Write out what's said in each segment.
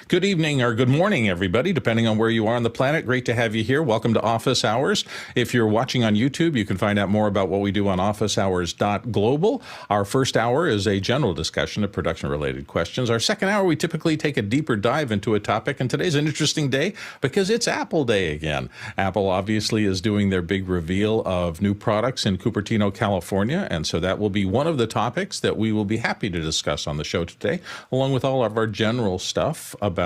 Good evening or good morning, everybody, depending on where you are on the planet. Great to have you here. Welcome to Office Hours. If you're watching on YouTube, you can find out more about what we do on officehours.global. Our first hour is a general discussion of production-related questions. Our second hour, we typically take a deeper dive into a topic, and today's an interesting day because it's Apple Day again. Apple obviously is doing their big reveal of new products in Cupertino, California, and so that will be one of the topics that we will be happy to discuss on the show today, along with all of our general stuff about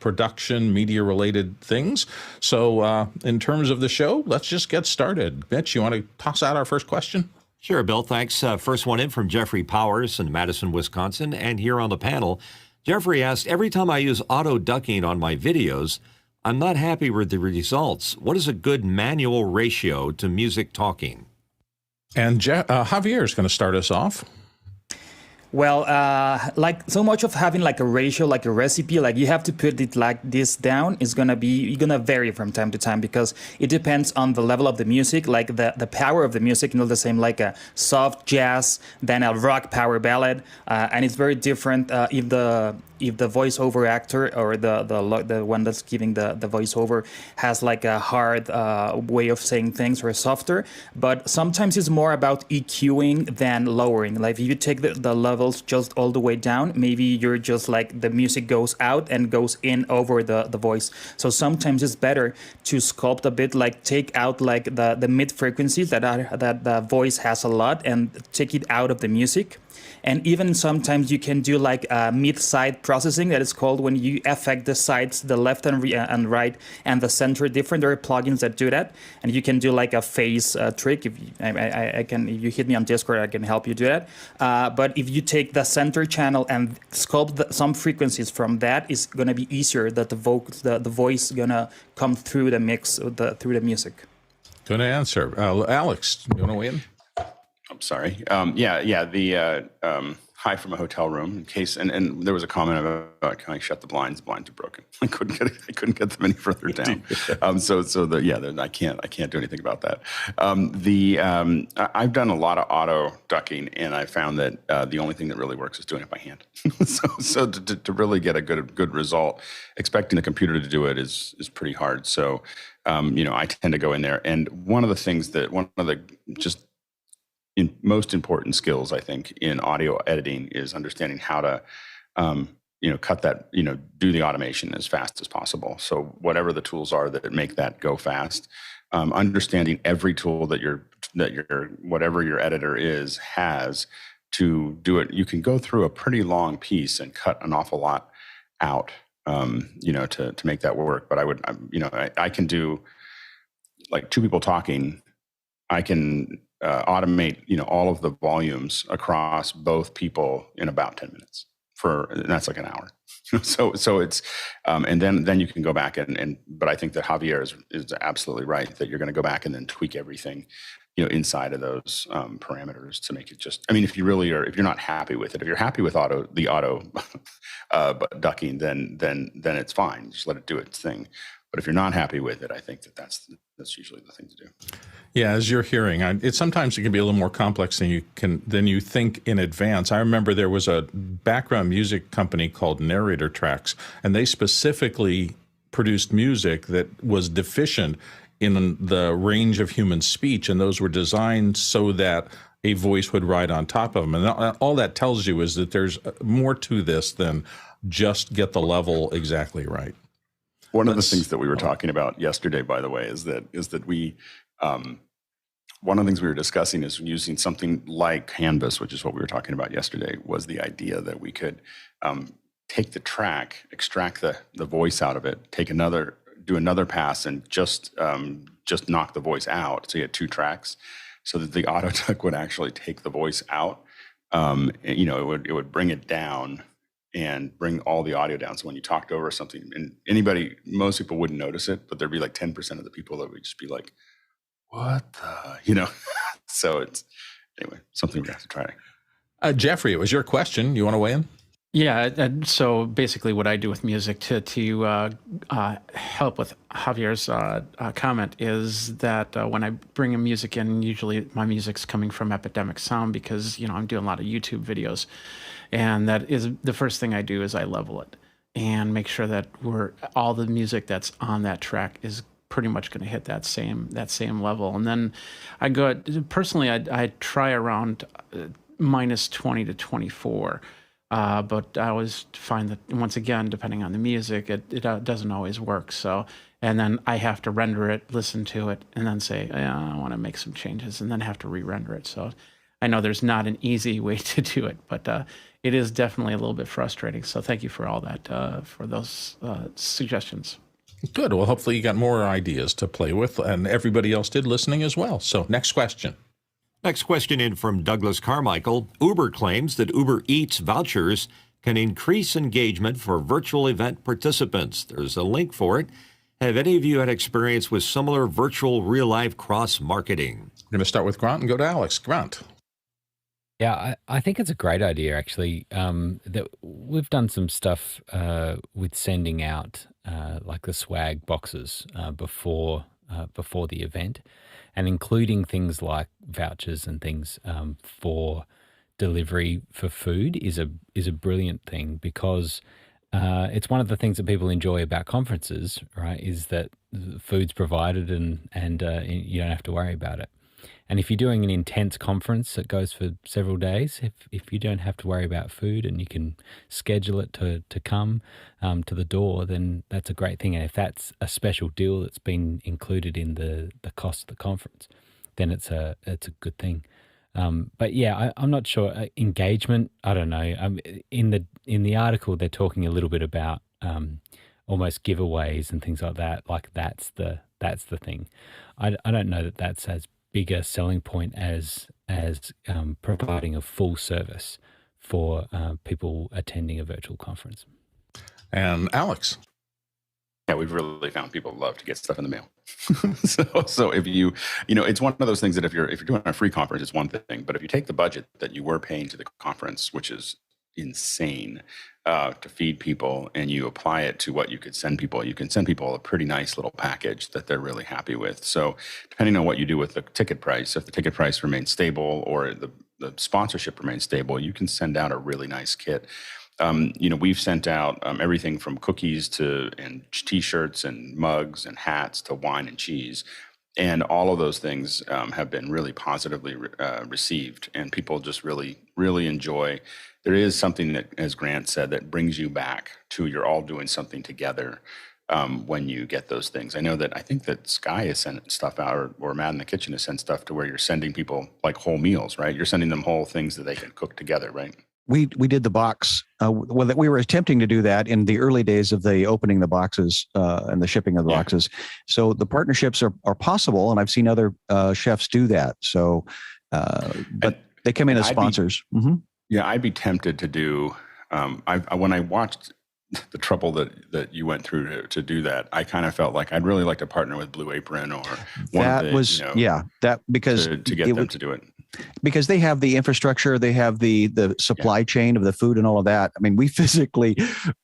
production, media-related things. So in terms of the show, let's just get started. Mitch, you want to toss out our first question? Sure, Bill. Thanks. First one in from Jeffrey Powers in Madison, Wisconsin. And here on the panel, Jeffrey asked, every time I use auto ducking on my videos, I'm not happy with the results. What is a good manual ratio to music talking? And Javier is going to start us off. Well, like so much of having like a ratio, like a recipe, like you have to put it like this down is going to be, you're going to vary from time to time because it depends on the level of the music, like the power of the music, the same like a soft jazz, then a rock power ballad. And it's very different if the voiceover actor or the one that's giving the voiceover has like a hard way of saying things or softer. But sometimes it's more about EQing than lowering. Like if you take the levels just all the way down, maybe you're just like the music goes out and goes in over the voice. So sometimes it's better to sculpt a bit, like take out like the mid frequencies that the voice has a lot and take it out of the music. And even sometimes you can do like mid-side processing, that is called, when you affect the sides, the left and right and the center different. There are plugins that do that, and you can do like a phase trick. If you hit me on Discord, I can help you do that. But if you take the center channel and sculpt some frequencies from that, it's going to be easier that the voice gonna come through the mix through the music. Good answer, Alex. You want to weigh in? I'm sorry. The hi from a hotel room in case, and there was a comment about can I shut the blinds? The blinds are broken. I couldn't get them any further down. I can't do anything about that. I've done a lot of auto ducking, and I found that the only thing that really works is doing it by hand. so to really get a good result, expecting the computer to do it is pretty hard. So I tend to go in there, and one of the most important skills, I think, in audio editing is understanding how to, cut that, do the automation as fast as possible. So whatever the tools are that make that go fast, understanding every tool that whatever your editor has to do it. You can go through a pretty long piece and cut an awful lot out, to make that work. But I can do like two people talking. I can automate, all of the volumes across both people in about 10 minutes and that's like an hour. So it's, and then you can go back but I think that Javier is absolutely right that you're going to go back and then tweak everything, inside of those parameters to make it just, if you're not happy with it, if you're happy with the auto ducking, then it's fine. Just let it do its thing. But if you're not happy with it, I think that's usually the thing to do. Yeah, as you're hearing, sometimes it can be a little more complex than you think in advance. I remember there was a background music company called Narrator Tracks, and they specifically produced music that was deficient in the range of human speech, and those were designed so that a voice would ride on top of them. And all that tells you is that there's more to this than just get the level exactly right. One of the things that we were talking about yesterday, by the way, is that we, one of the things we were discussing is using something like Canvas, which is what we were talking about yesterday, was the idea that we could take the track, extract the voice out of it, do another pass, and just knock the voice out. So you had two tracks, so that the auto duck would actually take the voice out. It would bring it down and bring all the audio down. So when you talked over something, and most people wouldn't notice it, but there'd be like 10% of the people that would just be like, what the, So it's, anyway, something we have to try. Jeffrey, it was your question. You want to weigh in? Yeah, so basically what I do with music to help with Javier's comment is that when I bring in music in, usually my music's coming from Epidemic Sound because, I'm doing a lot of YouTube videos. And that is the first thing I do is I level it. and make sure that all the music that's on that track is pretty much going to hit that same level. And then I try around minus 20 to 24. But I always find that, once again, depending on the music, it doesn't always work. So, and then I have to render it, listen to it, and then say, I want to make some changes, and then have to re-render it. So I know there's not an easy way to do it, but it is definitely a little bit frustrating. So thank you for all that, for those suggestions. Good. Well, hopefully you got more ideas to play with, and everybody else did listening as well. So next question. Next question in from Douglas Carmichael. Uber claims that UberEats vouchers can increase engagement for virtual event participants. There's a link for it. Have any of you had experience with similar virtual real-life cross-marketing? We're going to start with Grant and go to Alex. Grant. Yeah, I think it's a great idea, actually. That we've done some stuff with sending out like the swag boxes before the event, and including things like vouchers and things for delivery for food is a brilliant thing, because it's one of the things that people enjoy about conferences, right? Is that food's provided and you don't have to worry about it. And if you're doing an intense conference that goes for several days, if you don't have to worry about food and you can schedule it to come to the door, then that's a great thing. And if that's a special deal that's been included in the cost of the conference, then it's a good thing. But yeah, I'm not sure. Engagement, I don't know. In the article, they're talking a little bit about almost giveaways and things like that. Like that's the thing. I don't know that that's as bigger selling point as providing a full service for people attending a virtual conference. And Alex. Yeah, we've really found people love to get stuff in the mail. so if it's one of those things that if you're doing a free conference, it's one thing. But if you take the budget that you were paying to the conference, which is insane, to feed people, and you apply it to what you could send people, you can send people a pretty nice little package that they're really happy with. So depending on what you do with the ticket price, if the ticket price remains stable or the sponsorship remains stable, you can send out a really nice kit. We've sent out everything from cookies and T-shirts and mugs and hats to wine and cheese. And all of those things have been really positively received, and people just really, really enjoy. There is something that, as Grant said, that brings you back to you're all doing something together when you get those things. I think that Sky has sent stuff out, or Matt in the Kitchen has sent stuff to where you're sending people like whole meals, right? You're sending them whole things that they can cook together, right? We did the box. We were attempting to do that in the early days of the opening the boxes and the shipping of the boxes. So the are possible, and I've seen other chefs do that. So, but they come in as sponsors. Yeah, I'd be tempted to do. When I watched the trouble that you went through to do that, I kind of felt like I'd really like to partner with Blue Apron or because to get them to do it. Because they have the infrastructure, they have the supply chain of the food and all of that. I mean, we physically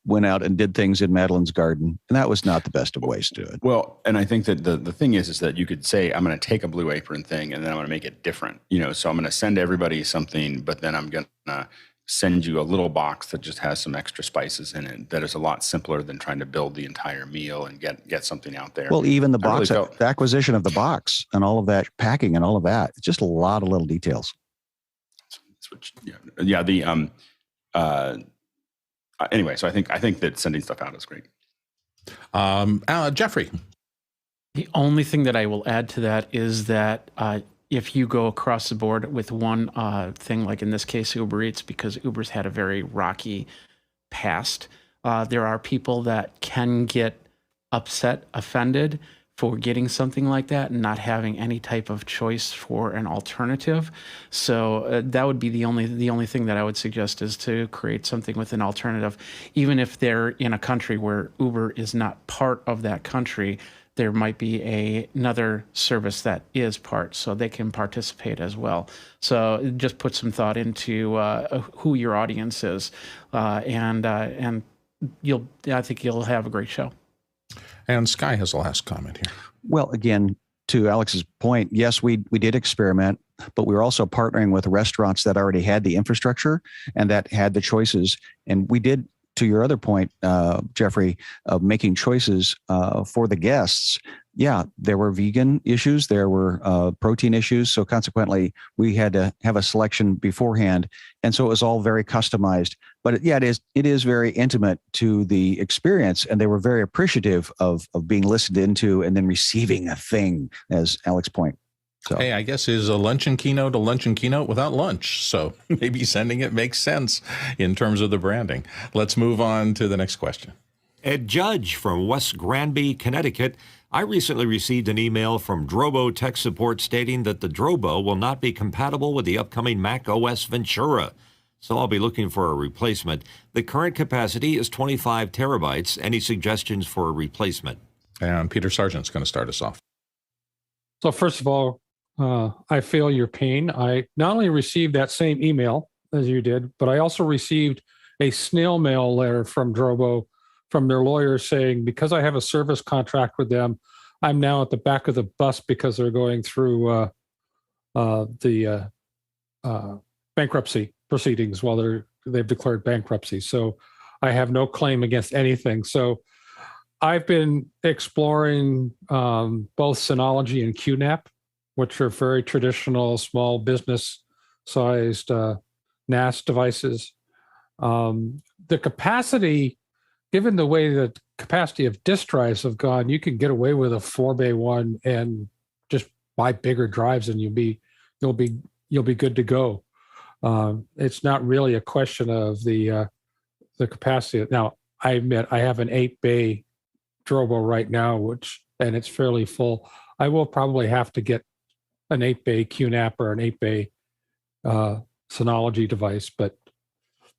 went out and did things in Madeline's garden, and that was not the best of ways to do it. Well, and I think that the thing is that you could say, I'm going to take a Blue Apron thing and then I'm going to make it different. So I'm going to send everybody something, but then I'm going to send you a little box that just has some extra spices in it that is a lot simpler than trying to build the entire meal and get something out there. Well, even the box, the acquisition of the box and all of that packing and all of that, it's just a lot of little details. Anyway, so I think that sending stuff out is great. Jeffrey. The only thing that I will add to that is that if you go across the board with one thing, like in this case, UberEats, because Uber's had a very rocky past, there are people that can get upset, offended for getting something like that and not having any type of choice for an alternative. So that would be the only thing that I would suggest, is to create something with an alternative. Even if they're in a country where Uber is not part of that country, there might be another service that is part, so they can participate as well. So just put some thought into who your audience is, and I think you'll have a great show. And Sky has the last comment here. Well, again, to Alex's point, yes, we did experiment, but we were also partnering with restaurants that already had the infrastructure and that had the choices. And we did to your other point, Jeffrey, of making choices for the guests, yeah, there were vegan issues, there were protein issues. So consequently, we had to have a selection beforehand. And so it was all very customized. But it is very intimate to the experience. And they were very appreciative of being listened into and then receiving a thing, as Alex point. So. Hey, I guess is a luncheon keynote without lunch. So maybe sending it makes sense in terms of the branding. Let's move on to the next question. Ed Judge from West Granby, Connecticut. I recently received an email from Drobo tech support stating that the Drobo will not be compatible with the upcoming macOS Ventura. So I'll be looking for a replacement. The current capacity is 25 terabytes. Any suggestions for a replacement? And Peter Sargent's going to start us off. So first of all, I feel your pain. I not only received that same email as you did, but I also received a snail mail letter from Drobo from their lawyer saying, because I have a service contract with them, I'm now at the back of the bus because they're going through the bankruptcy proceedings while they've declared bankruptcy. So I have no claim against anything. So I've been exploring both Synology and QNAP, which are very traditional small business-sized NAS devices. The capacity, given the way that capacity of disk drives have gone, you can get away with a 4x1 and just buy bigger drives, and you'll be good to go. It's not really a question of the capacity. Now, I admit I have an 8-bay Drobo right now, and it's fairly full. I will probably have to get an 8-bay QNAP or an 8-bay Synology device, but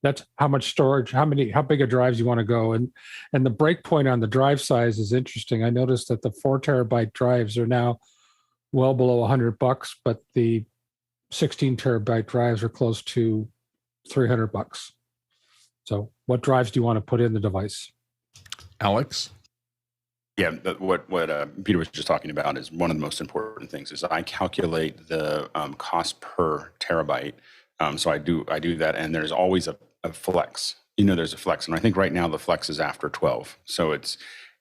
that's how much storage, how big a drives you want to go. And the break point on the drive size is interesting. I noticed that the 4 terabyte drives are now well below $100, but the 16 terabyte drives are close to $300. So what drives do you want to put in the device? Alex? Yeah, what Peter was just talking about is one of the most important things is I calculate the cost per terabyte. So I do that, and there's always a flex. There's a flex, and I think right now the flex is after 12. So it's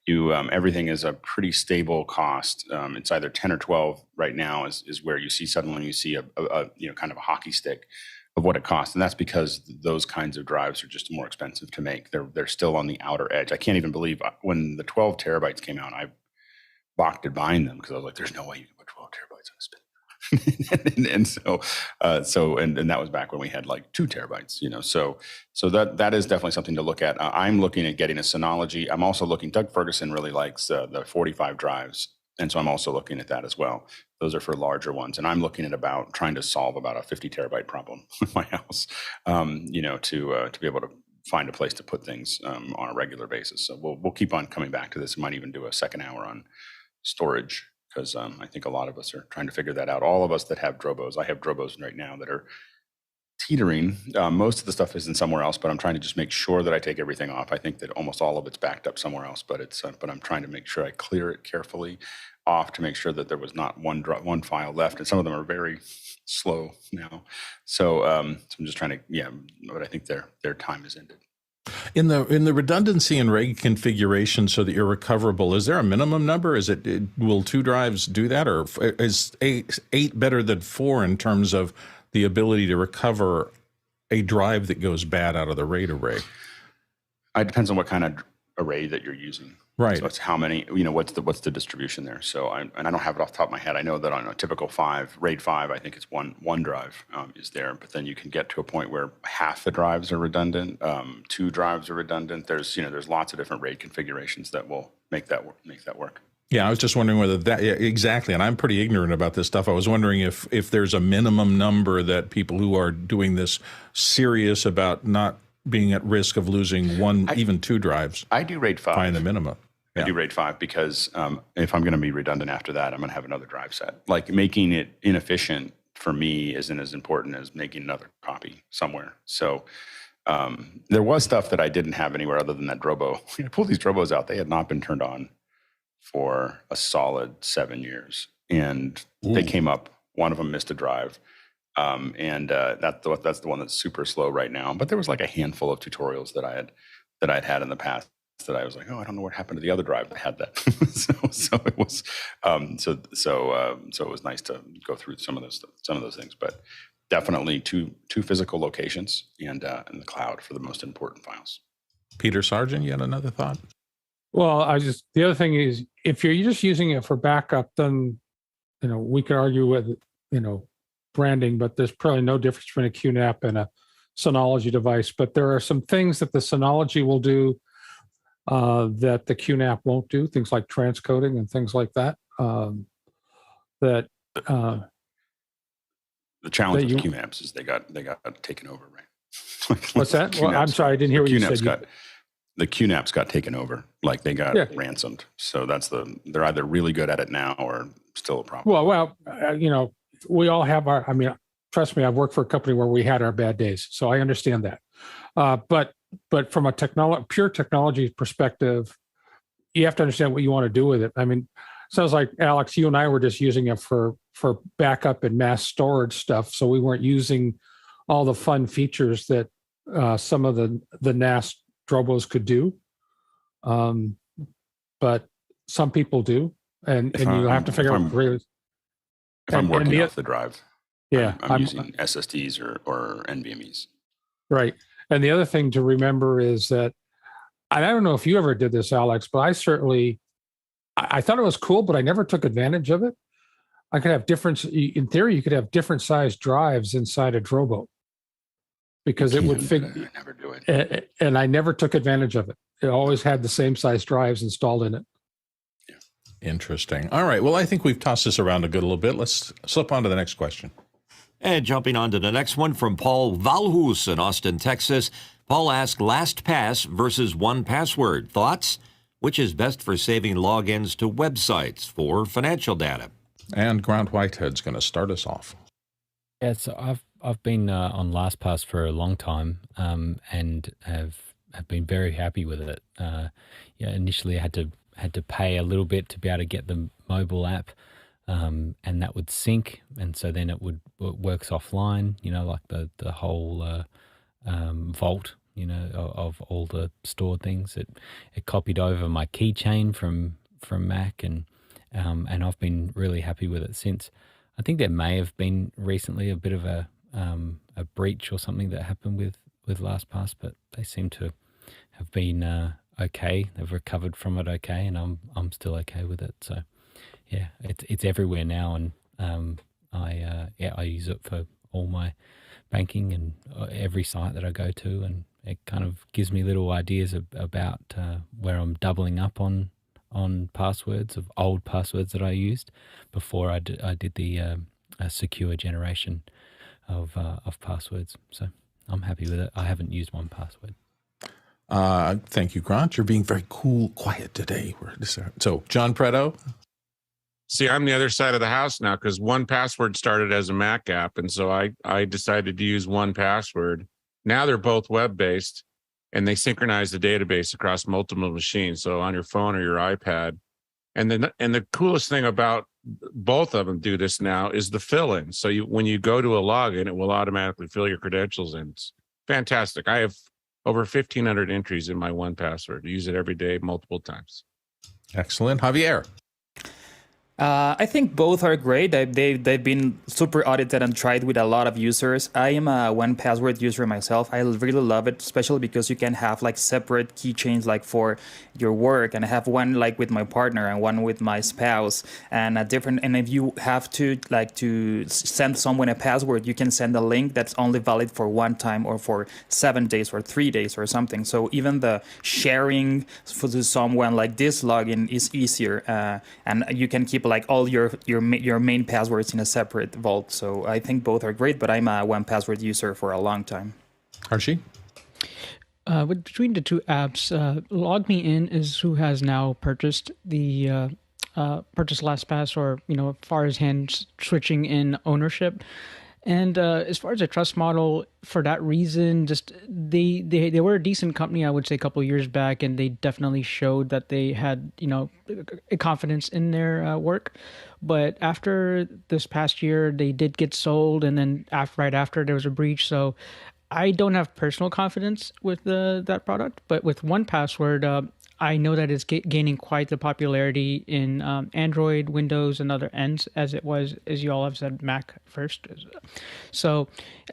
everything is a pretty stable cost. It's either 10 or 12 right now is where you see suddenly a kind of a hockey stick of what it costs, and that's because those kinds of drives are just more expensive to make. They're still on the outer edge. I can't even believe when the 12 terabytes came out, I balked at buying them because I was like, "There's no way you can put 12 terabytes on a spin." and that was back when we had like 2 terabytes. So that is definitely something to look at. I'm looking at getting a Synology. I'm also looking. Doug Ferguson really likes the 45 drives. And so I'm also looking at that as well. Those are for larger ones. And I'm looking at trying to solve about a 50 terabyte problem with my house, to be able to find a place to put things on a regular basis. So we'll keep on coming back to this. We might even do a second hour on storage because I think a lot of us are trying to figure that out. All of us that have Drobos, I have Drobos right now that are teetering. Most of the stuff isn't somewhere else, but I'm trying to just make sure that I take everything off. I think that almost all of it's backed up somewhere else, but I'm trying to make sure I clear it carefully off to make sure that there was not one file left, and some of them are very slow now. So I'm just trying to, but I think their time is ended. In the redundancy and RAID configuration, so that you're recoverable, is there a minimum number? Will 2 drives do that, or is 8 better than 4 in terms of the ability to recover a drive that goes bad out of the RAID array? It depends on what kind of array that you're using. Right. So it's how many, what's the distribution there. So I don't have it off the top of my head. I know that on a typical RAID 5, I think it's one drive is there, but then you can get to a point where half the drives are redundant, 2 drives are redundant. There's lots of different RAID configurations that will make that work. Yeah, I was just wondering whether that, exactly, and I'm pretty ignorant about this stuff. I was wondering if there's a minimum number that people who are doing this serious about not being at risk of losing even 2 drives. I do RAID 5. Find the minimum. I do RAID 5 because if I'm going to be redundant after that, I'm going to have another drive set. Like making it inefficient for me isn't as important as making another copy somewhere. So there was stuff that I didn't have anywhere other than that Drobo. I pulled these Drobos out. They had not been turned on for a solid 7 years. And they came up. One of them missed a drive. That's the one that's super slow right now. But there was like a handful of tutorials that I had that I'd had in the past that I was like, oh, I don't know what happened to the other drive that had that. so it was so it was nice to go through some of those things, but definitely two physical locations and in the cloud for the most important files. Peter Sargent, you had another thought? Well, the other thing is, if you're just using it for backup, then, we could argue with, branding, but there's probably no difference between a QNAP and a Synology device. But there are some things that the Synology will do that the QNAP won't do, things like transcoding and things like that. The challenge with QNAPs is they got taken over, right? What's that? Well, I'm sorry, I didn't hear what you said. The QNAPs got taken over, like they got ransomed. So they're either really good at it now or still a problem. Well, we all have trust me, I've worked for a company where we had our bad days, so I understand that. But from a pure technology perspective, you have to understand what you want to do with it. Sounds like, Alex, you and I were just using it for backup and mass storage stuff, so we weren't using all the fun features that some of the NAS Drobos could do. But some people do, and you have to figure out really. If I'm working off the drive, I'm using SSDs or NVMEs. Right. And the other thing to remember is that, and I don't know if you ever did this, Alex, but I thought it was cool, but I never took advantage of it. I could have in theory, you could have different sized drives inside a Drobo because it would figure. I never do it. And I never took advantage of it. It always had the same size drives installed in it. Interesting. All right. Well, I think we've tossed this around a little bit. Let's slip on to the next question. And jumping on to the next one from Paul Valhus in Austin, Texas. Paul asked, LastPass versus 1Password. Thoughts? Which is best for saving logins to websites for financial data? And Grant Whitehead's going to start us off. Yeah, so I've been on LastPass for a long time and have been very happy with it. Initially I had to pay a little bit to be able to get the mobile app, and that would sync, and so then it works offline. Like the whole vault, of all the stored things. It copied over my keychain from Mac, and I've been really happy with it since. I think there may have been recently a bit of a breach or something that happened with LastPass, but they seem to have been okay. They've recovered from it okay, and I'm still okay with it. So yeah, it's everywhere now, and I use it for all my banking and every site that I go to, and it kind of gives me little ideas about where I'm doubling up on passwords of old passwords that I used before I did the secure generation of passwords. So I'm happy with it. I haven't used 1Password. Thank you, Grant. You're being very cool, quiet today. So, John Preto. See, I'm the other side of the house now because 1Password started as a Mac app, and so I decided to use 1Password. Now they're both web-based, and they synchronize the database across multiple machines, so on your phone or your iPad. And the coolest thing about both of them do this now is the fill-in. So when you go to a login, it will automatically fill your credentials in. It's fantastic. I have over 1,500 entries in my 1Password. I use it every day, multiple times. Excellent. Javier. I think both are great. They've been super audited and tried with a lot of users. I am a 1Password user myself. I really love it, especially because you can have like separate keychains like for your work, and I have one like with my partner and one with my spouse, and a different. And if you have to send someone a password, you can send a link that's only valid for one time or for 7 days or 3 days or something. So even the sharing for someone like this login is easier, and you can keep like all your main passwords in a separate vault. So I think both are great, but I'm a 1Password user for a long time. Archie? Between the two apps, Log Me In is who has now purchased the purchased LastPass, or as far as hand switching in ownership. And as far as a trust model, for that reason, just they were a decent company, I would say, a couple of years back, and they definitely showed that they had a confidence in their work. But after this past year, they did get sold, and then right after there was a breach. So I don't have personal confidence with that product, but with 1Password, I know that it's gaining quite the popularity in Android, Windows, and other ends, as it was, as you all have said, Mac first. So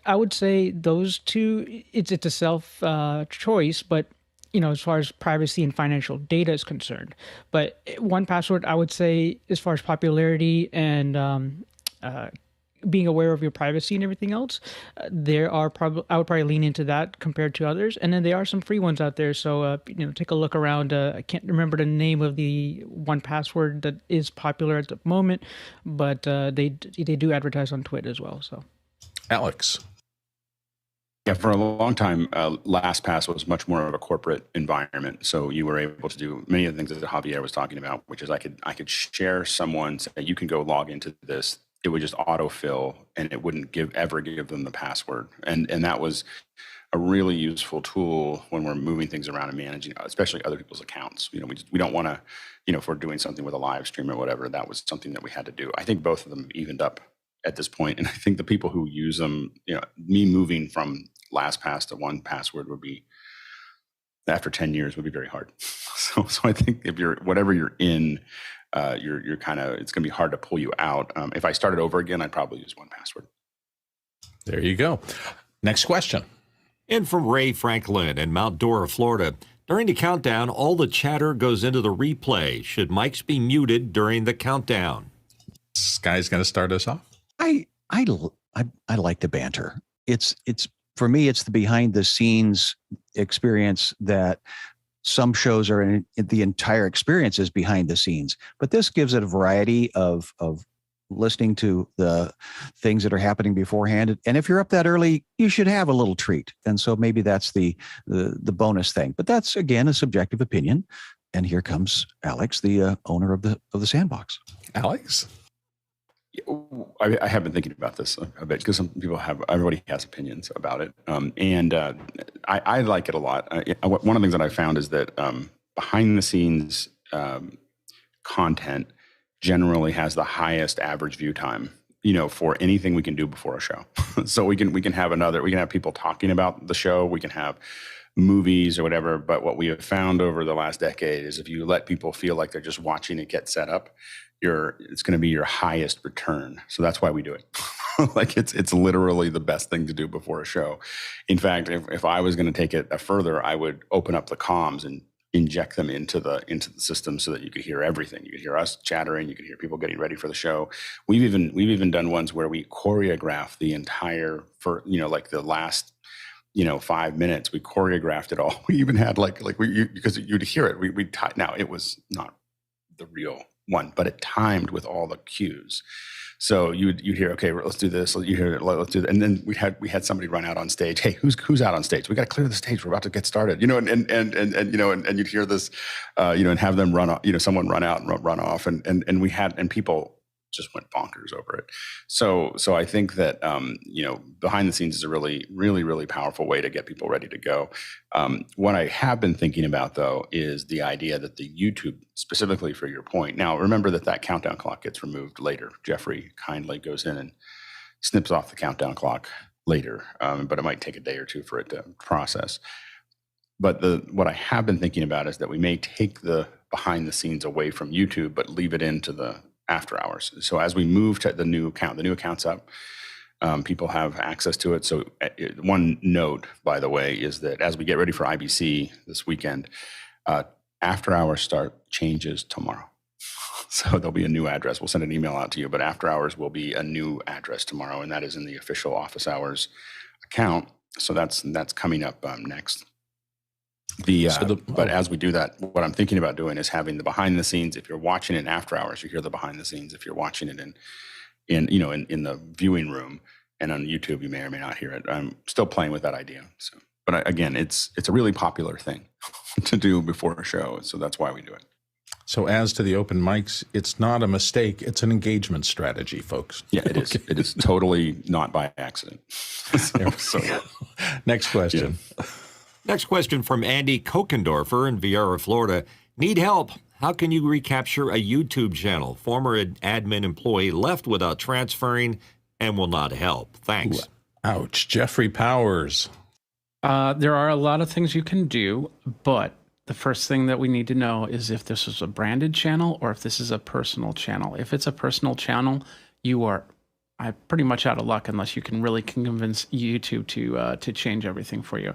I would say those two, it's a self choice, but as far as privacy and financial data is concerned. But 1Password, I would say, as far as popularity and being aware of your privacy and everything else, I would probably lean into that compared to others. And then there are some free ones out there. So, take a look around. I can't remember the name of the 1Password that is popular at the moment, but they do advertise on Twitter as well. So, Alex. Yeah, for a long time, LastPass was much more of a corporate environment. So you were able to do many of the things that Javier was talking about, which is I could share someone, say, you can go log into this. It would just autofill, and it wouldn't ever give them the password. And that was a really useful tool when we're moving things around and managing, especially other people's accounts. We don't want to, if we're doing something with a live stream or whatever, that was something that we had to do. I think both of them evened up at this point, and I think the people who use them, me moving from LastPass to 1Password would be, after 10 years, would be very hard. So I think if whatever you're in, you're kind of, it's going to be hard to pull you out. If I started over again, I'd probably use 1Password. There you go. Next question. And from Ray Franklin in Mount Dora, Florida. During the countdown, all the chatter goes into the replay. Should mics be muted during the countdown? Sky's going to start us off. I like the banter. It's for me, it's the behind the scenes experience that some shows are in. The entire experience is behind the scenes, but this gives it a variety of listening to the things that are happening beforehand. And if you're up that early, you should have a little treat. And so maybe that's the bonus thing. But that's, again, a subjective opinion. And here comes Alex, the owner of the sandbox. Alex? I have been thinking about this a bit because everybody has opinions about it. And I like it a lot. One of the things that I found is that behind the scenes content generally has the highest average view time, for anything we can do before a show. So we can have people talking about the show. We can have movies or whatever. But what we have found over the last decade is if you let people feel like they're just watching it get set up, it's going to be your highest return. So that's why we do it. Like it's literally the best thing to do before a show. In fact, if I was going to take it further, I would open up the comms and inject them into the system so that you could hear everything. You could hear us chattering. You could hear people getting ready for the show. We've even done ones where we choreograph the entire like the last 5 minutes. We choreographed it all. We even had because you'd hear it. Now it was not the real one, but it timed with all the cues. So you'd hear, okay, let's do this. You hear, let's do that. And then we had somebody run out on stage. Hey, who's out on stage? We got to clear the stage. We're about to get started. And you'd hear this, and have them run off. Someone run out and run off. And people just went bonkers over it. So I think that behind the scenes is a really, really, really powerful way to get people ready to go. What I have been thinking about though is the idea that the YouTube, specifically for your point. Now remember that countdown clock gets removed later. Jeffrey kindly goes in and snips off the countdown clock later, but it might take a day or two for it to process. But what I have been thinking about is that we may take the behind the scenes away from YouTube, but leave it into the after hours. So as we move to the new account's up, people have access to it. So one note, by the way, is that as we get ready for IBC this weekend, after hours start changes tomorrow. So there'll be a new address. We'll send an email out to you, but after hours will be a new address tomorrow, and that is in the official office hours account. So that's coming up next. But as we do that, what I'm thinking about doing is having the behind the scenes. If you're watching it after hours, you hear the behind the scenes. If you're watching it in the viewing room and on YouTube, you may or may not hear it. I'm still playing with that idea. So, but again, it's a really popular thing to do before a show. So that's why we do it. So as to the open mics, it's not a mistake. It's an engagement strategy, folks. Yeah, it is. It is totally not by accident. Next question. Yeah. Next question from Andy Kokendorfer in Viera, Florida. Need help. How can you recapture a YouTube channel? Former admin employee left without transferring and will not help. Thanks. Ouch. Jeffrey Powers. There are a lot of things you can do, but the first thing that we need to know is if this is a branded channel or if this is a personal channel. If it's a personal channel, you are pretty much out of luck unless you can really convince YouTube to change everything for you.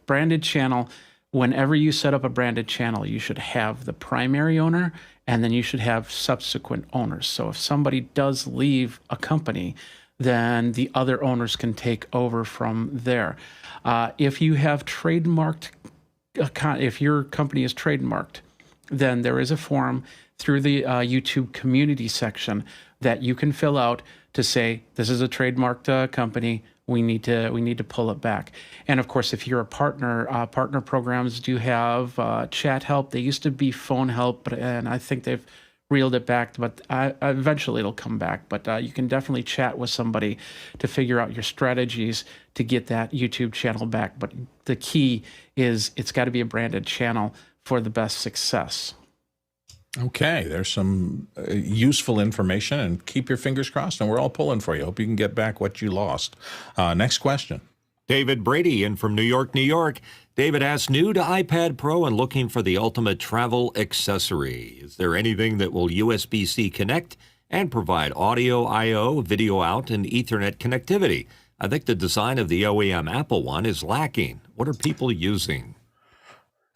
Branded channel, whenever you set up a branded channel, you should have the primary owner and then you should have subsequent owners. So if somebody does leave a company, then the other owners can take over from there. If you have trademarked, if your company is trademarked, then there is a form through the YouTube community section that you can fill out to say this is a trademarked company. We need to pull it back. And of course, if you're a partner, partner programs do have chat help. They used to be phone help, and I think they've reeled it back, but eventually it'll come back. But you can definitely chat with somebody to figure out your strategies to get that YouTube channel back. But the key is it's got to be a branded channel for the best success. Okay, there's some useful information, and keep your fingers crossed, and we're all pulling for you. Hope you can get back what you lost. Next question. David Brady in from New York, New York. David asks, new to iPad Pro and looking for the ultimate travel accessory. Is there anything that will USB-C connect and provide audio I/O, video out, and Ethernet connectivity? I think the design of the OEM Apple one is lacking. What are people using?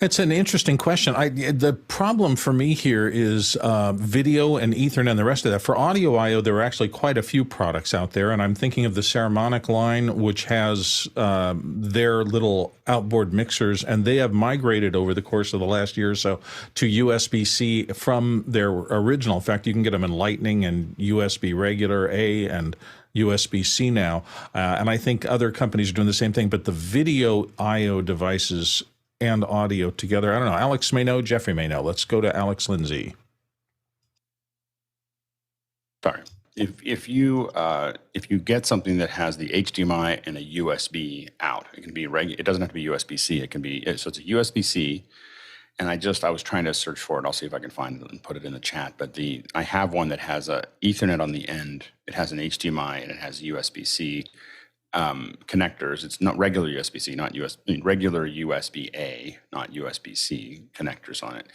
It's an interesting question. The problem for me here is video and Ethernet and the rest of that. For audio I/O, there are actually quite a few products out there, and I'm thinking of the Ceremonic line, which has their little outboard mixers, and they have migrated over the course of the last year or so to USB-C from their original. In fact, you can get them in Lightning and USB regular A and USB-C now, and I think other companies are doing the same thing, but the video I/O devices and audio together, I don't know. Alex may know, Jeffrey may know. Let's go to Alex Lindsay. Sorry. If you get something that has the HDMI and a USB out, it can be it doesn't have to be USB-C. It can be, so it's a USB-C. And I was trying to search for it. I'll see if I can find it and put it in the chat. But I have one that has a Ethernet on the end. It has an HDMI and it has USB-C connectors. It's not regular USB-C, regular USB-A, not USB-C connectors on it.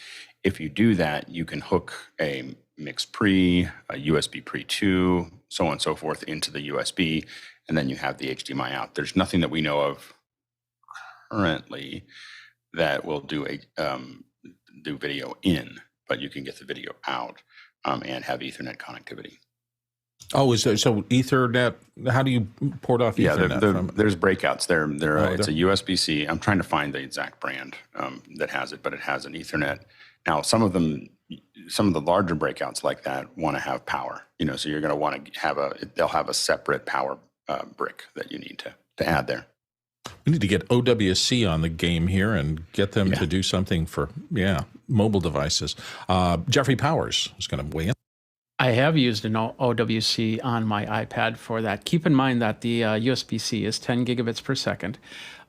If you do that, you can hook a mix pre, a USB pre 2, so on and so forth into the USB, and then you have the HDMI out. There's nothing that we know of currently that will do video in, but you can get the video out and have Ethernet connectivity. Oh, is there, so Ethernet, how do you port off Ethernet? Yeah, there's breakouts there. It's a USB-C. I'm trying to find the exact brand that has it, but it has an Ethernet. Now, some of the larger breakouts like that want to have power, so you're going to want to have they'll have a separate power brick that you need to add there. We need to get OWC on the game here and get them to do something for, mobile devices. Jeffrey Powers is going to weigh in. I have used an OWC on my iPad for that. Keep in mind that the USB-C is 10 gigabits per second,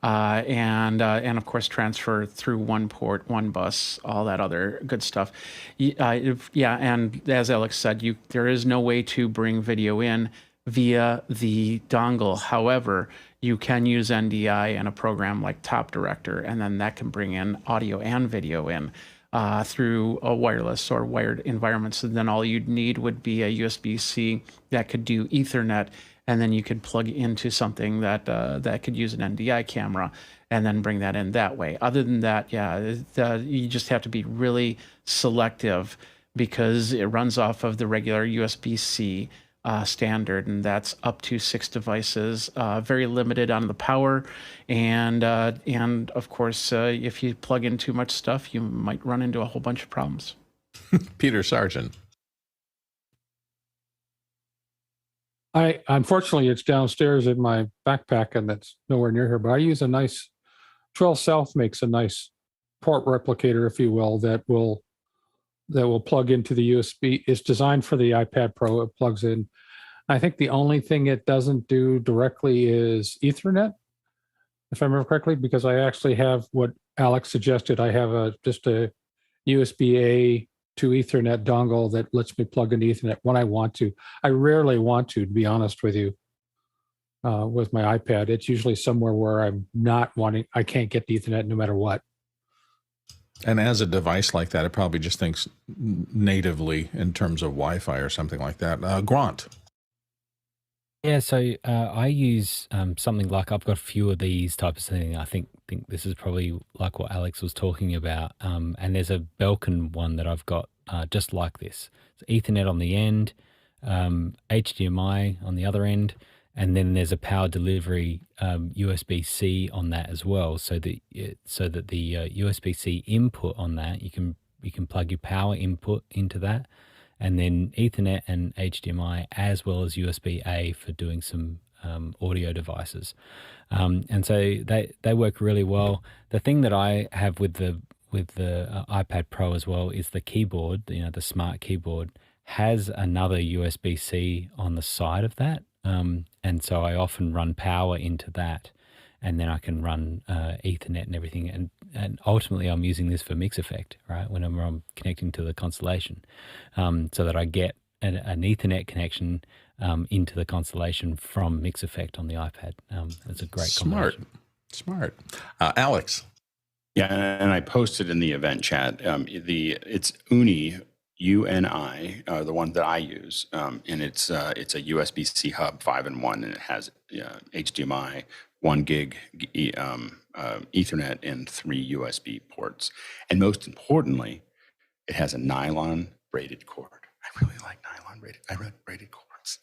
and of course transfer through one port, one bus, all that other good stuff. And as Alex said, there is no way to bring video in via the dongle. However, you can use NDI and a program like Top Director, and then that can bring in audio and video in through a wireless or wired environments. And then all you'd need would be a USB-C that could do Ethernet, and then you could plug into something that could use an NDI camera and then bring that in that way. Other than that, you just have to be really selective because it runs off of the regular USB-C standard, and that's up to 6 devices, very limited on the power, and of course, if you plug in too much stuff, you might run into a whole bunch of problems. Peter Sargent. Unfortunately, it's downstairs in my backpack, and that's nowhere near here. But I use a nice 12 South makes a nice port replicator, if you will, that will plug into the USB. It's designed for the iPad Pro. It plugs in. I think the only thing it doesn't do directly is Ethernet, if I remember correctly, because I actually have what Alex suggested. I have just a USB-A to Ethernet dongle that lets me plug into Ethernet when I want to. I rarely want to be honest with you. with my iPad. It's usually somewhere where I can't get the Ethernet no matter what. And as a device like that, it probably just thinks natively in terms of Wi-Fi or something like that. Grant. Yeah, so I use something like, I've got a few of these types of things. I think this is probably like what Alex was talking about. And there's a Belkin one that I've got just like this. It's Ethernet on the end, HDMI on the other end, and then there's a power delivery USB-C on that as well. So that the USB-C input on that, you can plug your power input into that, and then Ethernet and HDMI, as well as USB-A for doing some audio devices. And so they work really well. The thing that I have with the iPad Pro as well is the keyboard. The smart keyboard has another USB-C on the side of that, and so I often run power into that, and then I can run Ethernet and everything. And ultimately, I'm using this for mix effect, right? Whenever I'm connecting to the Constellation, so that I get an Ethernet connection into the Constellation from mix effect on the iPad. It's a great combination. Smart. Alex. Yeah, and I posted in the event chat. It's Uni, UNI, the one that I use, and it's a USB-C hub 5-in-1, and it has HDMI, 1 gig Ethernet, and 3 USB ports. And most importantly, it has a nylon braided cord. I really like nylon braided cords.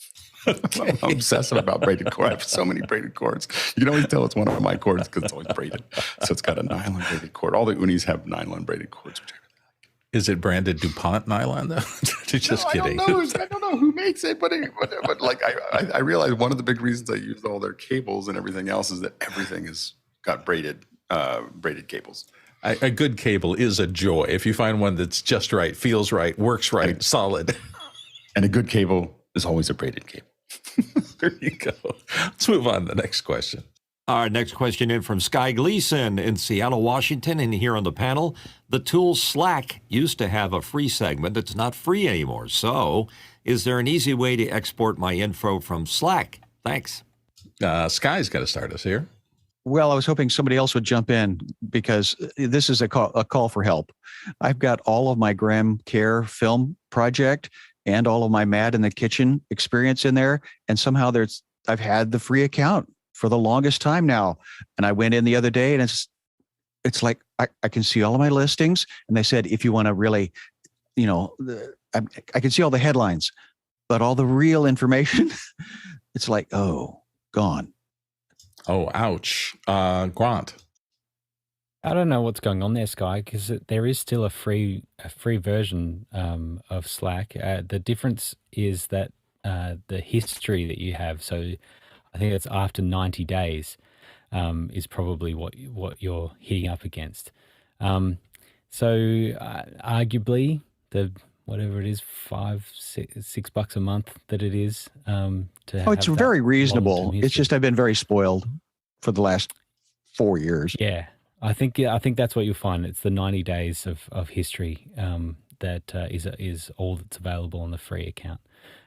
Okay. I'm obsessive about braided cords. I have so many braided cords. You can always tell it's one of my cords because it's always braided. So it's got a nylon braided cord. All the Unis have nylon braided cords, which I really like. Is it branded DuPont nylon though? Just kidding. I don't know who makes it, but like I realize one of the big reasons I use all their cables and everything else is that everything has got braided cables. A good cable is a joy. If you find one that's just right, feels right, works right, solid. And a good cable is always a braided cable. There you go. Let's move on to the next question. Our next question in from Sky Gleason in Seattle, Washington, and here on the panel. The tool Slack used to have a free segment that's not free anymore. So is there an easy way to export my info from Slack? Thanks. Sky's got to start us here. Well, I was hoping somebody else would jump in because this is a call for help. I've got all of my Graham Care film project and all of my Mad in the Kitchen experience in there. And somehow I've had the free account for the longest time now. And I went in the other day and it's like, I can see all of my listings. And they said, if you want to really, I can see all the headlines, but all the real information, it's like, oh, gone. Oh, ouch. Grant. I don't know what's going on there, Sky, because there is still a free version of Slack. The difference is that the history that you have, so I think it's after 90 days, is probably what you're hitting up against. So arguably the whatever it is, $6 a month that it is to have. Oh, it's very reasonable. It's just I've been very spoiled for the last 4 years. Yeah. I think that's what you'll find. It's the 90 days of history that is all that's available on the free account.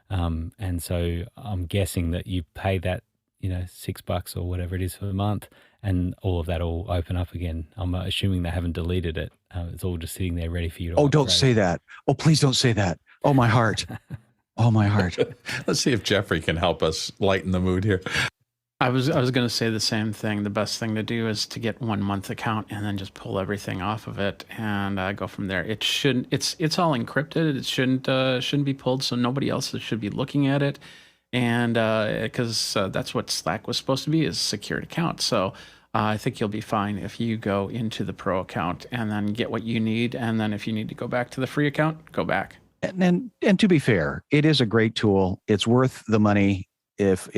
And so I'm guessing that you pay that, $6 or whatever it is for the month, and all of that will open up again. I'm assuming they haven't deleted it. It's all just sitting there ready for you to upgrade. Don't say that. Oh, please don't say that. Oh, my heart. Oh, my heart. Let's see if Jeffrey can help us lighten the mood here. I was going to say the same thing. The best thing to do is to get 1 month account and then just pull everything off of it and go from there. It shouldn't. It's all encrypted. It shouldn't be pulled, so nobody else should be looking at it. And because that's what Slack was supposed to be, is a secured account. So I think you'll be fine if you go into the Pro account and then get what you need. And then if you need to go back to the free account, go back. And to be fair, it is a great tool. It's worth the money. If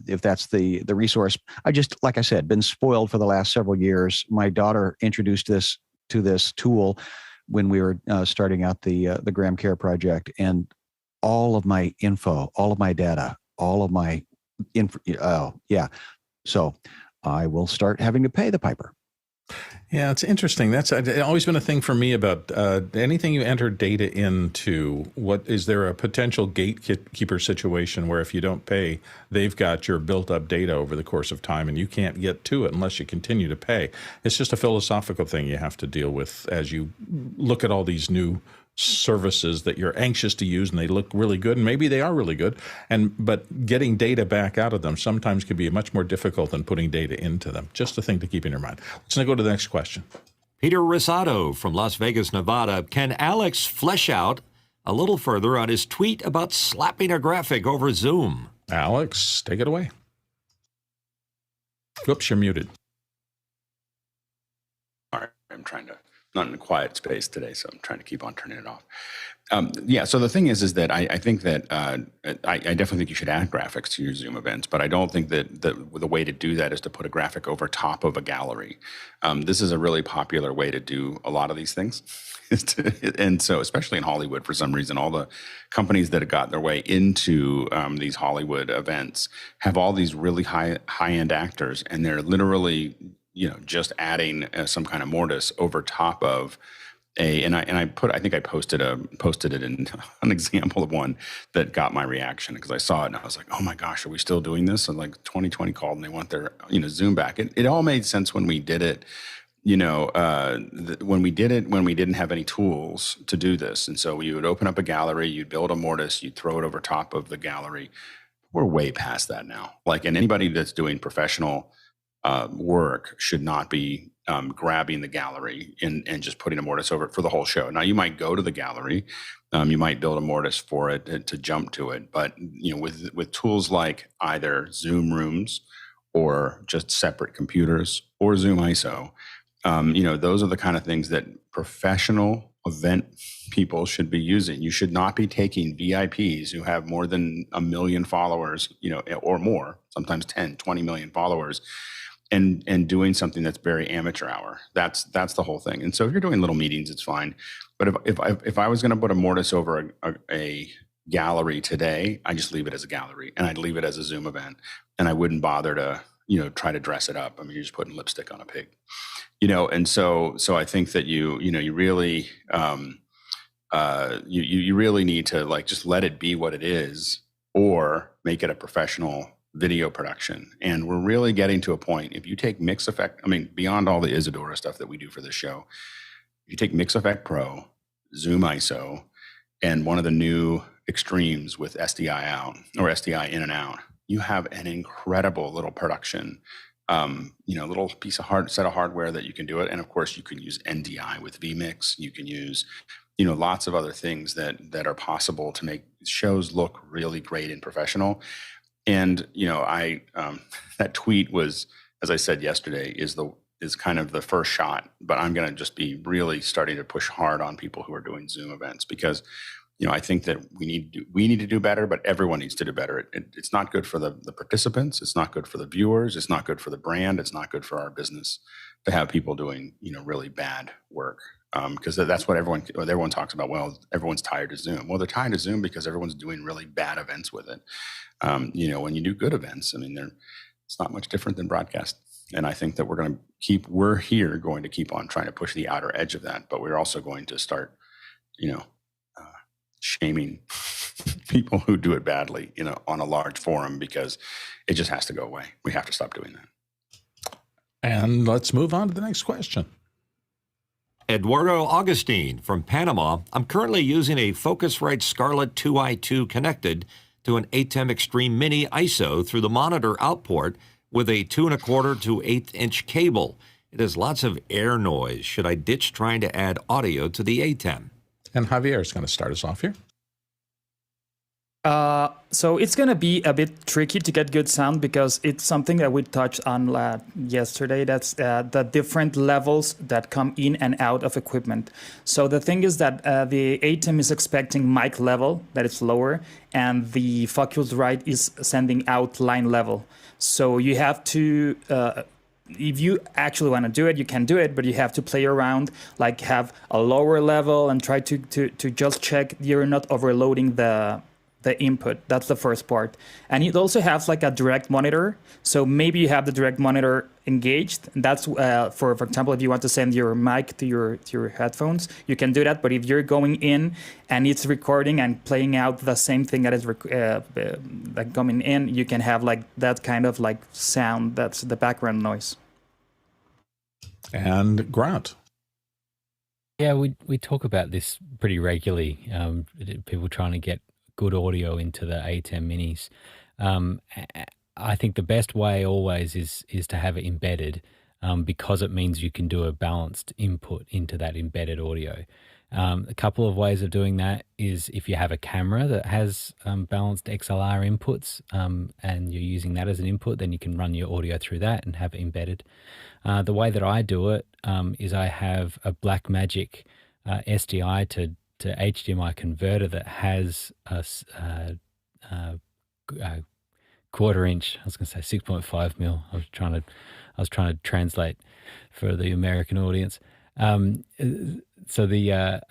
that's the resource. I just, like I said, been spoiled for the last several years. My daughter introduced this tool when we were starting out the Graham Care project, and all of my info, all of my data, all of my info. So I will start having to pay the piper. Yeah, it's interesting. That's always been a thing for me about anything you enter data into. What is there a potential gatekeeper situation where if you don't pay, they've got your built-up data over the course of time, and you can't get to it unless you continue to pay. It's just a philosophical thing you have to deal with as you look at all these new services that you're anxious to use, and they look really good, and maybe they are really good, but getting data back out of them sometimes can be much more difficult than putting data into them. Just a thing to keep in your mind. Let's now go to the next question. Peter Rosado from Las Vegas, Nevada. Can Alex flesh out a little further on his tweet about slapping a graphic over Zoom? Alex, take it away. Oops, you're muted. All right, I'm trying to, not in a quiet space today, so I'm trying to keep on turning it off. Yeah, so the thing is that I think that I definitely think you should add graphics to your Zoom events, but I don't think that the way to do that is to put a graphic over top of a gallery. This is a really popular way to do a lot of these things. And so, especially in Hollywood, for some reason, all the companies that have got their way into these Hollywood events have all these really high-end actors, and they're literally, just adding some kind of mortise over top of I think I posted it in an example of one that got my reaction because I saw it and I was like, oh my gosh, are we still doing this? And like 2020 called and they want their Zoom back. It all made sense when we did it. When we did it, when we didn't have any tools to do this. And so you would open up a gallery, you'd build a mortise, you'd throw it over top of the gallery. We're way past that now. And anybody that's doing professional work should not be grabbing the gallery and just putting a mortise over it for the whole show. Now, you might go to the gallery, you might build a mortise for it to jump to it. But, with tools like either Zoom rooms or just separate computers or Zoom ISO, those are the kind of things that professional event people should be using. You should not be taking VIPs who have more than 1 million followers, or more, sometimes 10, 20 million followers, and doing something that's very amateur hour. That's the whole thing. And so if you're doing little meetings, it's fine. But if I was going to put a mortise over a gallery today, I just leave it as a gallery and I'd leave it as a Zoom event, and I wouldn't bother to try to dress it up. I mean, you're just putting lipstick on a pig, And so I think that you really you really need to just let it be what it is, or make it a professional video production. And we're really getting to a point, if you take Mix Effect, beyond all the Isadora stuff that we do for this show, if you take Mix Effect Pro, Zoom ISO, and one of the new Extremes with SDI out or SDI in and out, you have an incredible little production, little piece of set of hardware that you can do it. And of course you can use NDI with vMix. You can use, lots of other things that are possible to make shows look really great and professional. And, that tweet was, as I said yesterday, is kind of the first shot, but I'm going to just be really starting to push hard on people who are doing Zoom events because, I think that we need to do better, but everyone needs to do better. It's not good for the participants. It's not good for the viewers. It's not good for the brand. It's not good for our business to have people doing, really bad work. Because that's what everyone talks about. Well, everyone's tired of Zoom. Well, they're tired of Zoom because everyone's doing really bad events with it. When you do good events, it's not much different than broadcast. And I think that we're going to keep on trying to push the outer edge of that. But we're also going to start, shaming people who do it badly, on a large forum, because it just has to go away. We have to stop doing that. And let's move on to the next question. Eduardo Augustine from Panama. I'm currently using a Focusrite Scarlett 2i2 connected to an ATEM Extreme Mini ISO through the monitor output with a 2 1/4 to 1/8 inch cable. It has lots of air noise. Should I ditch trying to add audio to the ATEM? And Javier is going to start us off here. So it's going to be a bit tricky to get good sound because it's something that we touched on yesterday. That's the different levels that come in and out of equipment. So the thing is that the ATEM is expecting mic level, that is lower, and the Focusrite is sending out line level. So you have to... if you actually want to do it, you can do it, but you have to play around, have a lower level and try to just check you're not overloading the the input. That's the first part. And it also has like a direct monitor. So maybe you have the direct monitor engaged. And that's for example, if you want to send your mic to your headphones, you can do that. But if you're going in and it's recording and playing out the same thing that is like coming in, you can have like that kind of like sound. That's the background noise. And Grant. Yeah, we talk about this pretty regularly. People trying to get good audio into the ATEM Minis. I think the best way always is to have it embedded, because it means you can do a balanced input into that embedded audio. A couple of ways of doing that is if you have a camera that has balanced XLR inputs, and you're using that as an input, then you can run your audio through that and have it embedded. The way that I do it is I have a Blackmagic SDI to HDMI converter that has a quarter inch. I was going to say 6.5 mil. I was trying to translate for the American audience. So the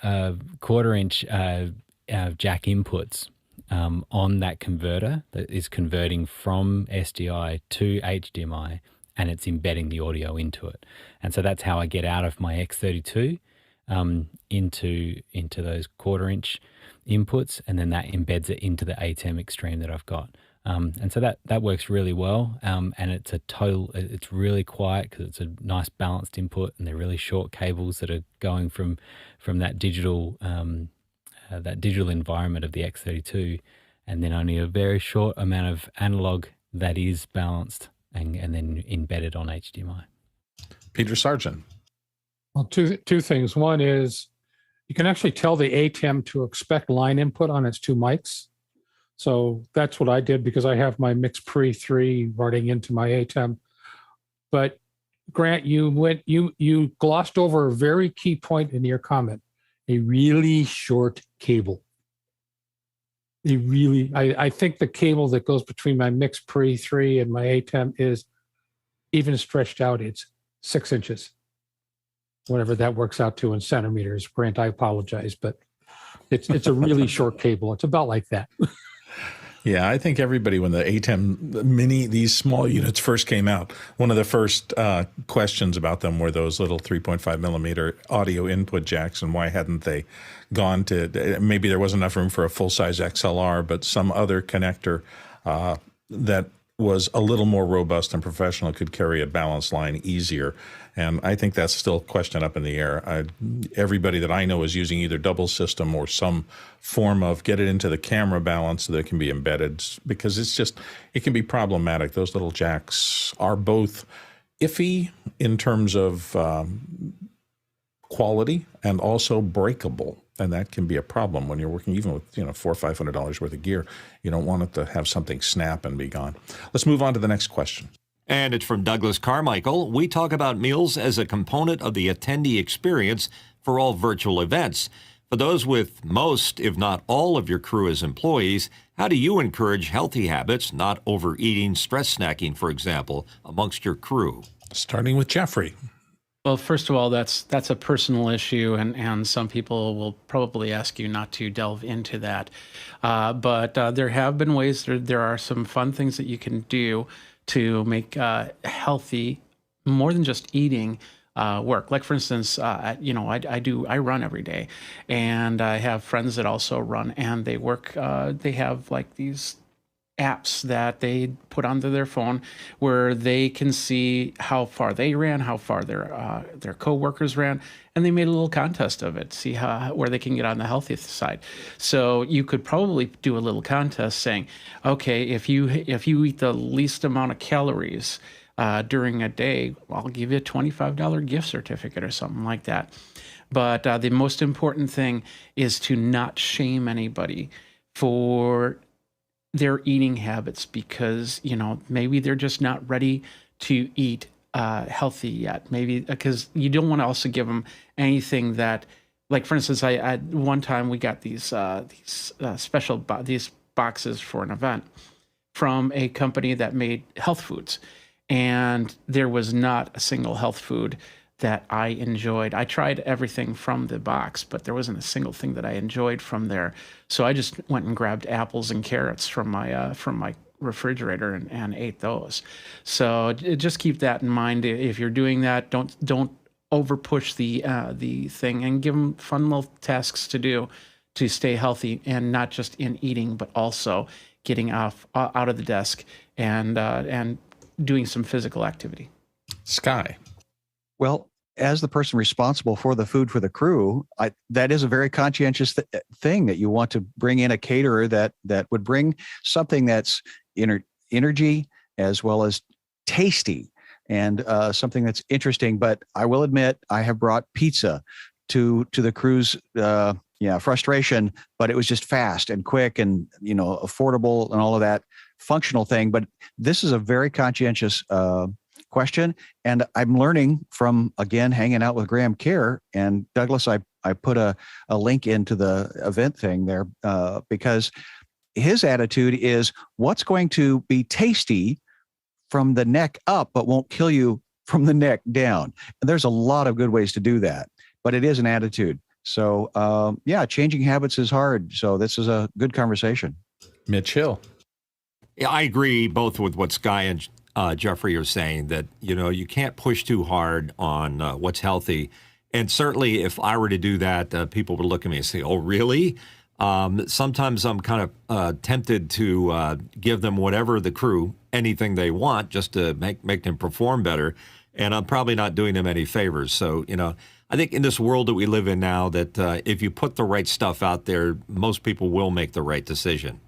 quarter inch jack inputs on that converter that is converting from SDI to HDMI, and it's embedding the audio into it. And so that's how I get out of my X32 into those quarter inch inputs, and then that embeds it into the ATEM Extreme that I've got. And so that works really well. And it's really quiet because it's a nice balanced input, and they're really short cables that are going from that digital environment of the X32, and then only a very short amount of analog that is balanced and then embedded on HDMI. Peter Sargent. Well, two things. One is you can actually tell the ATEM to expect line input on its two mics. So that's what I did because I have my Mix Pre 3 running into my ATEM. But Grant, you glossed over a very key point in your comment: a really short cable. I think the cable that goes between my Mix Pre 3 and my ATEM is even stretched out. It's 6 inches, whatever that works out to in centimeters. Grant, I apologize, but it's a really short cable. It's about like that. Yeah, I think everybody, when the ATEM Mini, these small units first came out, one of the first questions about them were those little 3.5 millimeter audio input jacks, and why hadn't they gone to, maybe there wasn't enough room for a full-size XLR, but some other connector that was a little more robust and professional, could carry a balanced line easier. And I think that's still a question up in the air. Everybody that I know is using either double system or some form of get it into the camera balance so that it can be embedded, because it can be problematic. Those little jacks are both iffy in terms of quality and also breakable. And that can be a problem when you're working even with $400 or $500 worth of gear. You don't want it to have something snap and be gone. Let's move on to the next question. And it's from Douglas Carmichael. We talk about meals as a component of the attendee experience for all virtual events. For those with most, if not all, of your crew as employees, how do you encourage healthy habits, not overeating, stress snacking, for example, amongst your crew? Starting with Jeffrey. Well, first of all, that's a personal issue, and some people will probably ask you not to delve into that. But there have been ways, there are some fun things that you can do to make healthy, more than just eating, work. Like, for instance, I run every day, and I have friends that also run, and they work, they have like these apps that they put onto their phone where they can see how far they ran, how far their coworkers ran, and they made a little contest of it, see where they can get on the healthiest side. So you could probably do a little contest saying, okay, if you eat the least amount of calories during a day, I'll give you a $25 gift certificate or something like that. But the most important thing is to not shame anybody for their eating habits, because maybe they're just not ready to eat healthy yet. Maybe because you don't want to also give them anything that, like, for instance, I one time we got these special these boxes for an event from a company that made health foods, and there was not a single health food that I enjoyed. I tried everything from the box, but there wasn't a single thing that I enjoyed from there. So I just went and grabbed apples and carrots from my refrigerator and ate those. So just keep that in mind. If you're doing that, don't over push the thing, and give them fun little tasks to do to stay healthy, and not just in eating, but also getting out of the desk and doing some physical activity. Sky. Well, as the person responsible for the food for the crew, that is a very conscientious thing, that you want to bring in a caterer that would bring something that's energy as well as tasty, and something that's interesting. But I will admit, I have brought pizza to the crew's frustration, but it was just fast and quick and affordable and all of that functional thing. But this is a very conscientious question, and I'm learning from, again, hanging out with Graham Kerr and Douglas. I put a link into the event thing there because his attitude is, what's going to be tasty from the neck up but won't kill you from the neck down? And there's a lot of good ways to do that, but it is an attitude. So changing habits is hard. So this is a good conversation. Mitch Hill. Yeah, I agree both with what Sky and Jeffrey are saying, that you can't push too hard on what's healthy. And certainly if I were to do that, people would look at me and say, oh, really? Sometimes I'm kind of tempted to give them whatever the crew, anything they want, just to make them perform better. And I'm probably not doing them any favors. So, I think in this world that we live in now, that if you put the right stuff out there, most people will make the right decision.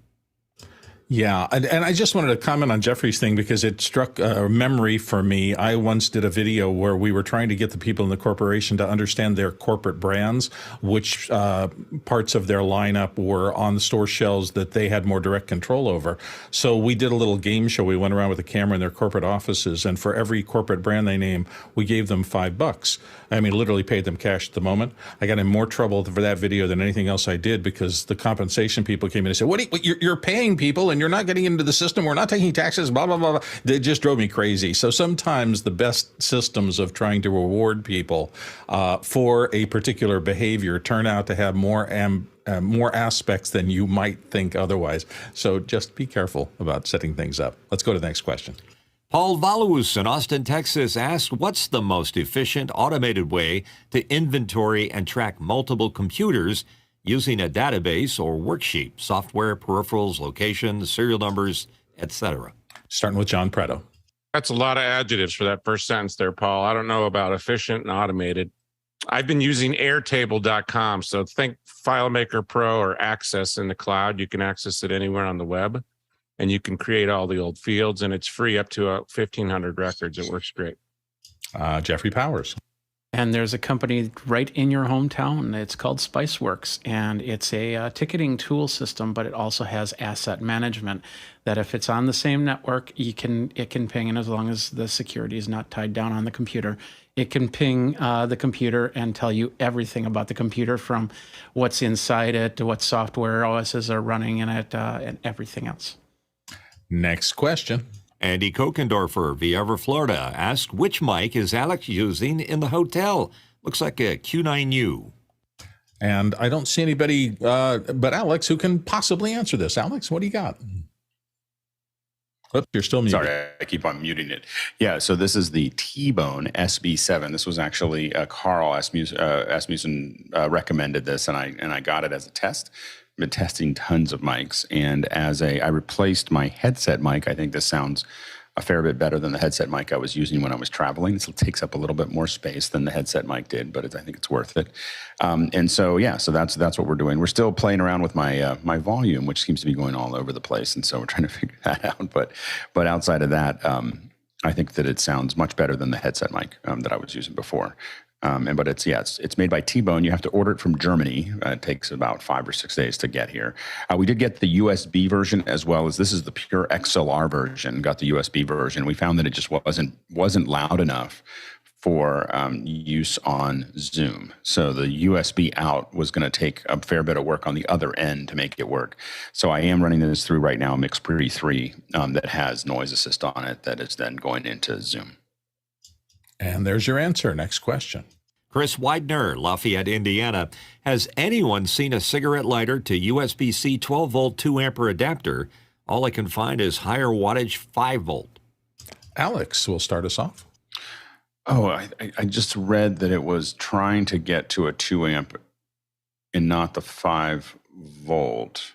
Yeah, and I just wanted to comment on Jeffrey's thing because it struck a memory for me. I once did a video where we were trying to get the people in the corporation to understand their corporate brands, which parts of their lineup were on the store shelves that they had more direct control over. So we did a little game show. We went around with a camera in their corporate offices, and for every corporate brand they name, we gave them $5. I mean, literally paid them cash at the moment. I got in more trouble for that video than anything else I did, because the compensation people came in and said, you're paying people and you're not getting into the system. We're not taking taxes, blah, blah, blah, blah. It just drove me crazy. So sometimes the best systems of trying to reward people for a particular behavior turn out to have more aspects than you might think otherwise. So just be careful about setting things up. Let's go to the next question. Paul Valus in Austin, Texas asked, what's the most efficient automated way to inventory and track multiple computers using a database or worksheet, software, peripherals, locations, serial numbers, etc.? Starting with John Preto. That's a lot of adjectives for that first sentence there, Paul. I don't know about efficient and automated. I've been using airtable.com. So think FileMaker Pro or Access in the cloud. You can access it anywhere on the web, and you can create all the old fields, and it's free up to 1,500 records. It works great. Jeffrey Powers. And there's a company right in your hometown. It's called Spiceworks, and it's a ticketing tool system, but it also has asset management. That if it's on the same network, it can ping, and as long as the security is not tied down on the computer, it can ping the computer and tell you everything about the computer, from what's inside it to what software OSs are running in it, and everything else. Next question. Andy Kokendorfer, Vieira, Florida, asked, which mic is Alex using in the hotel? Looks like a Q9U. And I don't see anybody but Alex who can possibly answer this. Alex, what do you got? Oops, you're still muted. Sorry, I keep on muting it. Yeah, so this is the T-Bone SB7. This was actually Carl Asmussen recommended this, and I got it as a test. I've been testing tons of mics, and I replaced my headset mic. I think this sounds a fair bit better than the headset mic I was using when I was traveling. This takes up a little bit more space than the headset mic did, but I think it's worth it. So that's what we're doing. We're still playing around with my my volume, which seems to be going all over the place, and so we're trying to figure that out. But outside of that, I think that it sounds much better than the headset mic that I was using before. But it's made by T-Bone. You have to order it from Germany. It takes about 5 or 6 days to get here. We did get the USB version, as well as this is the pure XLR version. Got the USB version. We found that it just wasn't loud enough for use on Zoom. So the USB out was going to take a fair bit of work on the other end to make it work. So I am running this through right now, Mixpree 3, that has noise assist on it, that is then going into Zoom. And there's your answer. Next question. Chris Widener, Lafayette, Indiana. Has anyone seen a cigarette lighter to USB-C 12-volt 2-ampere adapter? All I can find is higher wattage 5-volt. Alex will start us off. Oh, I just read that it was trying to get to a 2 amp and not the 5 volt.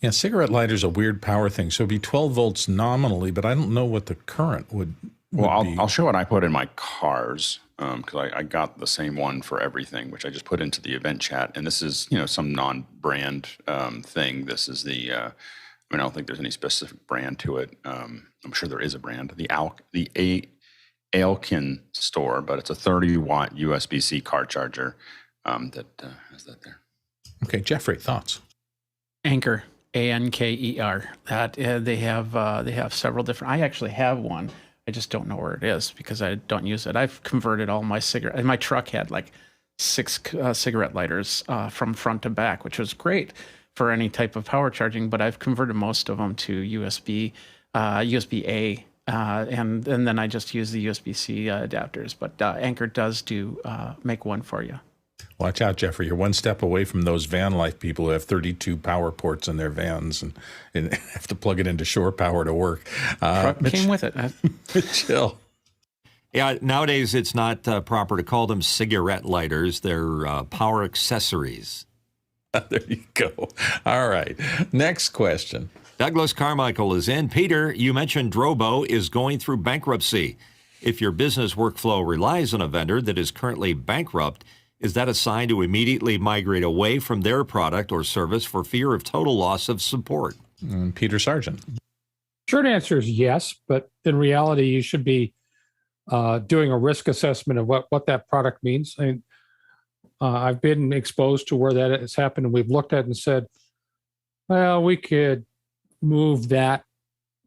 Yeah, cigarette lighter's a weird power thing. So it'd be 12 volts nominally, but I don't know what the current would Well, be. I'll show what I put in my cars because I got the same one for everything, which I just put into the event chat. And this is, some non-brand thing. This is the, I don't think there's any specific brand to it. I'm sure there is a brand, the Alkin store, but it's a 30-watt USB-C car charger that has that there. Okay, Jeffrey, thoughts? Anker, Anker. That they have several different. I actually have one. I just don't know where it is because I don't use it. I've converted all my cigarette. My truck had like 6 cigarette lighters from front to back, which was great for any type of power charging. But I've converted most of them to USB-A, and then I just use the USB-C adapters. But Anker does make one for you. Watch out, Jeffrey. You're one step away from those van life people who have 32 power ports in their vans and have to plug it into shore power to work. Truck came with it. Chill. Yeah, nowadays it's not proper to call them cigarette lighters. They're power accessories. There you go. All right. Next question. Douglas Carmichael is in. Peter, you mentioned Drobo is going through bankruptcy. If your business workflow relies on a vendor that is currently bankrupt, is that a sign to immediately migrate away from their product or service for fear of total loss of support? Peter Sargent. Short answer is yes, but in reality, you should be doing a risk assessment of what that product means. I've been exposed to where that has happened, and we've looked at it and said, well, we could move that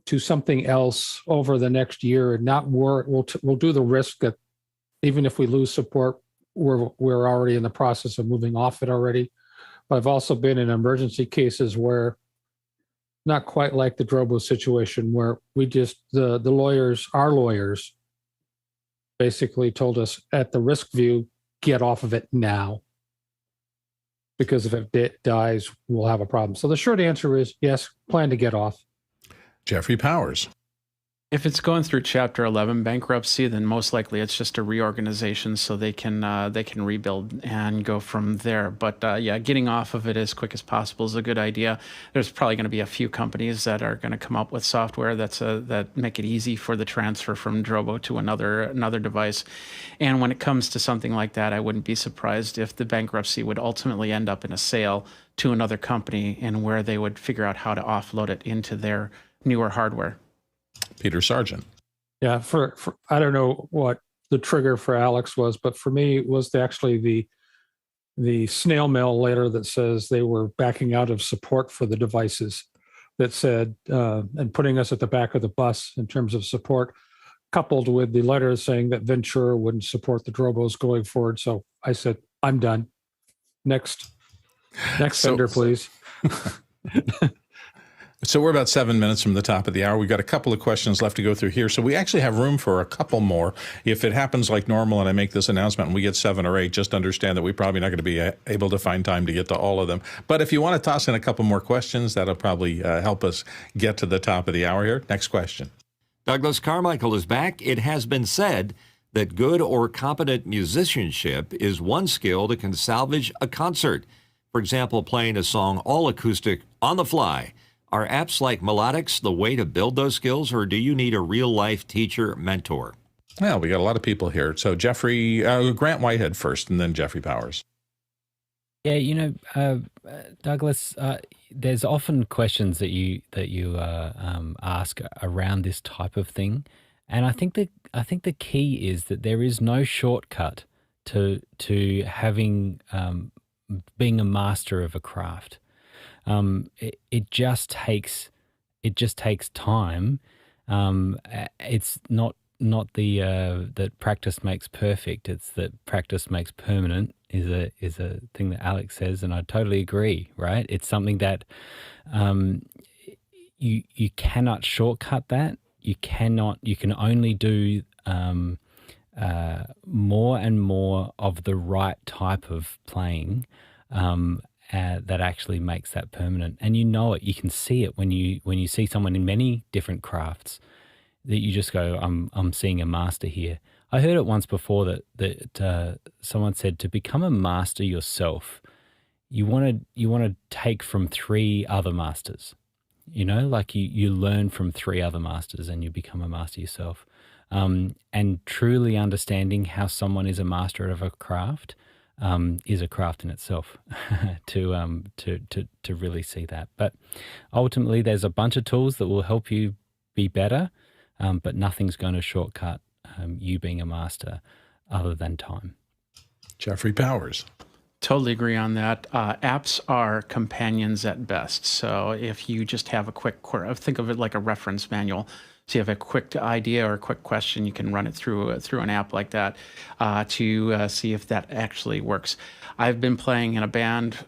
to something else over the next year and not worry. We'll do the risk that even if we lose support, we're already in the process of moving off it already. But I've also been in emergency cases where, not quite like the Drobo situation, where we just, our lawyers basically told us at the risk view, get off of it now. Because if it dies, we'll have a problem. So the short answer is yes, plan to get off. Jeffrey Powers. If it's going through Chapter 11 bankruptcy, then most likely it's just a reorganization, so they can rebuild and go from there. But getting off of it as quick as possible is a good idea. There's probably going to be a few companies that are going to come up with software that make it easy for the transfer from Drobo to another device. And when it comes to something like that, I wouldn't be surprised if the bankruptcy would ultimately end up in a sale to another company, and where they would figure out how to offload it into their newer hardware. Peter Sargent. Yeah, for I don't know what the trigger for Alex was, but for me it was actually the snail mail letter that says they were backing out of support for the devices, that said, and putting us at the back of the bus in terms of support, coupled with the letter saying that Ventura wouldn't support the Drobos going forward. So I said, I'm done. Next vendor, please. So we're about 7 minutes from the top of the hour. We've got a couple of questions left to go through here. So we actually have room for a couple more. If it happens like normal and I make this announcement and we get 7 or 8, just understand that we're probably not going to be able to find time to get to all of them. But if you want to toss in a couple more questions, that'll probably help us get to the top of the hour here. Next question. Douglas Carmichael is back. It has been said that good or competent musicianship is one skill that can salvage a concert. For example, playing a song all acoustic on the fly. Are apps like Melodics the way to build those skills, or do you need a real-life teacher mentor? Well, we got a lot of people here. So Jeffrey, Grant Whitehead first, and then Jeffrey Powers. Yeah, Douglas, there's often questions that you ask around this type of thing, and I think the key is that there is no shortcut to having being a master of a craft. It just takes time. It's not that practice makes perfect. It's that practice makes permanent is a thing that Alex says, and I totally agree. Right? It's something that you cannot shortcut that. you can only do more and more of the right type of playing that actually makes that permanent. And you know it, you can see it when you see someone in many different crafts, that you just go, I'm seeing a master here. I heard it once before that someone said to become a master yourself, you want to take from 3 other masters. You know, like you learn from 3 other masters and you become a master yourself. And truly understanding how someone is a master of a craft is a craft in itself to really see that. But ultimately, there's a bunch of tools that will help you be better, but nothing's going to shortcut you being a master other than time. Jeffrey Powers. Totally agree on that. Apps are companions at best. So if you just have a quick, think of it like a reference manual. So you have a quick idea or a quick question, you can run it through an app like that to see if that actually works. I've been playing in a band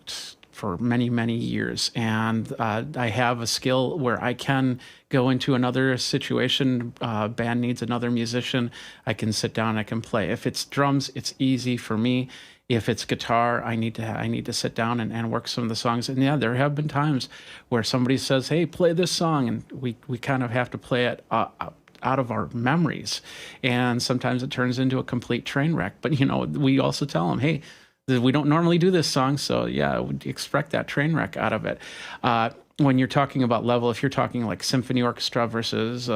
for many, many years, and I have a skill where I can go into another situation. Band needs another musician. I can sit down, I can play. If it's drums, it's easy for me. If it's guitar, I need to sit down and work some of the songs. And yeah, there have been times where somebody says, "Hey, play this song," and we kind of have to play it out of our memories. And sometimes it turns into a complete train wreck. But we also tell them, "Hey, we don't normally do this song, so yeah, we expect that train wreck out of it." When you're talking about level, if you're talking like symphony orchestra versus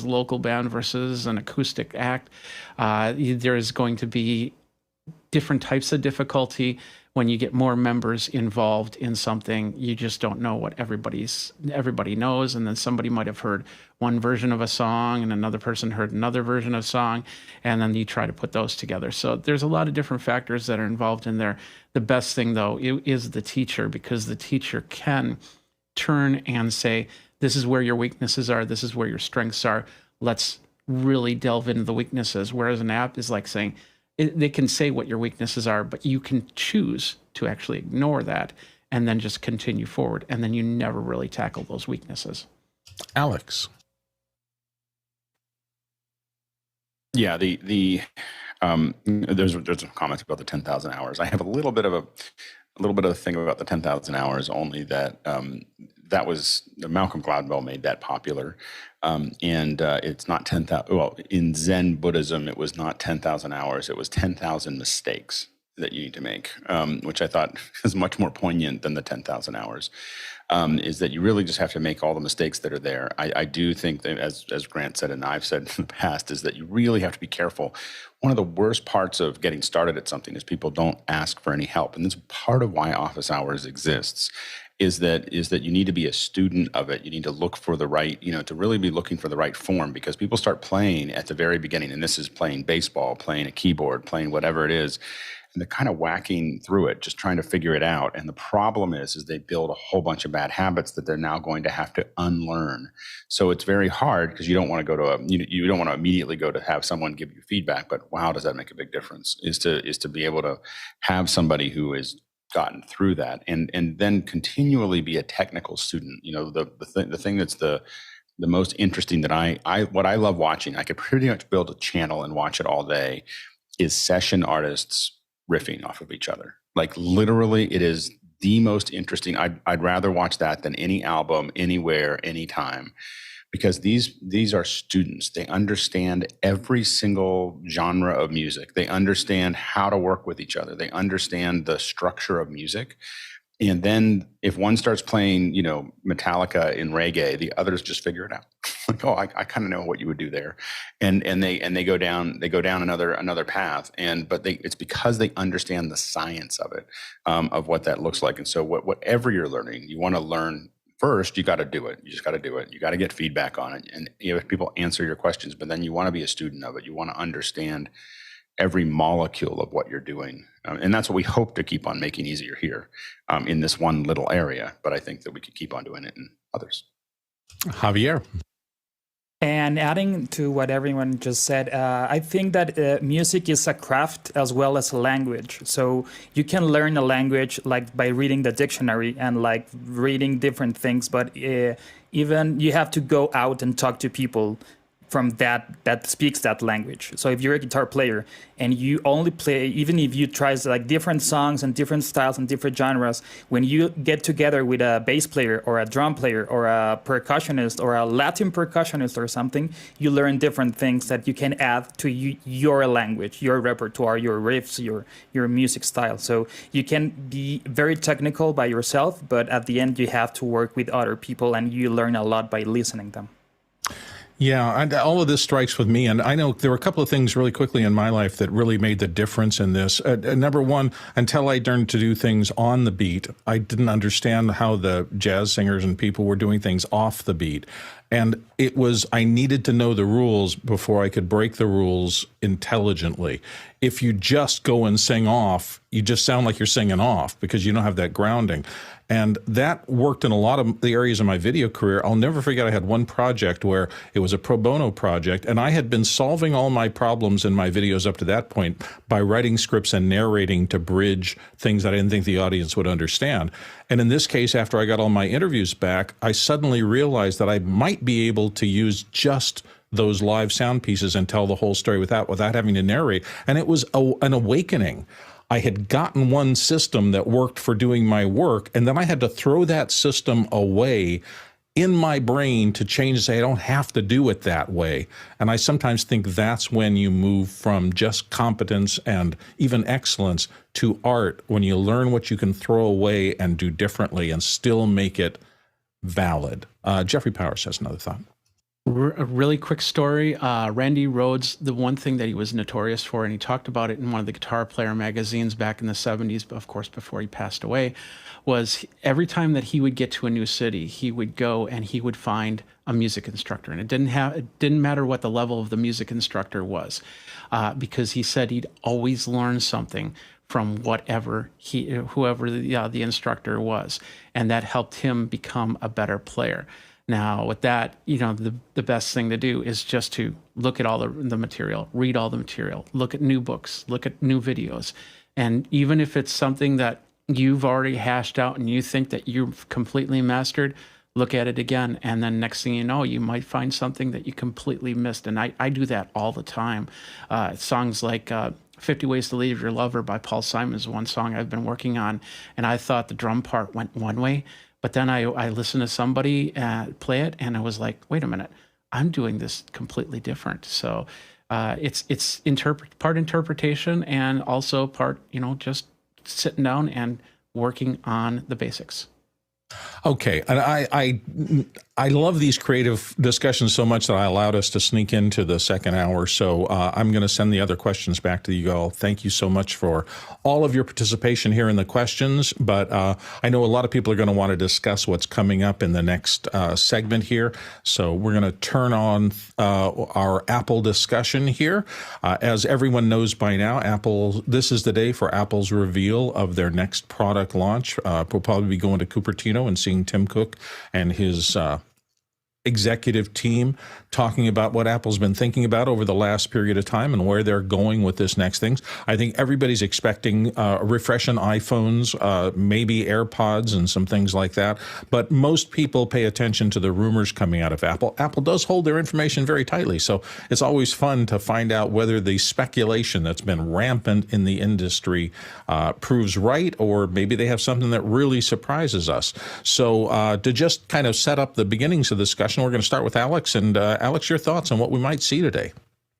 local band versus an acoustic act, there is going to be different types of difficulty. When you get more members involved in something, you just don't know what everybody knows, and then somebody might have heard one version of a song and another person heard another version of a song, and then you try to put those together. So there's a lot of different factors that are involved in there. The best thing though is the teacher, because the teacher can turn and say, this is where your weaknesses are, this is where your strengths are, let's really delve into the weaknesses. Whereas an app is like saying, they can say what your weaknesses are, but you can choose to actually ignore that and then just continue forward. And then you never really tackle those weaknesses. Alex. Yeah, there's a comment about the 10,000 hours. I have a little bit of a thing about the 10,000 hours, only that that was Malcolm Gladwell made that popular. And it's not 10,000. Well, in Zen Buddhism, it was not 10,000 hours. It was 10,000 mistakes that you need to make, which I thought is much more poignant than the 10,000 hours. Is that you really just have to make all the mistakes that are there. I do think that, as Grant said and I've said in the past, is that you really have to be careful. One of the worst parts of getting started at something is people don't ask for any help. And that's part of why office hours exists. Is that you need to be a student of it. You need to look for the right, to really be looking for the right form, because people start playing at the very beginning, and this is playing baseball, playing a keyboard, playing whatever it is, and they're kind of whacking through it, just trying to figure it out. And the problem is they build a whole bunch of bad habits that they're now going to have to unlearn. So it's very hard, because you don't want to go to you don't want to immediately go to have someone give you feedback, but wow, does that make a big difference? Is to be able to have somebody who is gotten through that, and then continually be a technical student. The thing that's the most interesting that what I love watching, I could pretty much build a channel and watch it all day, is session artists riffing off of each other. Like literally, it is the most interesting. I'd rather watch that than any album, anywhere, anytime. Because these are students. They understand every single genre of music. They understand how to work with each other. They understand the structure of music. And then if one starts playing, Metallica in reggae, the others just figure it out. Like, oh, I kind of know what you would do there. And they go down another path. But it's because they understand the science of it, of what that looks like. And so whatever you're learning, you want to learn. First, you got to do it. You just got to do it. You got to get feedback on it. And if people answer your questions, but then you want to be a student of it. You want to understand every molecule of what you're doing. And that's what we hope to keep on making easier here in this one little area. But I think that we could keep on doing it in others. Javier. And adding to what everyone just said, I think that music is a craft as well as a language. So you can learn a language like by reading the dictionary and like reading different things, but even you have to go out and talk to people from that speaks that language. So if you're a guitar player and you only play, even if you try like different songs and different styles and different genres, when you get together with a bass player or a drum player or a percussionist or a Latin percussionist or something, you learn different things that you can add to your language, your repertoire, your riffs, your music style. So you can be very technical by yourself, but at the end you have to work with other people and you learn a lot by listening them. Yeah, and all of this strikes with me. And I know there were a couple of things really quickly in my life that really made the difference in this. Number one, until I learned to do things on the beat, I didn't understand how the jazz singers and people were doing things off the beat. And I needed to know the rules before I could break the rules intelligently. If you just go and sing off, you just sound like you're singing off because you don't have that grounding. And that worked in a lot of the areas of my video career. I'll never forget I had one project where it was a pro bono project, and I had been solving all my problems in my videos up to that point by writing scripts and narrating to bridge things that I didn't think the audience would understand. And in this case, after I got all my interviews back, I suddenly realized that I might be able to use just those live sound pieces and tell the whole story without having to narrate. And it was an awakening. I had gotten one system that worked for doing my work, and then I had to throw that system away in my brain to change and say, I don't have to do it that way. And I sometimes think that's when you move from just competence and even excellence to art, when you learn what you can throw away and do differently and still make it valid. Jeffrey Powers has another thought. A really quick story. Randy Rhoads, the one thing that he was notorious for, and he talked about it in one of the Guitar Player magazines back in the 70s, of course, before he passed away, was every time that he would get to a new city, he would go and he would find a music instructor. And it didn't matter what the level of the music instructor was, because he said he'd always learn something from whoever the instructor was. And that helped him become a better player. Now, with that, the best thing to do is just to look at all the material, read all the material, look at new books, look at new videos. And even if it's something that you've already hashed out and you think that you've completely mastered, look at it again. And then next thing you know, you might find something that you completely missed. And I do that all the time. Songs like 50 Ways to Leave Your Lover by Paul Simon is one song I've been working on. And I thought the drum part went one way. But then I listened to somebody play it, and I was like, wait a minute, I'm doing this completely different. So it's part interpretation and also part, just sitting down and working on the basics. Okay, and I love these creative discussions so much that I allowed us to sneak into the second hour. So I'm going to send the other questions back to you all. Thank you so much for all of your participation here in the questions. But I know a lot of people are going to want to discuss what's coming up in the next segment here. So we're going to turn on our Apple discussion here. As everyone knows by now, this is the day for Apple's reveal of their next product launch. We'll probably be going to Cupertino and seeing Tim Cook and his executive team talking about what Apple's been thinking about over the last period of time and where they're going with this next thing. I think everybody's expecting refreshing iPhones, maybe AirPods and some things like that. But most people pay attention to the rumors coming out of Apple. Apple does hold their information very tightly. So it's always fun to find out whether the speculation that's been rampant in the industry proves right, or maybe they have something that really surprises us. So to just kind of set up the beginnings of the discussion, we're going to start with Alex. And Alex, your thoughts on what we might see today?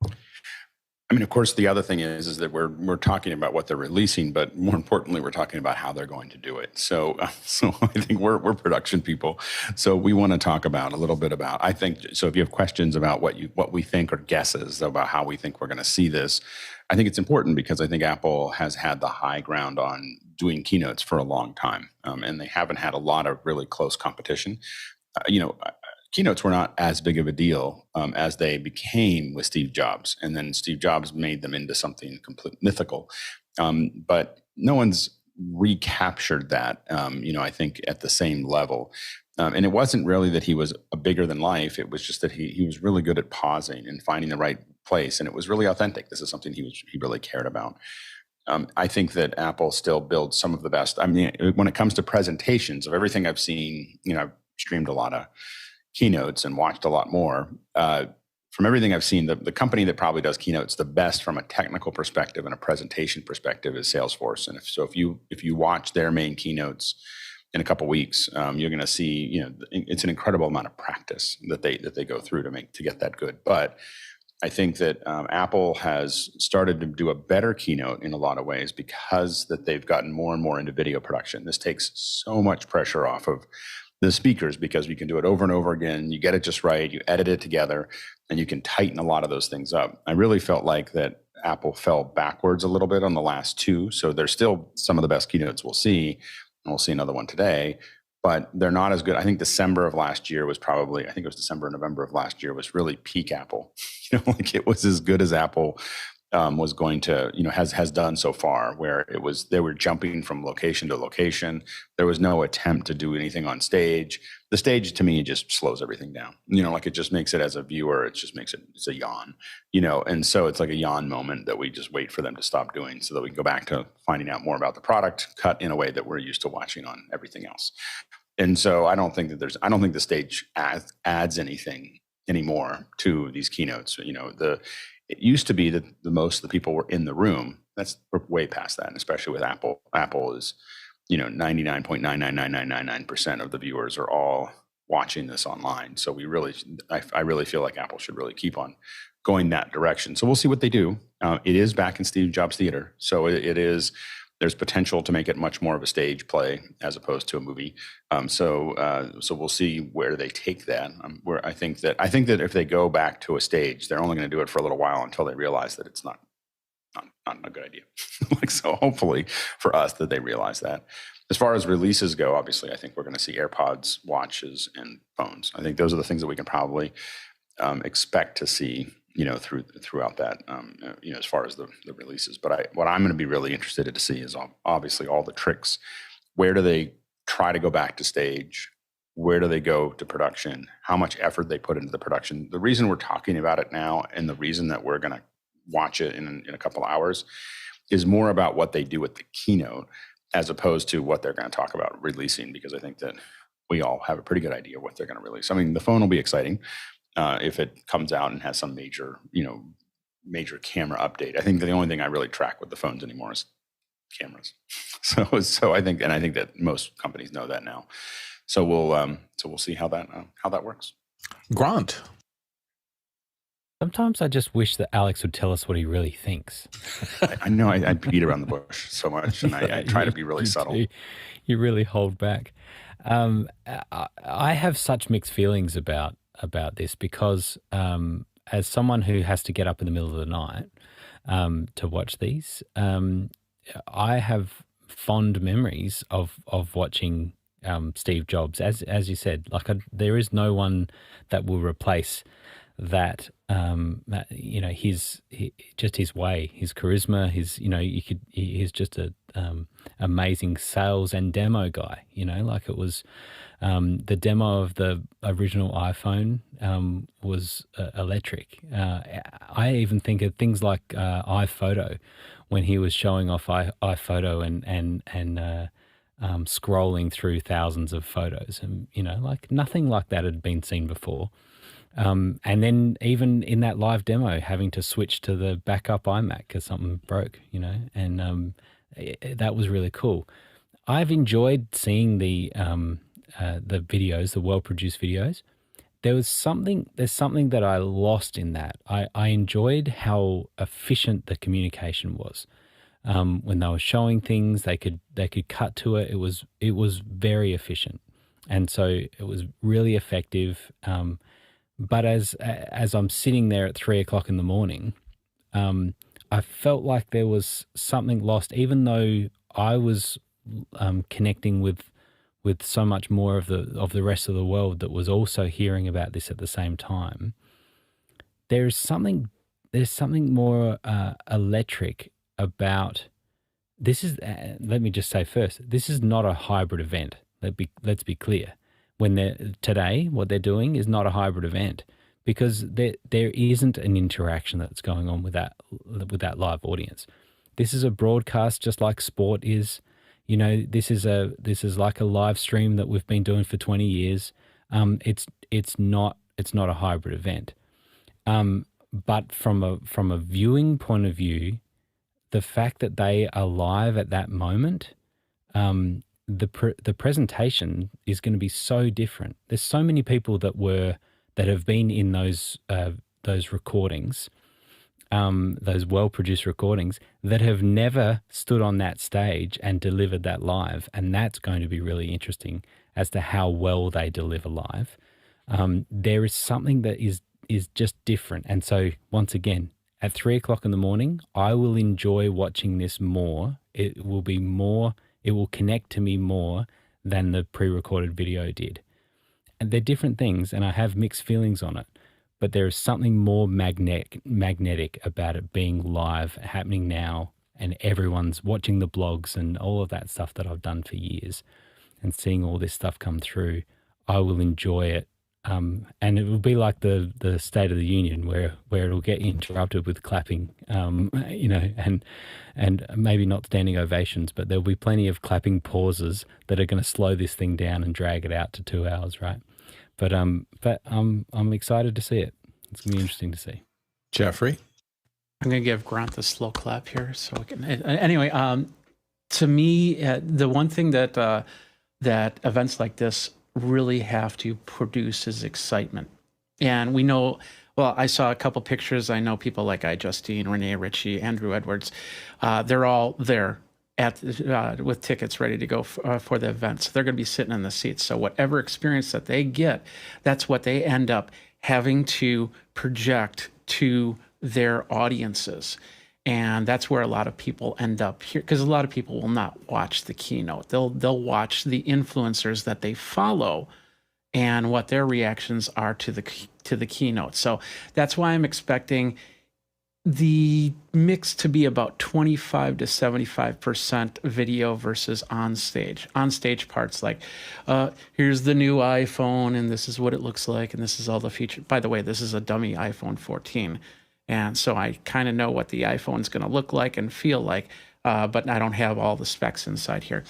I mean, of course, the other thing is that we're talking about what they're releasing, but more importantly, we're talking about how they're going to do it. So I think we're production people, so we want to talk about a little bit about. I think so. If you have questions about what we think or guesses about how we think we're going to see this, I think it's important because I think Apple has had the high ground on doing keynotes for a long time, and they haven't had a lot of really close competition. Keynotes were not as big of a deal as they became with Steve Jobs. And then Steve Jobs made them into something completely mythical. But no one's recaptured that, I think, at the same level. And it wasn't really that he was a bigger than life. It was just that he was really good at pausing and finding the right place. And it was really authentic. This is something he really cared about. I think that Apple still builds some of the best. I mean, when it comes to presentations, of everything I've seen, I've streamed a lot of keynotes and watched a lot more. From everything I've seen, the company that probably does keynotes the best from a technical perspective and a presentation perspective is Salesforce. And if you watch their main keynotes in a couple of weeks, you're going to see, it's an incredible amount of practice that they go through to get that good. But I think that Apple has started to do a better keynote in a lot of ways because that they've gotten more and more into video production. This takes so much pressure off of the speakers because we can do it over and over again. You get it just right, you edit it together, and you can tighten a lot of those things up. I really felt like that Apple fell backwards a little bit on the last two. So there's still some of the best keynotes we'll see, and we'll see another one today. But they're not as good. I think December of last year was probably, I think it was December or November of last year was really peak Apple. Like it was as good as Apple was going to, has done so far, where they were jumping from location to location. There was no attempt to do anything on stage. The stage to me just slows everything down. Like it just makes it, as a viewer, it's a yawn, and so it's like a yawn moment that we just wait for them to stop doing so that we can go back to finding out more about the product, cut in a way that we're used to watching on everything else. And so I don't think the stage adds anything anymore to these keynotes. It used to be that most of the people were in the room. We're way past that, and especially with Apple. Apple is, 99.99999% of the viewers are all watching this online. So I really feel like Apple should really keep on going that direction. So we'll see what they do. It is back in Steve Jobs Theater, so it is. There's potential to make it much more of a stage play as opposed to a movie. So we'll see where they take that. Where I think that if they go back to a stage, they're only going to do it for a little while until they realize that it's not a good idea. So hopefully for us that they realize that. As far as releases go, obviously, I think we're going to see AirPods, watches, and phones. I think those are the things that we can probably expect to see. Throughout that, as far as the releases. But what I'm going to be really interested to see is obviously all the tricks. Where do they try to go back to stage? Where do they go to production? How much effort they put into the production? The reason we're talking about it now, and the reason that we're going to watch it in a couple hours, is more about what they do with the keynote as opposed to what they're going to talk about releasing. Because I think that we all have a pretty good idea what they're going to release. I mean, the phone will be exciting. If it comes out and has some major camera update. I think the only thing I really track with the phones anymore is cameras. So I think that most companies know that now. So we'll see how that works. Grant. Sometimes I just wish that Alex would tell us what he really thinks. I know I beat around the bush so much, and I try to be really subtle. You really hold back. I have such mixed feelings about this because as someone who has to get up in the middle of the night to watch these, I have fond memories of watching Steve Jobs. As you said, there is no one that will replace that. His way, his charisma, he's just a amazing sales and demo guy. It was. The demo of the original iPhone was electric. I even think of things like iPhoto, when he was showing off iPhoto and scrolling through thousands of photos, and nothing like that had been seen before. And then even in that live demo, having to switch to the backup iMac because something broke, and that was really cool. I've enjoyed seeing the videos, the well-produced videos. There's something that I lost in that. I enjoyed how efficient the communication was. When they were showing things, they could cut to it. It was very efficient, and so it was really effective. But as I'm sitting there at 3:00 in the morning, I felt like there was something lost, even though I was connecting with so much more of the rest of the world that was also hearing about this at the same time. There's something more electric about this. Let me just say first, this is not a hybrid event. Let's be clear. when what they're doing is not a hybrid event, because there isn't an interaction that's going on with that live audience. This is a broadcast, just like sport is. You know, this is like a live stream that we've been doing for 20 years. It's not a hybrid event. But from a viewing point of view, the fact that they are live at that moment, the presentation is going to be so different. There's so many people that have been in those recordings, those well-produced recordings, that have never stood on that stage and delivered that live, and that's going to be really interesting as to how well they deliver live. There is something that is just different, and so once again, at 3:00 in the morning, I will enjoy watching this more. It will connect to me more than the pre-recorded video did. And they're different things, and I have mixed feelings on it. But there is something more magnetic about it being live, happening now, and everyone's watching the blogs and all of that stuff that I've done for years, and seeing all this stuff come through. I will enjoy it. And it will be like the State of the Union, where it'll get interrupted with clapping, and maybe not standing ovations, but there'll be plenty of clapping pauses that are going to slow this thing down and drag it out to 2 hours, right? But I'm excited to see it. It's going to be interesting to see. Jeffrey? I'm going to give Grant the slow clap here. So we can, anyway, to me, the one thing that events like this really have to produce is excitement. And we know, well, I saw a couple pictures. I know people like Justine, Renee Ritchie, Andrew Edwards. They're all there with tickets ready to go for the event. So they're going to be sitting in the seats. So whatever experience that they get, that's what they end up having to project to their audiences. And that's where a lot of people end up here, because a lot of people will not watch the keynote. They'll watch the influencers that they follow and what their reactions are to the keynote. So that's why I'm expecting the mix to be about 25 to 75% video versus on-stage. On-stage parts like, here's the new iPhone, and this is what it looks like, and this is all the features. By the way, this is a dummy iPhone 14. And so I kind of know what the iPhone's going to look like and feel like, but I don't have all the specs inside here.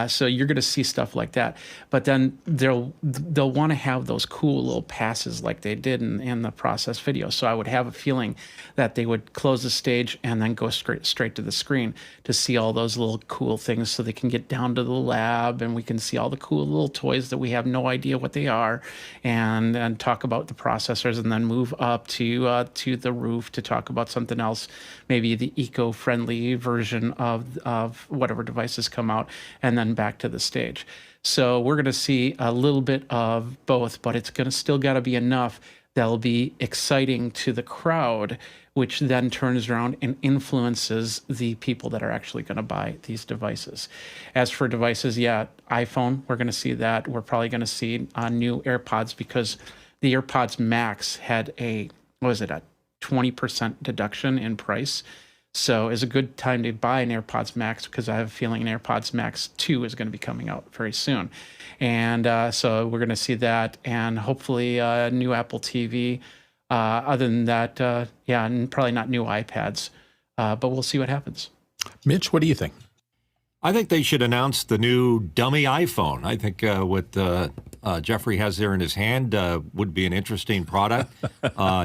So you're going to see stuff like that. But then they'll want to have those cool little passes like they did in the process video. So I would have a feeling that they would close the stage and then go straight to the screen to see all those little cool things, so they can get down to the lab and we can see all the cool little toys that we have no idea what they are, and talk about the processors, and then move up to the roof to talk about something else, maybe the eco-friendly version of whatever devices come out, and then back to the stage. So we're going to see a little bit of both, but it's going to still got to be enough that'll be exciting to the crowd, which then turns around and influences the people that are actually going to buy these devices. As for devices, yeah, iPhone, we're going to see that. We're probably going to see new AirPods, because the AirPods Max had a 20% deduction in price. So it's a good time to buy an AirPods Max, because I have a feeling an AirPods Max 2 is going to be coming out very soon. And so we're going to see that, and hopefully a new Apple TV. Other than that, and probably not new iPads, but we'll see what happens. Mitch, what do you think? I think they should announce the new dummy iPhone. I think what Jeffrey has there in his hand would be an interesting product.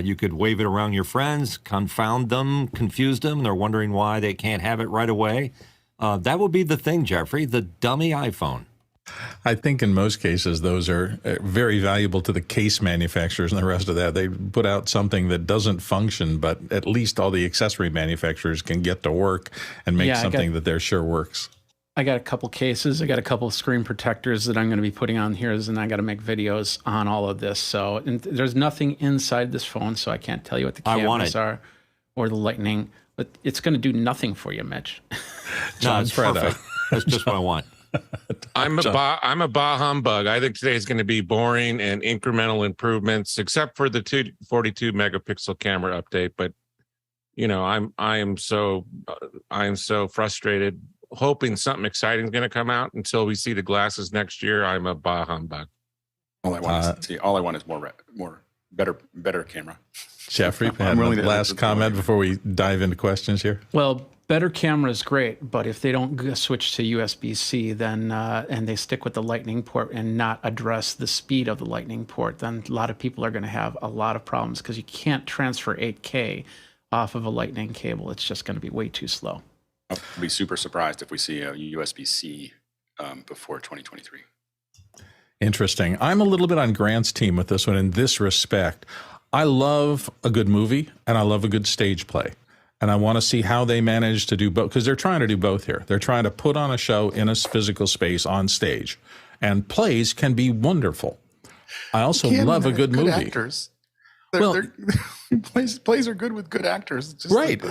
You could wave it around your friends, confound them, confuse them. They're wondering why they can't have it right away. That would be the thing, Jeffrey, the dummy iPhone. I think in most cases, those are very valuable to the case manufacturers and the rest of that. They put out something that doesn't function, but at least all the accessory manufacturers can get to work and make something that they're sure works. I got a couple cases. I got a couple of screen protectors that I'm going to be putting on here, and I got to make videos on all of this. So there's nothing inside this phone, so I can't tell you what the cameras are or the lightning. But it's going to do nothing for you, Mitch. No, it's perfect. That's just what I want. I'm a bah humbug. I think today is going to be boring and incremental improvements, except for the 42 megapixel camera update. But I am so frustrated, hoping something exciting is going to come out until we see the glasses next year. I'm a bah humbug. All I want is see. All I want is better camera. Jeffrey, I'm willing to last comment before we dive into questions here. Well, better camera is great, but if they don't switch to USB-C, then and they stick with the Lightning port and not address the speed of the Lightning port, then a lot of people are going to have a lot of problems because you can't transfer 8K off of a Lightning cable. It's just going to be way too slow. I'll be super surprised if we see a USB-C before 2023. Interesting. I'm a little bit on Grant's team with this one in this respect. I love a good movie and I love a good stage play. And I want to see how they manage to do both, because they're trying to do both here. They're trying to put on a show in a physical space on stage. And plays can be wonderful. I also love a good movie. Actors. Plays are good with good actors. Just right.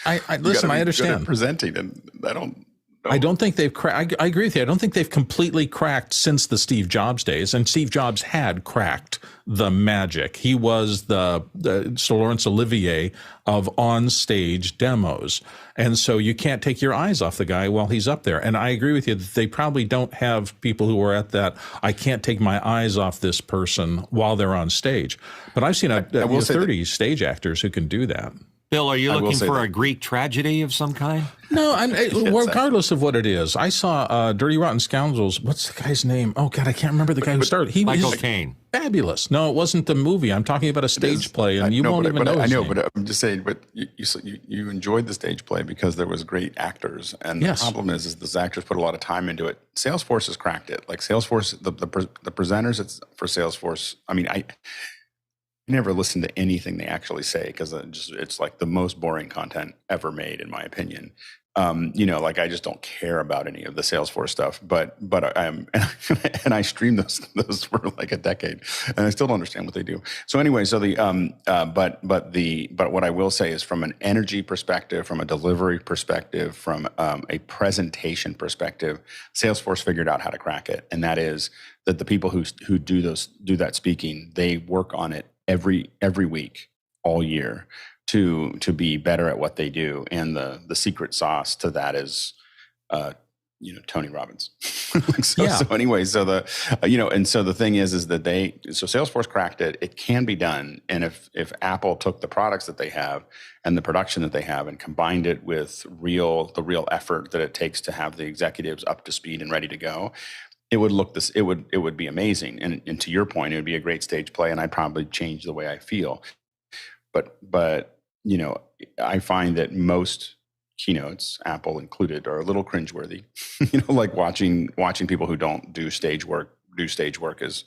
I listen, I understand. Good at presenting, and I don't think they've cracked. I agree with you. I don't think they've completely cracked since the Steve Jobs days. And Steve Jobs had cracked the magic. He was the Sir Laurence Olivier of on-stage demos. And so you can't take your eyes off the guy while he's up there. And I agree with you that they probably don't have people who are at that, I can't take my eyes off this person while they're on stage. But I've seen 30 stage actors who can do that. Bill, are you looking for a Greek tragedy of some kind? No, regardless of what it is. I saw Dirty Rotten Scoundrels. What's the guy's name? Oh, God, I can't remember the guy who started. Michael Caine. Fabulous. No, it wasn't the movie. I'm talking about a stage play, and you won't even know his name. But I'm just saying, but you enjoyed the stage play because there was great actors. And the problem is those actors put a lot of time into it. Salesforce has cracked it. Like Salesforce, the presenters for Salesforce, I mean, I never listen to anything they actually say because it's like the most boring content ever made, in my opinion. Like I just don't care about any of the Salesforce stuff. But and I streamed those for like a decade, and I still don't understand what they do. So anyway, but what I will say is, from an energy perspective, from a delivery perspective, from a presentation perspective, Salesforce figured out how to crack it, and that is that the people who do that speaking, they work on it every week, all year, to be better at what they do. And the secret sauce to that is, Tony Robbins. So the thing is that Salesforce cracked it. It can be done. And if Apple took the products that they have and the production that they have and combined it with the real effort that it takes to have the executives up to speed and ready to go, it would be amazing. And to your point, it would be a great stage play, and I'd probably change the way I feel. But I find that most keynotes, Apple included, are a little cringeworthy. Like watching people who don't do stage work is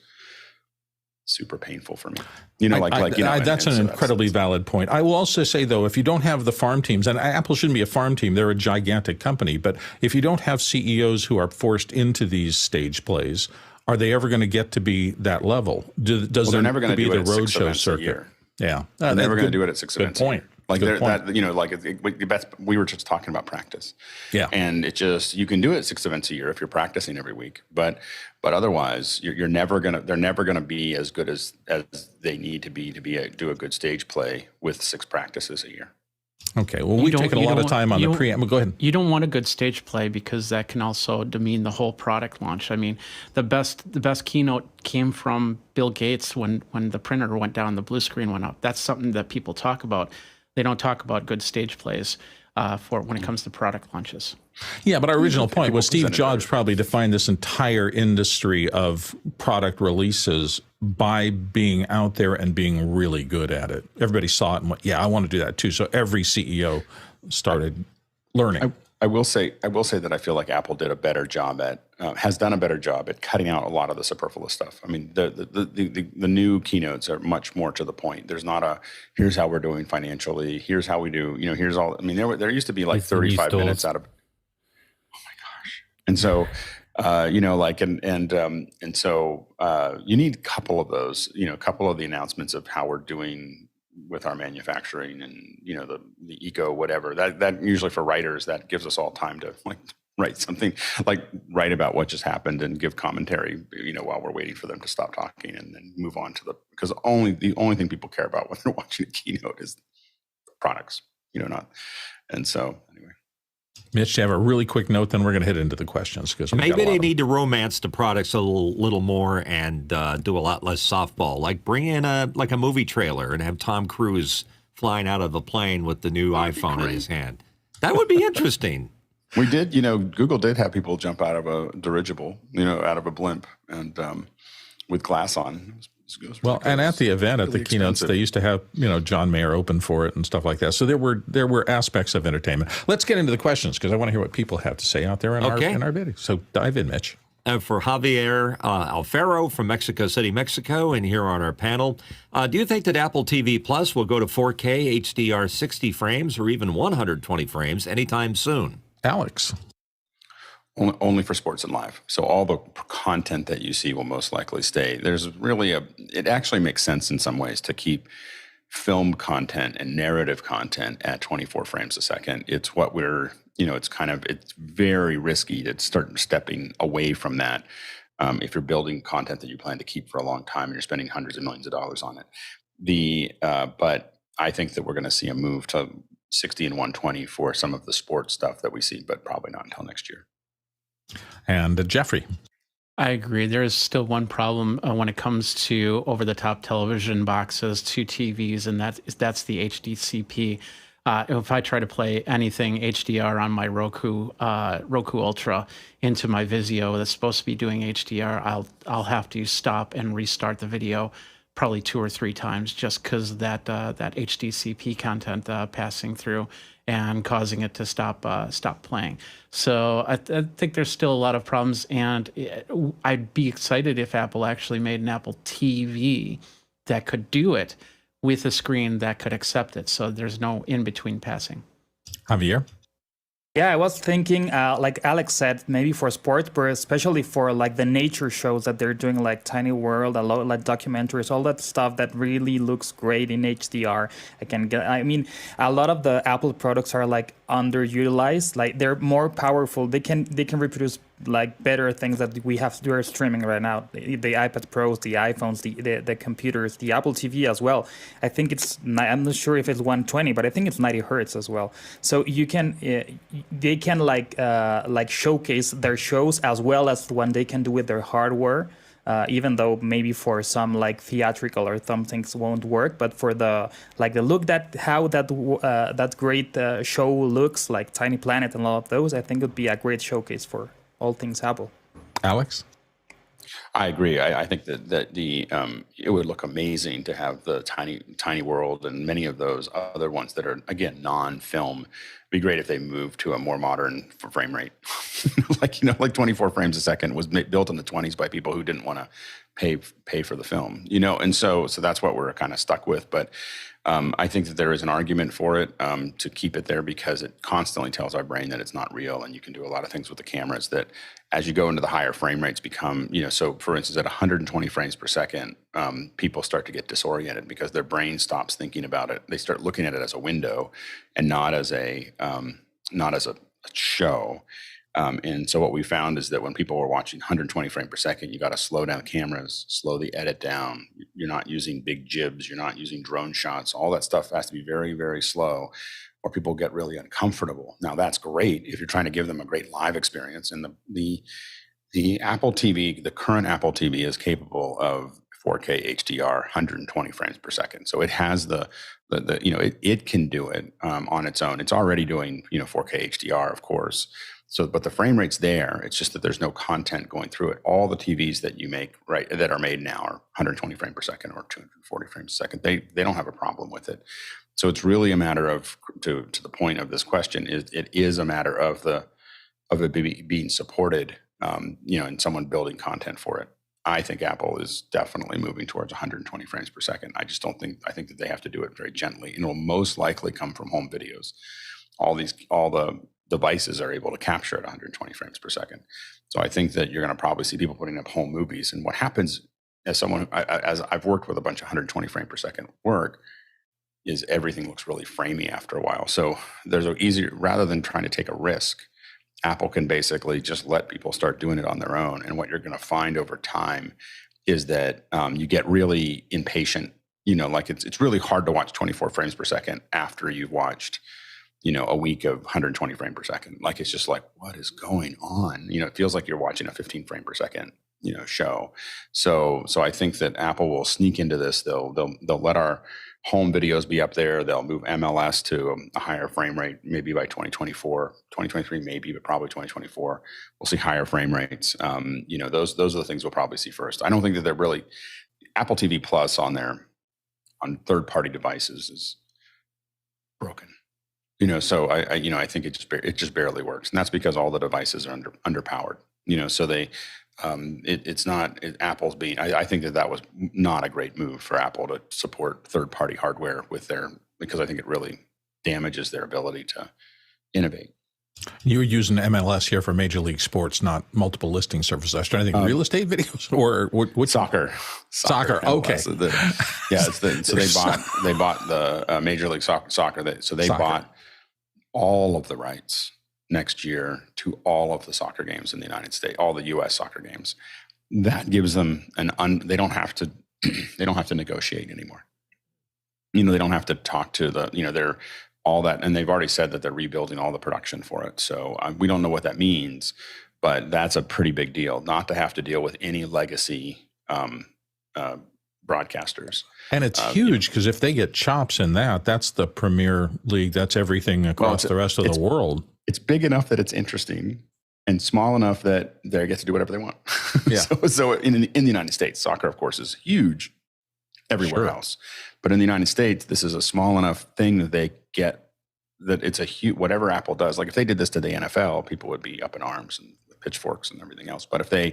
super painful for me. That's an incredibly valid point. I will also say, though, if you don't have the farm teams, and Apple shouldn't be a farm team, they're a gigantic company, but if you don't have CEOs who are forced into these stage plays, are they ever going to get to be that level? They're never going to be do the roadshow circuit. Yeah, they're never going to do it at 6 events. Good point. We were just talking about practice. Yeah. And you can do it 6 events a year if you're practicing every week, but otherwise they're never gonna be as good as they need to do a good stage play with 6 practices a year. Okay. Well, we've taken a lot of time on the preamble. Go ahead. You don't want a good stage play because that can also demean the whole product launch. I mean, the best keynote came from Bill Gates when the printer went down, the blue screen went up. That's something that people talk about. They don't talk about good stage plays for when it comes to product launches. Yeah, but our original point was Steve Jobs probably defined this entire industry of product releases by being out there and being really good at it. Everybody saw it and went, I want to do that too. So every CEO started learning. I will say that I feel like Apple did a better job has done a better job at cutting out a lot of the superfluous stuff. I mean, the new keynotes are much more to the point. There's not here's how we're doing financially. Here's how we do. Here's all. I mean, there used to be like 35 minutes out of. Oh my gosh! And so, so you need a couple of those. A couple of the announcements of how we're doing with our manufacturing and the eco whatever that usually for writers, that gives us all time to write something, write about what just happened and give commentary while we're waiting for them to stop talking, and then move on to because the only thing people care about when they're watching a keynote is products, not. And so anyway, Mitch, you have a really quick note, then we're going to hit into the questions. Because maybe they need to romance the products a little more and do a lot less softball. Like bring in a movie trailer and have Tom Cruise flying out of a plane with the new iPhone in his hand. That would be interesting. We did, Google did have people jump out of a dirigible, out of a blimp, and with glass on. Well, and at the event, at the keynotes, they used to have, John Mayer open for it and stuff like that. So there were aspects of entertainment. Let's get into the questions because I want to hear what people have to say out there in our videos. So dive in, Mitch. For Javier Alfaro from Mexico City, Mexico, and here on our panel, do you think that Apple TV Plus will go to 4K HDR 60 frames or even 120 frames anytime soon? Alex. Only for sports and live. So all the content that you see will most likely stay. There's really it actually makes sense in some ways to keep film content and narrative content at 24 frames a second. It's what it's very risky to start stepping away from that if you're building content that you plan to keep for a long time and you're spending hundreds of millions of dollars on it. But I think that we're going to see a move to 60 and 120 for some of the sports stuff that we see, but probably not until next year. And Jeffrey. I agree. There is still one problem when it comes to over-the-top television boxes to TVs, and that's the HDCP. If I try to play anything HDR on my Roku Ultra into my Vizio that's supposed to be doing HDR, I'll have to stop and restart the video probably 2 or 3 times just because that HDCP content passing through and causing it to stop playing. So I think there's still a lot of problems, and I'd be excited if Apple actually made an Apple TV that could do it with a screen that could accept it. So there's no in-between passing. Javier? Yeah, I was thinking, like Alex said, maybe for sports, but especially for like the nature shows that they're doing, like Tiny World, a lot like documentaries, all that stuff that really looks great in HDR. A lot of the Apple products are like underutilized. Like they're more powerful. They can reproduce like better things that we're streaming right now. The iPad Pros, the iPhones, the computers, the Apple TV as well. I think I'm not sure if it's 120, but I think it's 90 hertz as well. So they can like showcase their shows as well as when they can do with their hardware. Even though maybe for some like theatrical or some things won't work, but for the look that great show looks like Tiny Planet and all of those, I think it would be a great showcase for all things Apple. Alex? I agree. I think that it would look amazing to have the Tiny World and many of those other ones that are, again, non-film. It'd be great if they moved to a more modern frame rate. like 24 frames a second was built in the 20s by people who didn't want to pay for the film, and so that's what we're kind of stuck with. But I think that there is an argument for it to keep it there because it constantly tells our brain that it's not real, and you can do a lot of things with the cameras that as you go into the higher frame rates become, so for instance, at 120 frames per second, people start to get disoriented because their brain stops thinking about it. They start looking at it as a window and not as a show. And so what we found is that when people were watching 120 frames per second, you got to slow down cameras, slow the edit down. You're not using big jibs. You're not using drone shots. All that stuff has to be very, very slow or people get really uncomfortable. Now that's great if you're trying to give them a great live experience. And the Apple TV, the current Apple TV is capable of 4K HDR, 120 frames per second. So it has it can do it on its own. It's already doing, 4K HDR, of course. So, but the frame rate's there. It's just that there's no content going through it. All the TVs that you make, that are made now are 120 frames per second or 240 frames a second. They don't have a problem with it. So it's really a matter of, to the point of this question, it is a matter of it being supported, and someone building content for it. I think Apple is definitely moving towards 120 frames per second. I think that they have to do it very gently, and it will most likely come from home videos. All the devices are able to capture at 120 frames per second. So I think that you're going to probably see people putting up home movies. And what happens as I've worked with a bunch of 120 frame per second work is everything looks really framey after a while. So there's rather than trying to take a risk, Apple can basically just let people start doing it on their own. And what you're going to find over time is that you get really impatient. It's really hard to watch 24 frames per second after you've watched a week of 120 frame per second. Like, it's just like, what is going on? It feels like you're watching a 15 frame per second, show. So I think that Apple will sneak into this. They'll let our home videos be up there. They'll move MLS to a higher frame rate, maybe by 2024, 2023, maybe, but probably 2024. We'll see higher frame rates. Those are the things we'll probably see first. I don't think that they're really Apple TV Plus on third-party devices is broken. So I think it just barely works, and that's because all the devices are underpowered. So they it's not Apple's being. I think that was not a great move for Apple to support third-party hardware because I think it really damages their ability to innovate. You're using MLS here for Major League Sports, not multiple listing services. I was trying to think real estate videos or what? Soccer. Okay. So they bought the Major League Soccer. They bought all of the rights next year to all of the soccer games in the United States, all the U.S. soccer games. That gives them they don't have to negotiate anymore. They don't have to talk to they're all that, and they've already said that they're rebuilding all the production for it. So we don't know what that means, but that's a pretty big deal, not to have to deal with any legacy broadcasters. And it's huge because if they get chops in that's the Premier League. That's everything across the rest of the world. It's big enough that it's interesting, and small enough that they get to do whatever they want. Yeah. so in the United States, soccer, of course, is huge everywhere else. But in the United States, this is a small enough thing that they get that it's a huge, whatever Apple does. Like, if they did this to the NFL, people would be up in arms and with pitchforks and everything else. But if in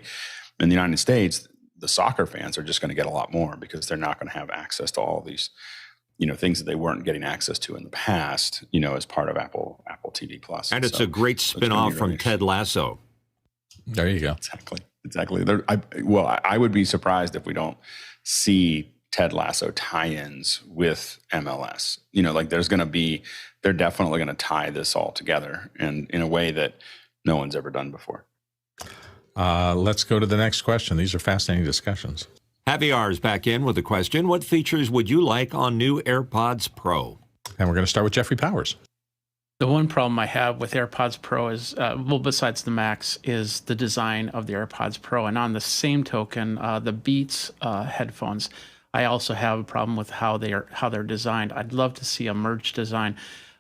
the United States, the soccer fans are just going to get a lot more because they're not going to have access to all these, things that they weren't getting access to in the past, as part of Apple TV Plus. And it's a great spin-off from Ted Lasso. There you go. Exactly. I would be surprised if we don't see Ted Lasso tie-ins with MLS. They're definitely going to tie this all together, and in a way that no one's ever done before. Let's go to the next question. These are fascinating discussions. Javi R is back in with a question. What features would you like on new AirPods Pro? And we're going to start with Jeffrey Powers. The one problem I have with AirPods Pro is, besides the Max, is the design of the AirPods Pro. And on the same token, the Beats headphones, I also have a problem with how they're designed. I'd love to see a merged design.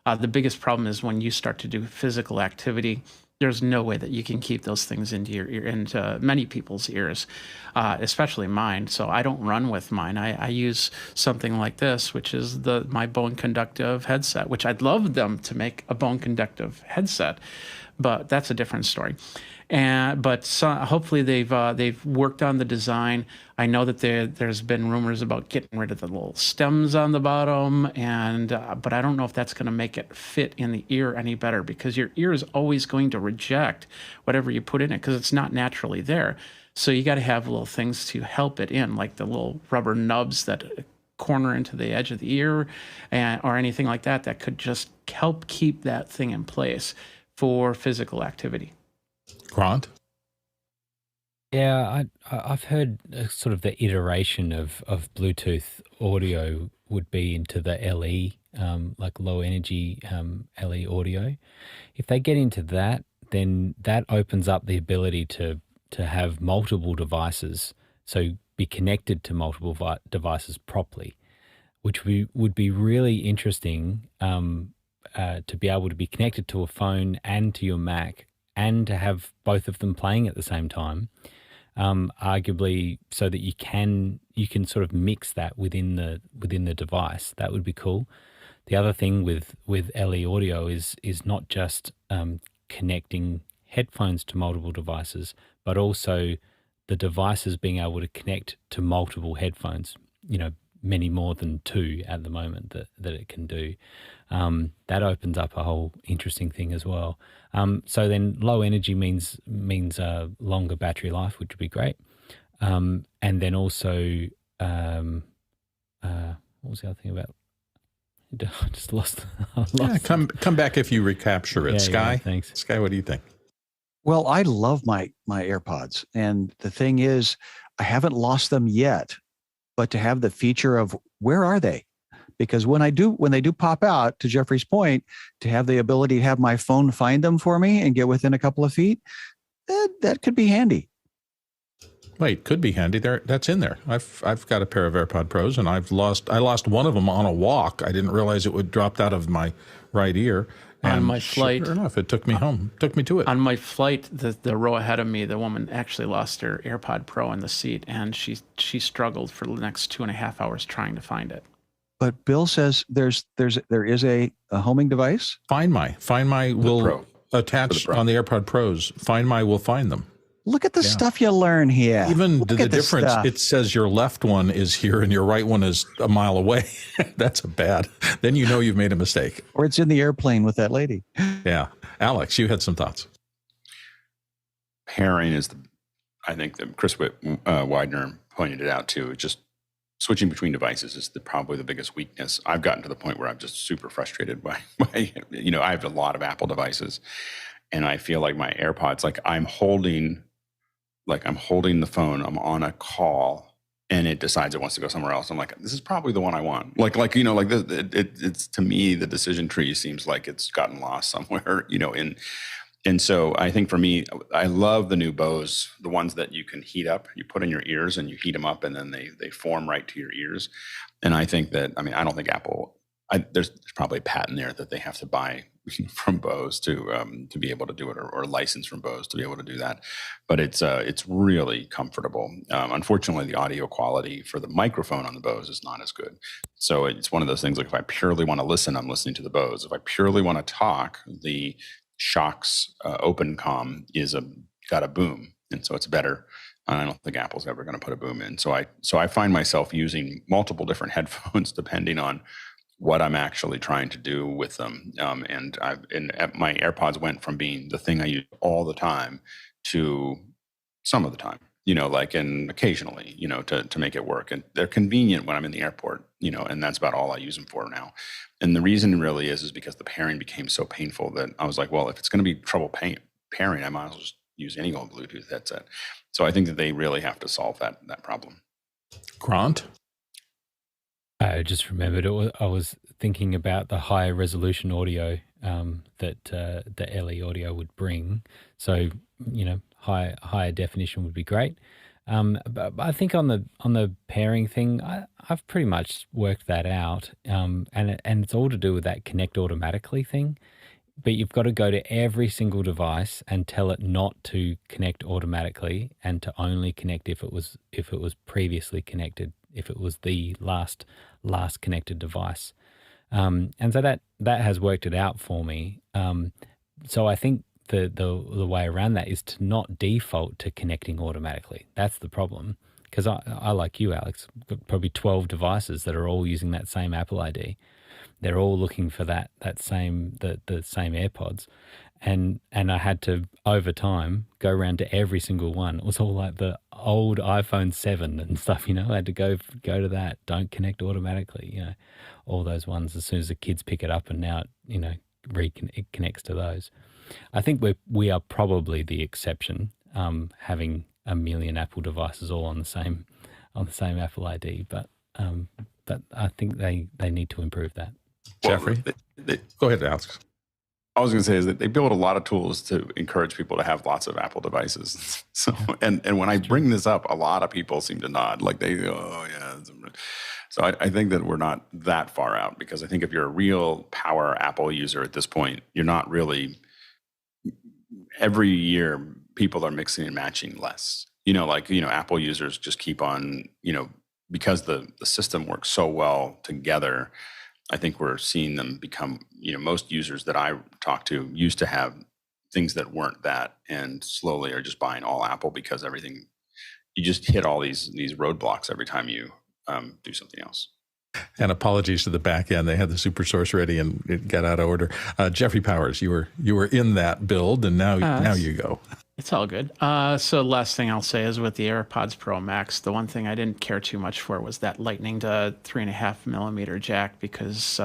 The biggest problem is when you start to do physical activity, there's no way that you can keep those things into your ear, into many people's ears, especially mine. So I don't run with mine. I use something like this, which is my bone conductive headset, which I'd love them to make a bone conductive headset, but that's a different story. But hopefully they've worked on the design. I know that there's been rumors about getting rid of the little stems on the bottom, but I don't know if that's going to make it fit in the ear any better, because your ear is always going to reject whatever you put in it because it's not naturally there. So you got to have little things to help it in, like the little rubber nubs that corner into the edge of the ear, or anything like that could just help keep that thing in place for physical activity. Grant? Yeah, I've heard sort of the iteration of Bluetooth audio would be into the LE, like low energy LE audio. If they get into that, then that opens up the ability to have multiple devices, so be connected to multiple devices properly, which would be really interesting to be able to be connected to a phone and to your Mac, and to have both of them playing at the same time, arguably, so that you can sort of mix that within the device. That would be cool. The other thing with LE audio is not just connecting headphones to multiple devices, but also the devices being able to connect to multiple headphones. Many more than two at the moment that it can do. That opens up a whole interesting thing as well. So then low energy means longer battery life, which would be great. And then also, what was the other thing about? I just lost. Come back if you recapture it. Yeah, Sky, thanks. Sky, what do you think? Well, I love my AirPods, and the thing is, I haven't lost them yet. But to have the feature of where are they? because when they do pop out, to Jeffrey's point, to have the ability to have my phone find them for me and get within a couple of feet, that could be handy. Wait, could be handy. That's in there. I've got a pair of AirPod Pros, and I lost one of them on a walk. I didn't realize it would dropped out of my right ear. On my flight, sure enough, it took me home. Took me to it. On my flight, the row ahead of me, the woman actually lost her AirPod Pro in the seat, and she struggled for the next 2.5 hours trying to find it. But Bill says there is a homing device. Find My will attach on the AirPod Pros. Find My will find them. Look at the stuff you learn here. Even Look the at this difference, stuff. it says your left one is here and your right one is a mile away. That's bad. Then you know you've made a mistake. Or it's in the airplane with that lady. Yeah. Alex, you had some thoughts. Pairing is I think that Chris Widener pointed it out too. Just switching between devices is probably the biggest weakness. I've gotten to the point where I'm just super frustrated by I have a lot of Apple devices, and I feel like my AirPods, like I'm holding the phone, I'm on a call, and it decides it wants to go somewhere else. I'm like, this is probably the one I want. It's to me, the decision tree seems like it's gotten lost somewhere, and so I think for me, I love the new Bose, the ones that you can heat up. You put in your ears and you heat them up, and then they form right to your ears. And I think that, I don't think Apple, there's probably a patent there that they have to buy from Bose to be able to do it, or license from Bose to be able to do that. But it's really comfortable. Unfortunately, the audio quality for the microphone on the Bose is not as good. So it's one of those things, like if I purely want to listen, I'm listening to the Bose. If I purely want to talk, the Shock's OpenCom got a boom, and so it's better. I don't think Apple's ever going to put a boom in. So I find myself using multiple different headphones depending on what I'm actually trying to do with them. And my AirPods went from being the thing I use all the time to some of the time, and occasionally, to make it work. And they're convenient when I'm in the airport, and that's about all I use them for now. And the reason really is because the pairing became so painful that I was like, well, if it's going to be trouble pairing, I might as well just use any old Bluetooth headset. So I think that they really have to solve that problem. Grant? I just remembered I was thinking about the high resolution audio that the LE audio would bring. So, higher definition would be great. But I think on the pairing thing, I've pretty much worked that out. And it's all to do with that connect automatically thing. But you've got to go to every single device and tell it not to connect automatically and to only connect if it was previously connected, if it was the last connected device. And so that has worked it out for me. So I think the way around that is to not default to connecting automatically. That's the problem. Because I like you, Alex, got probably 12 devices that are all using that same Apple ID. They're all looking for the same AirPods. And I had to, over time, go around to every single one. It was all like the old iPhone 7 and stuff, I had to go to that. Don't connect automatically, all those ones as soon as the kids pick it up, and now it connects to those. I think we are probably the exception, having a million Apple devices all on the same Apple ID, but I think they need to improve that. Jeffrey? Go ahead, Alex. I was going to say is that they build a lot of tools to encourage people to have lots of Apple devices. So, and when I bring this up, a lot of people seem to nod, like they go, oh yeah. So I think that we're not that far out, because I think if you're a real power Apple user at this point, you're not really. Every year, people are mixing and matching less. Apple users just keep on, because the system works so well together. I think we're seeing them become, most users that I talk to used to have things that weren't that, and slowly are just buying all Apple because everything, you just hit all these roadblocks every time you do something else. And apologies to the back end. They had the super source ready and it got out of order. Jeffrey Powers, you were in that build, and now you go. It's all good. So last thing I'll say is with the AirPods Pro Max, the one thing I didn't care too much for was that Lightning to 3.5 millimeter jack, because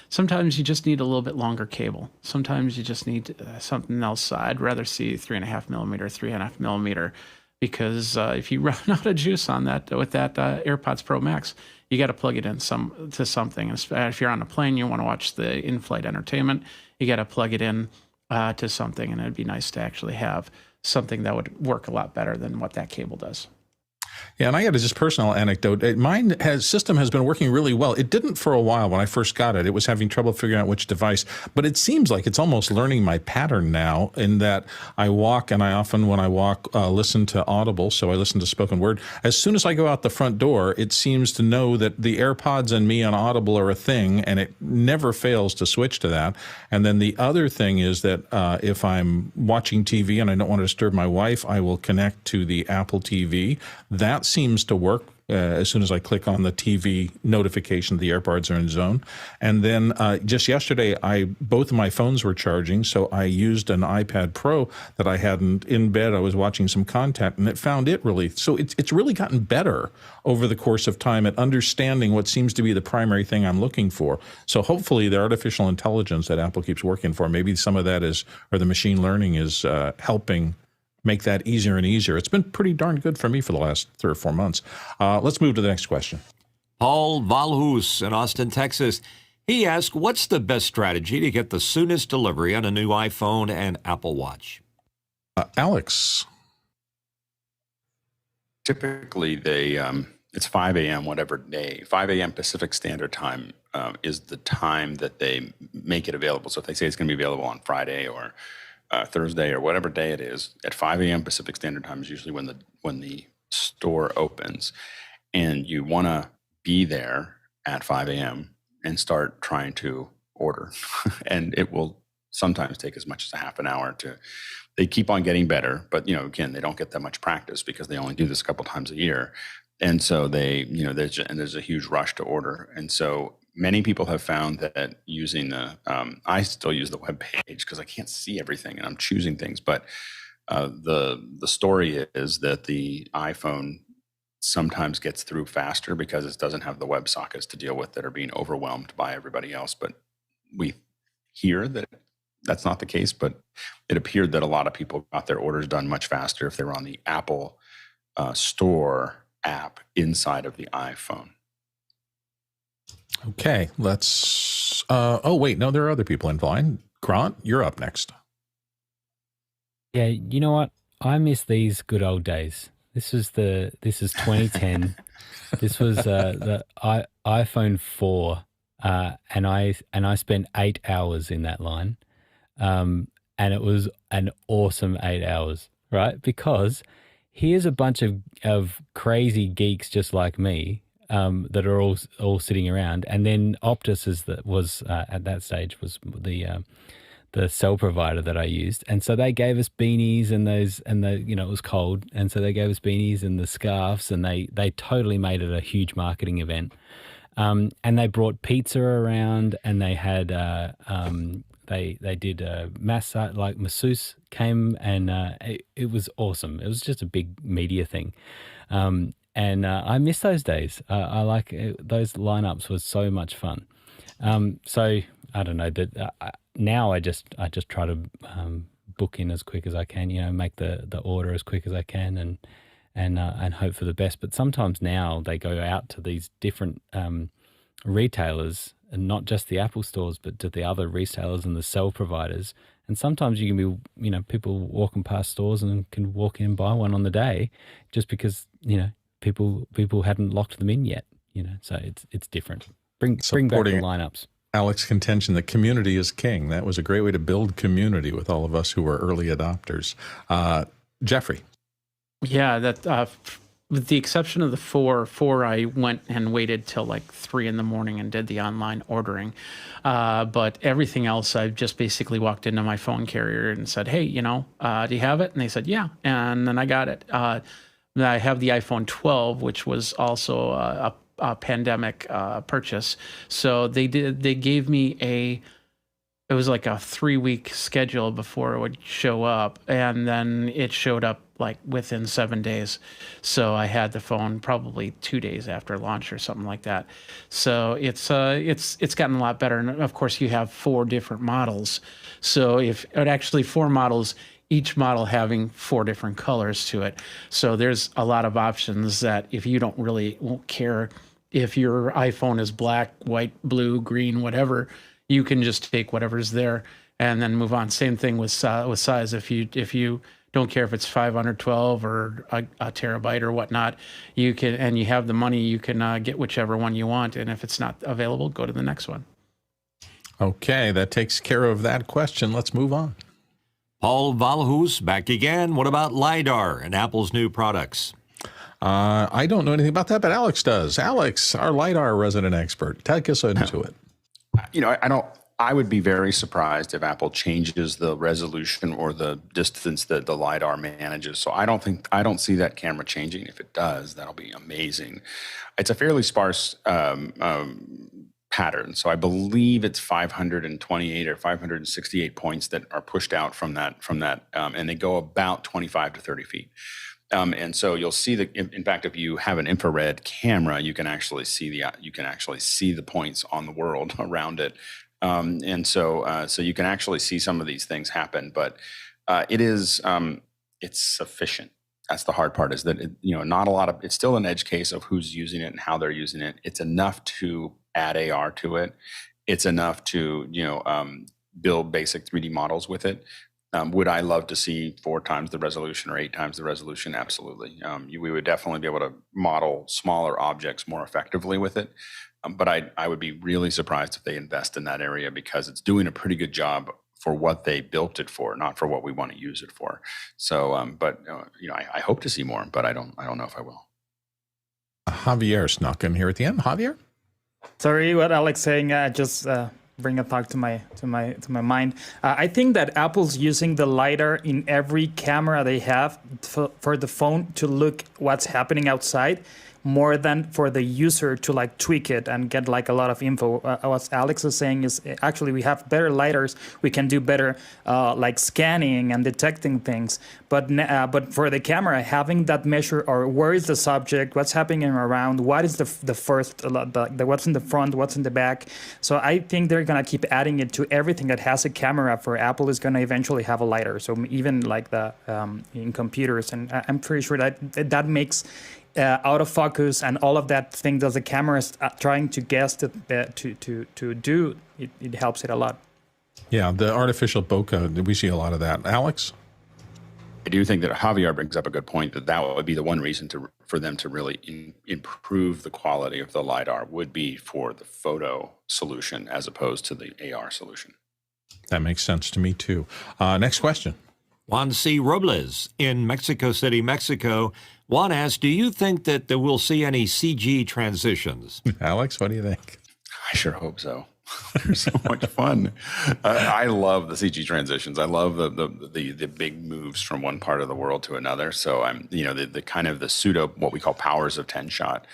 sometimes you just need a little bit longer cable. Sometimes you just need something else. I'd rather see 3.5 millimeter, 3.5 millimeter. because if you run out of juice on that with that AirPods Pro Max, you got to plug it in to something. If you're on a plane, you want to watch the in-flight entertainment, you got to plug it in to something, and it'd be nice to actually have something that would work a lot better than what that cable does. Yeah, and I got a just personal anecdote. System has been working really well. It didn't for a while when I first got it. It was having trouble figuring out which device, but it seems like it's almost learning my pattern now in that I walk, and I often, when I walk, listen to Audible, so I listen to spoken word. As soon as I go out the front door, it seems to know that the AirPods and me on Audible are a thing, and it never fails to switch to that. And then the other thing is that if I'm watching TV and I don't want to disturb my wife, I will connect to the Apple TV. That seems to work as soon as I click on the TV notification, the AirPods are in zone. And then just yesterday, both of my phones were charging, so I used an iPad Pro that I hadn't in bed. I was watching some content, and it found it really. So it's really gotten better over the course of time at understanding what seems to be the primary thing I'm looking for. So hopefully the artificial intelligence that Apple keeps working for, maybe some of that is, or the machine learning is helping make that easier and easier. It's been pretty darn good for me for the last 3 or 4 months. Let's move to the next question. Paul Valhus in Austin, Texas. He asked, what's the best strategy to get the soonest delivery on a new iPhone and Apple Watch? Alex. Typically, it's 5 a.m. whatever day. 5 a.m. Pacific Standard Time is the time that they make it available. So if they say it's going to be available on Friday or Thursday or whatever day it is, at 5 a.m. Pacific Standard Time is usually when the store opens, and you want to be there at 5 a.m. and start trying to order. And it will sometimes take as much as a half an hour they keep on getting better, but again, they don't get that much practice because they only do this a couple times a year. And so there's a huge rush to order. And so many people have found that using I still use the web page because I can't see everything and I'm choosing things. But the story is that the iPhone sometimes gets through faster because it doesn't have the web sockets to deal with that are being overwhelmed by everybody else. But we hear that that's not the case, but it appeared that a lot of people got their orders done much faster if they were on the Apple Store app inside of the iPhone. Okay, let's. Oh wait, no, there are other people in line. Grant, you're up next. Yeah, you know what? I miss these good old days. This is 2010. This was the iPhone 4, and I spent 8 hours in that line, and it was an awesome 8 hours, right? Because here's a bunch of crazy geeks just like me. That are all sitting around, and then Optus was at that stage was the cell provider that I used, and so they gave us beanies and it was cold, and so they gave us beanies and the scarves, and they totally made it a huge marketing event, and they brought pizza around, and they had they did a massage, like masseuse came, and it was awesome. It was just a big media thing. And I miss those days. I like those lineups was so much fun. So I don't know that now I just try to book in as quick as I can. Make the order as quick as I can, and hope for the best. But sometimes now they go out to these different retailers, and not just the Apple stores, but to the other retailers and the cell providers. And sometimes you can be people walking past stores and can walk in and buy one on the day, just because people hadn't locked them in yet, so it's different. Bring back the lineups. Alex's contention that community is king. That was a great way to build community with all of us who were early adopters. Jeffrey. Yeah, that with the exception of the 4, I went and waited till like 3 a.m. and did the online ordering. But everything else, I just basically walked into my phone carrier and said, hey, do you have it? And they said, yeah. And then I got it. I have the iPhone 12, which was also a pandemic purchase. So they gave me it was like a 3-week schedule before it would show up, and then it showed up like within 7 days. So I had the phone probably 2 days after launch or something like that. So it's gotten a lot better. And of course you have 4 different models. So if it actually 4 models each model having 4 different colors to it. So there's a lot of options that if you won't care if your iPhone is black, white, blue, green, whatever, you can just take whatever's there and then move on. Same thing with size. If you don't care if it's 512 or a terabyte or whatnot, you can, and you have the money, you can get whichever one you want. And if it's not available, go to the next one. Okay, that takes care of that question. Let's move on. Paul Valhus back again. What about lidar and Apple's new products? I don't know anything about that, but Alex does. Alex, our lidar resident expert, take us into it. I would be very surprised if Apple changes the resolution or the distance that the lidar manages. So I don't see that camera changing. If it does, that'll be amazing. It's a fairly sparse pattern. So I believe it's 528 or 568 points that are pushed out from that, and they go about 25 to 30 feet. And so you'll see in fact, if you have an infrared camera, you can actually see the points on the world around it. And so you can actually see some of these things happen, but it's sufficient. That's the hard part, is that not a lot of, it's still an edge case of who's using it and how they're using it. It's enough to add AR to it. It's enough to build basic 3D models with it. Would I love to see 4 times the resolution or 8 times the resolution? Absolutely. We would definitely be able to model smaller objects more effectively with it. But I would be really surprised if they invest in that area, because it's doing a pretty good job for what they built it for, not for what we want to use it for. So, I hope to see more, but I don't know if I will. Javier snuck in here at the end. Javier? Sorry, what Alex saying, just bring a thought to my mind. I think that Apple's using the lidar in every camera they have for the phone to look what's happening outside, more than for the user to like tweak it and get like a lot of info. What Alex is saying is actually we have better lidars. We can do better like scanning and detecting things. But for the camera, having that measure, or where is the subject, what's happening around, what is the first, what's in the front, what's in the back. So I think they're gonna keep adding it to everything that has a camera. For Apple is gonna eventually have a lidar. So even like the in computers, and I'm pretty sure that makes out of focus and all of that thing that the camera is trying to guess to do, it helps it a lot. Yeah, the artificial bokeh, we see a lot of that. Alex? I do think that Javier brings up a good point, that would be the one reason for them to really improve the quality of the lidar, would be for the photo solution as opposed to the AR solution. That makes sense to me too. Next question. Juan C. Robles in Mexico City, Mexico. Juan asks, do you think that we'll see any CG transitions? Alex, what do you think? I sure hope so. They're so much fun. I love the CG transitions. I love the big moves from one part of the world to another. So I'm, the kind of the pseudo, what we call powers of 10 shot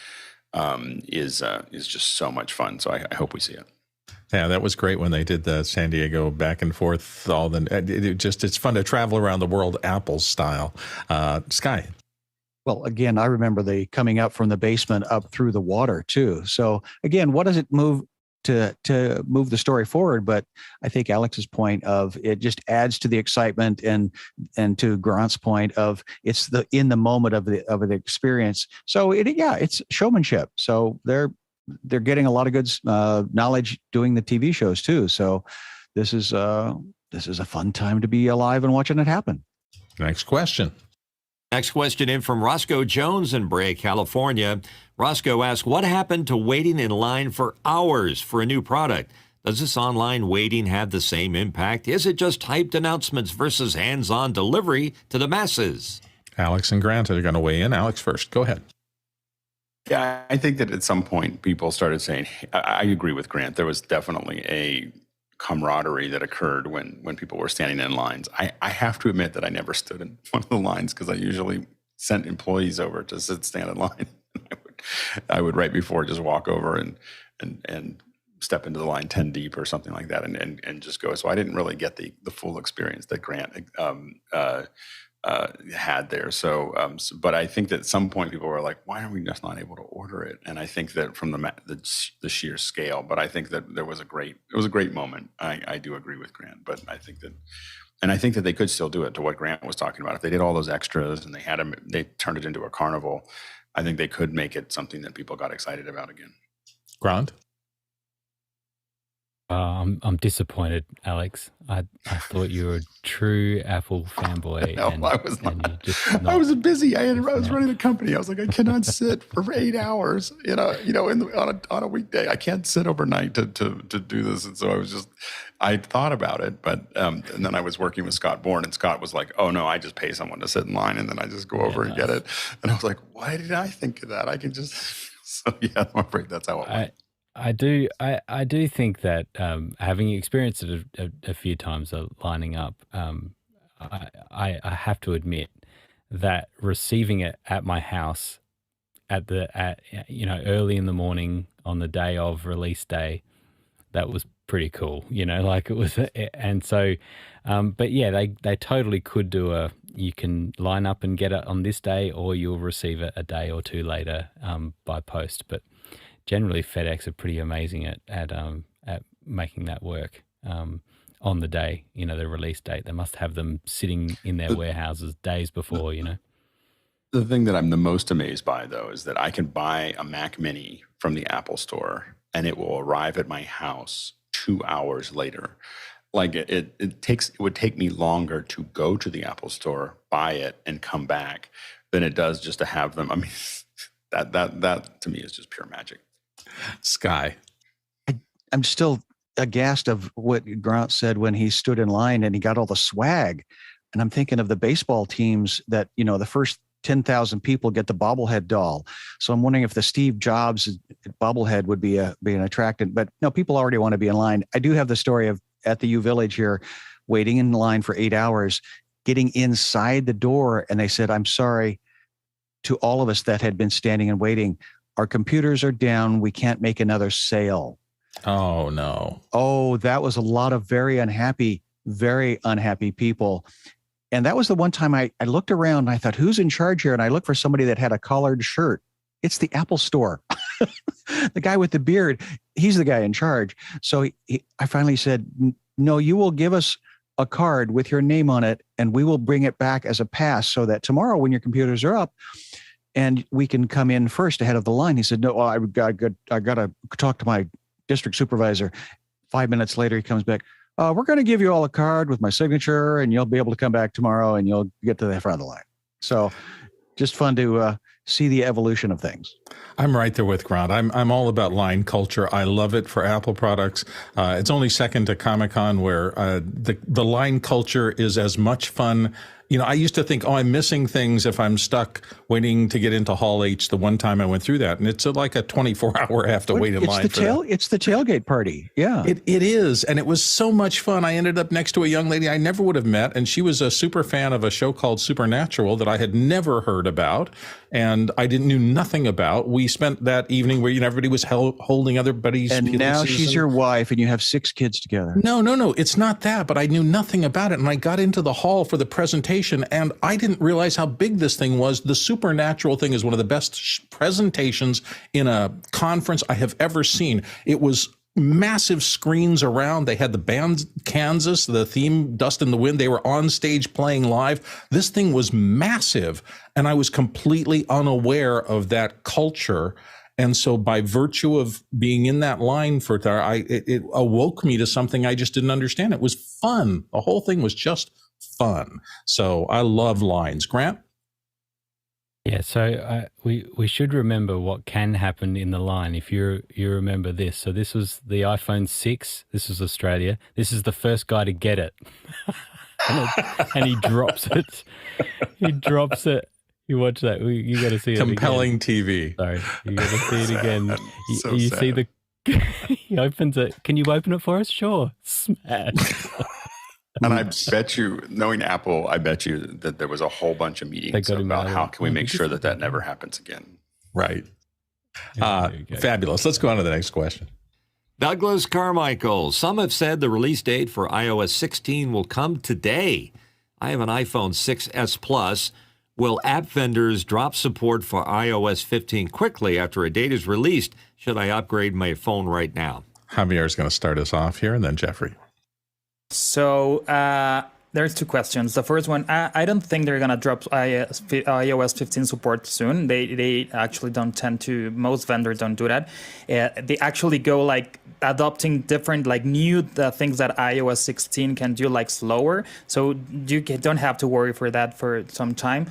is just so much fun. So I hope we see it. Yeah, that was great when they did the San Diego back and forth. It's fun to travel around the world Apple style. Sky. Well, again, I remember the coming up from the basement up through the water too. So again, what does it move to move the story forward? But I think Alex's point of it just adds to the excitement, and to Grant's point of it's in the moment of the experience. So it's showmanship. So they're getting a lot of good knowledge doing the TV shows too. So this is a fun time to be alive and watching it happen. Next question. Next question in from Roscoe Jones in Brea, California. Roscoe asks, what happened to waiting in line for hours for a new product? Does this online waiting have the same impact? Is it just hyped announcements versus hands-on delivery to the masses? Alex and Grant are going to weigh in. Alex first. Go ahead. Yeah, I think that at some point people started saying, I agree with Grant, there was definitely a camaraderie that occurred when people were standing in lines. I have to admit that I never stood in one of the lines, because I usually sent employees over to stand in line. I would right before just walk over and step into the line 10 deep or something like that and just go. So I didn't really get the full experience that Grant had there. But I think that at some point people were like, why are we just not able to order it? And I think that from the sheer scale, but I think that it was a great moment. I do agree with Grant, but I think that they could still do it, to what Grant was talking about. If they did all those extras and they turned it into a carnival, I think they could make it something that people got excited about again. Grant? I'm disappointed, Alex. I thought you were a true Apple fanboy. No, I was not. I was busy. I was running a company. I was like, I cannot sit for 8 hours. On a weekday, I can't sit overnight to do this. And so I thought about it, but and then I was working with Scott Bourne, and Scott was like, "Oh no, I just pay someone to sit in line, and then I just go over and get it." And I was like, "Why did I think of that? I can just." So yeah, I'm afraid that's how it went. I do think that having experienced it a few times lining up, I have to admit that receiving it at my house at early in the morning on the day of release day, that was pretty cool. Like it was, and so, but yeah, they totally could do you can line up and get it on this day, or you'll receive it a day or two later by post, but. Generally, FedEx are pretty amazing at making that work on the day, the release date. They must have them sitting in their warehouses days before, The thing that I'm the most amazed by, though, is that I can buy a Mac Mini from the Apple Store and it will arrive at my house 2 hours later. Like it would take me longer to go to the Apple Store, buy it, and come back than it does just to have them. I mean, that to me is just pure magic. Sky. I'm still aghast of what Grant said when he stood in line and he got all the swag. And I'm thinking of the baseball teams that, the first 10,000 people get the bobblehead doll. So I'm wondering if the Steve Jobs bobblehead would be an attractant. But no, people already want to be in line. I do have the story of at the U Village here, waiting in line for 8 hours, getting inside the door. And they said, "I'm sorry," to all of us that had been standing and waiting. "Our computers are down. We can't make another sale." Oh, no. Oh, that was a lot of very unhappy people. And that was the one time I looked around and I thought, who's in charge here? And I looked for somebody that had a collared shirt. It's the Apple Store. The guy with the beard, he's the guy in charge. So I finally said, "No, you will give us a card with your name on it, and we will bring it back as a pass so that tomorrow when your computers are up, and we can come in first ahead of the line." He said, "No, I got to talk to my district supervisor." 5 minutes later, he comes back. "We're going to give you all a card with my signature, and you'll be able to come back tomorrow, and you'll get to the front of the line." So just fun to see the evolution of things. I'm right there with Grant. I'm all about line culture. I love it for Apple products. It's only second to Comic-Con, where the line culture is as much fun. I used to think, I'm missing things if I'm stuck waiting to get into Hall H the one time I went through that. And it's like a 24-hour I have to wait in line for that. It's the tailgate party. Yeah. It is. And it was so much fun. I ended up next to a young lady I never would have met. And she was a super fan of a show called Supernatural that I had never heard about. And I knew nothing about. We spent that evening where everybody was holding everybody's and pieces. Now she's your wife and you have 6 kids together. No. It's not that. But I knew nothing about it. And I got into the hall for the presentation. And I didn't realize how big this thing was. The Supernatural thing is one of the best presentations in a conference I have ever seen. It was massive screens around. They had the band Kansas, the theme Dust in the Wind. They were on stage playing live. This thing was massive. And I was completely unaware of that culture. And so by virtue of being in that line for it awoke me to something I just didn't understand. It was fun. The whole thing was just fun. So I love lines. Grant? Yeah, so we should remember what can happen in the line if you remember this. So this was the iPhone 6. This was Australia. This is the first guy to get it. and he drops it. He drops it. You watch that. You got to see it again. Compelling TV. Sorry, you got to see it again. You sad. see the... He opens it. Can you open it for us? Sure. Smash. And I bet you, knowing Apple, I bet you that there was a whole bunch of meetings about how can we make sure that never happens again. Right. Fabulous. Let's go on to the next question. Douglas Carmichael. Some have said the release date for iOS 16 will come today. I have an iPhone 6S Plus. Will app vendors drop support for iOS 15 quickly after a date is released? Should I upgrade my phone right now? Javier is going to start us off here, and then Jeffrey. So there's two questions. The first one, I don't think they're going to drop iOS 15 support soon. They actually don't tend to, most vendors don't do that. They actually go like adopting different like new things that iOS 16 can do like slower. So you don't have to worry for that for some time.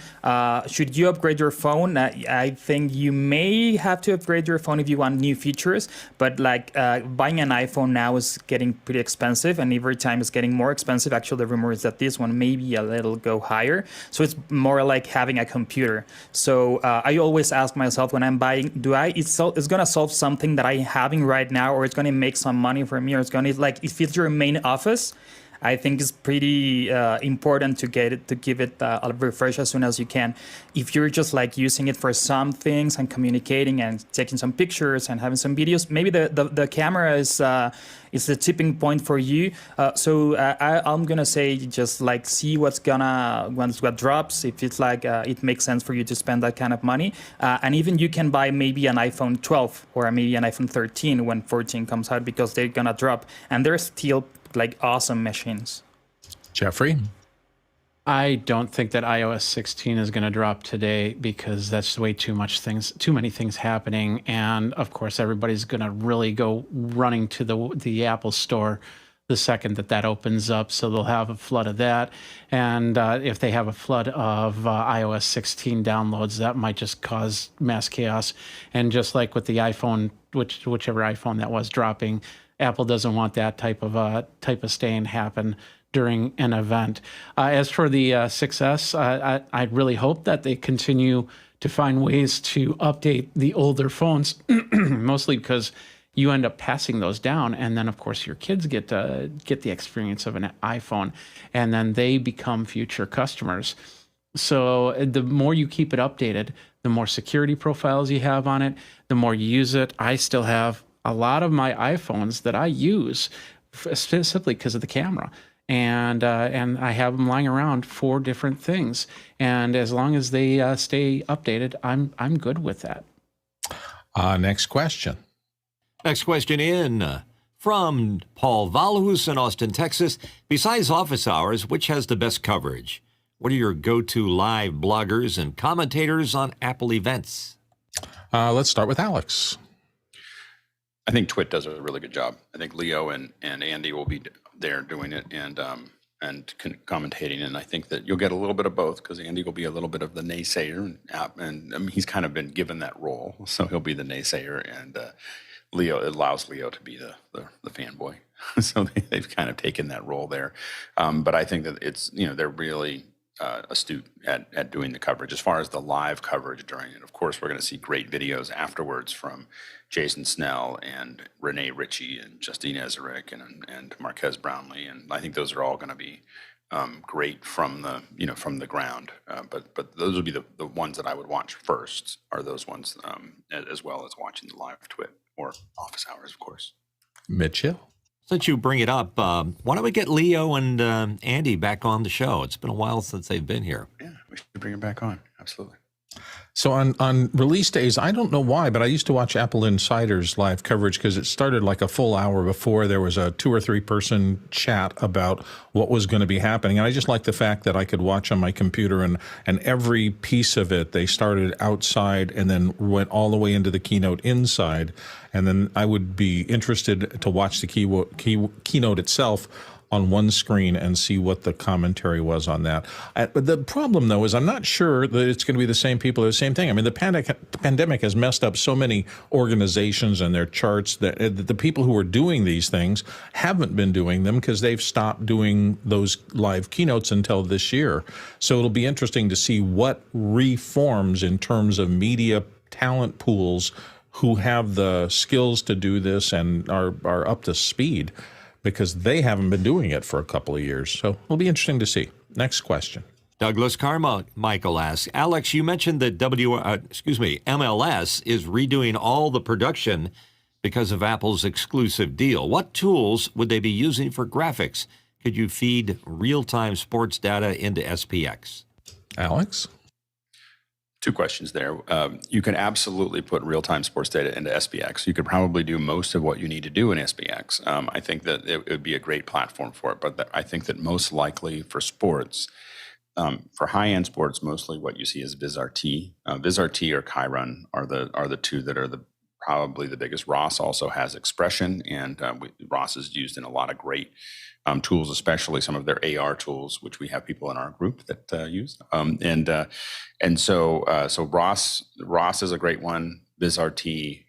Should you upgrade your phone? I think you may have to upgrade your phone if you want new features, but like buying an iPhone now is getting pretty expensive, and every time it's getting more expensive. Actually, the rumor is that this one maybe a little go higher. So it's more like having a computer. So I always ask myself when I'm buying, it's going to solve something that I'm having right now, or it's going to make some money for me, or it's going to, like, if it's your main office, I think it's pretty important to give it a refresh as soon as you can. If you're just like using it for some things and communicating and taking some pictures and having some videos, maybe the camera is the tipping point for you. So I'm gonna say just like see what drops. If it's like it makes sense for you to spend that kind of money, and even you can buy maybe an iPhone 12 or maybe an iPhone 13 when 14 comes out, because they're gonna drop and they're still like awesome machines. Jeffrey? I don't think that iOS 16 is going to drop today, because that's way too many things happening. And of course, everybody's going to really go running to the Apple Store the second that opens up. So they'll have a flood of that. And if they have a flood of iOS 16 downloads, that might just cause mass chaos. And just like with the iPhone, whichever iPhone that was dropping, Apple doesn't want that type of stain happen during an event. As for the 6S, I really hope that they continue to find ways to update the older phones, mostly because you end up passing those down, and then of course your kids get the experience of an iPhone, and then they become future customers. So the more you keep it updated, the more security profiles you have on it, the more you use it. I still have a lot of my iPhones that I use specifically because of the camera, and I have them lying around for different things. And as long as they stay updated, I'm good with that. Next question. Next question in from Paul Valhus in Austin, Texas. Besides office hours, which has the best coverage? What are your go-to live bloggers and commentators on Apple events? Let's start with Alex. I think Twit does a really good job. I think Leo and Andy will be there doing it and commentating, and I think that you'll get a little bit of both, because Andy will be a little bit of the naysayer, and I mean, he's kind of been given that role, so he'll be the naysayer, and Leo, it allows Leo to be the fanboy. So they've kind of taken that role there, but I think that it's, they're really astute at doing the coverage. As far as the live coverage during it, of course, we're going to see great videos afterwards from Jason Snell and Renee Ritchie and Justine Ezerick and Marquez Brownlee, and I think those are all going to be great from the ground. But those would be the ones that I would watch first. Are those ones as well as watching the live Twit or office hours, of course. Mitchell? Since you bring it up, why don't we get Leo and Andy back on the show? It's been a while since they've been here. Yeah, we should bring them back on. Absolutely. So on release days, I don't know why, but I used to watch Apple Insider's live coverage because it started like a full hour before there was a 2 or 3 person chat about what was going to be happening. And I just liked the fact that I could watch on my computer, and every piece of it, they started outside and then went all the way into the keynote inside. And then I would be interested to watch the keynote itself on one screen and see what the commentary was on that. But the problem, though, is I'm not sure that it's going to be the same people or the same thing. I mean, the pandemic has messed up so many organizations and their charts that the people who are doing these things haven't been doing them because they've stopped doing those live keynotes until this year. So it'll be interesting to see what reforms in terms of media talent pools who have the skills to do this and are up to speed, because they haven't been doing it for a couple of years. So it'll be interesting to see. Next question. Douglas Carmichael asks, Alex, you mentioned that MLS is redoing all the production because of Apple's exclusive deal. What tools would they be using for graphics? could you feed real-time sports data into SPX? Alex? Two questions there. You can absolutely put real-time sports data into SPX. You could probably do most of what you need to do in SPX. I think that it would be a great platform for it, but I think that most likely for sports, for high-end sports, mostly what you see is VizRT. VizRT or Chiron are the two that are probably the biggest. Ross also has Expression, and Ross is used in a lot of great tools, especially some of their AR tools, which we have people in our group that use. So Ross is a great one. VizRT,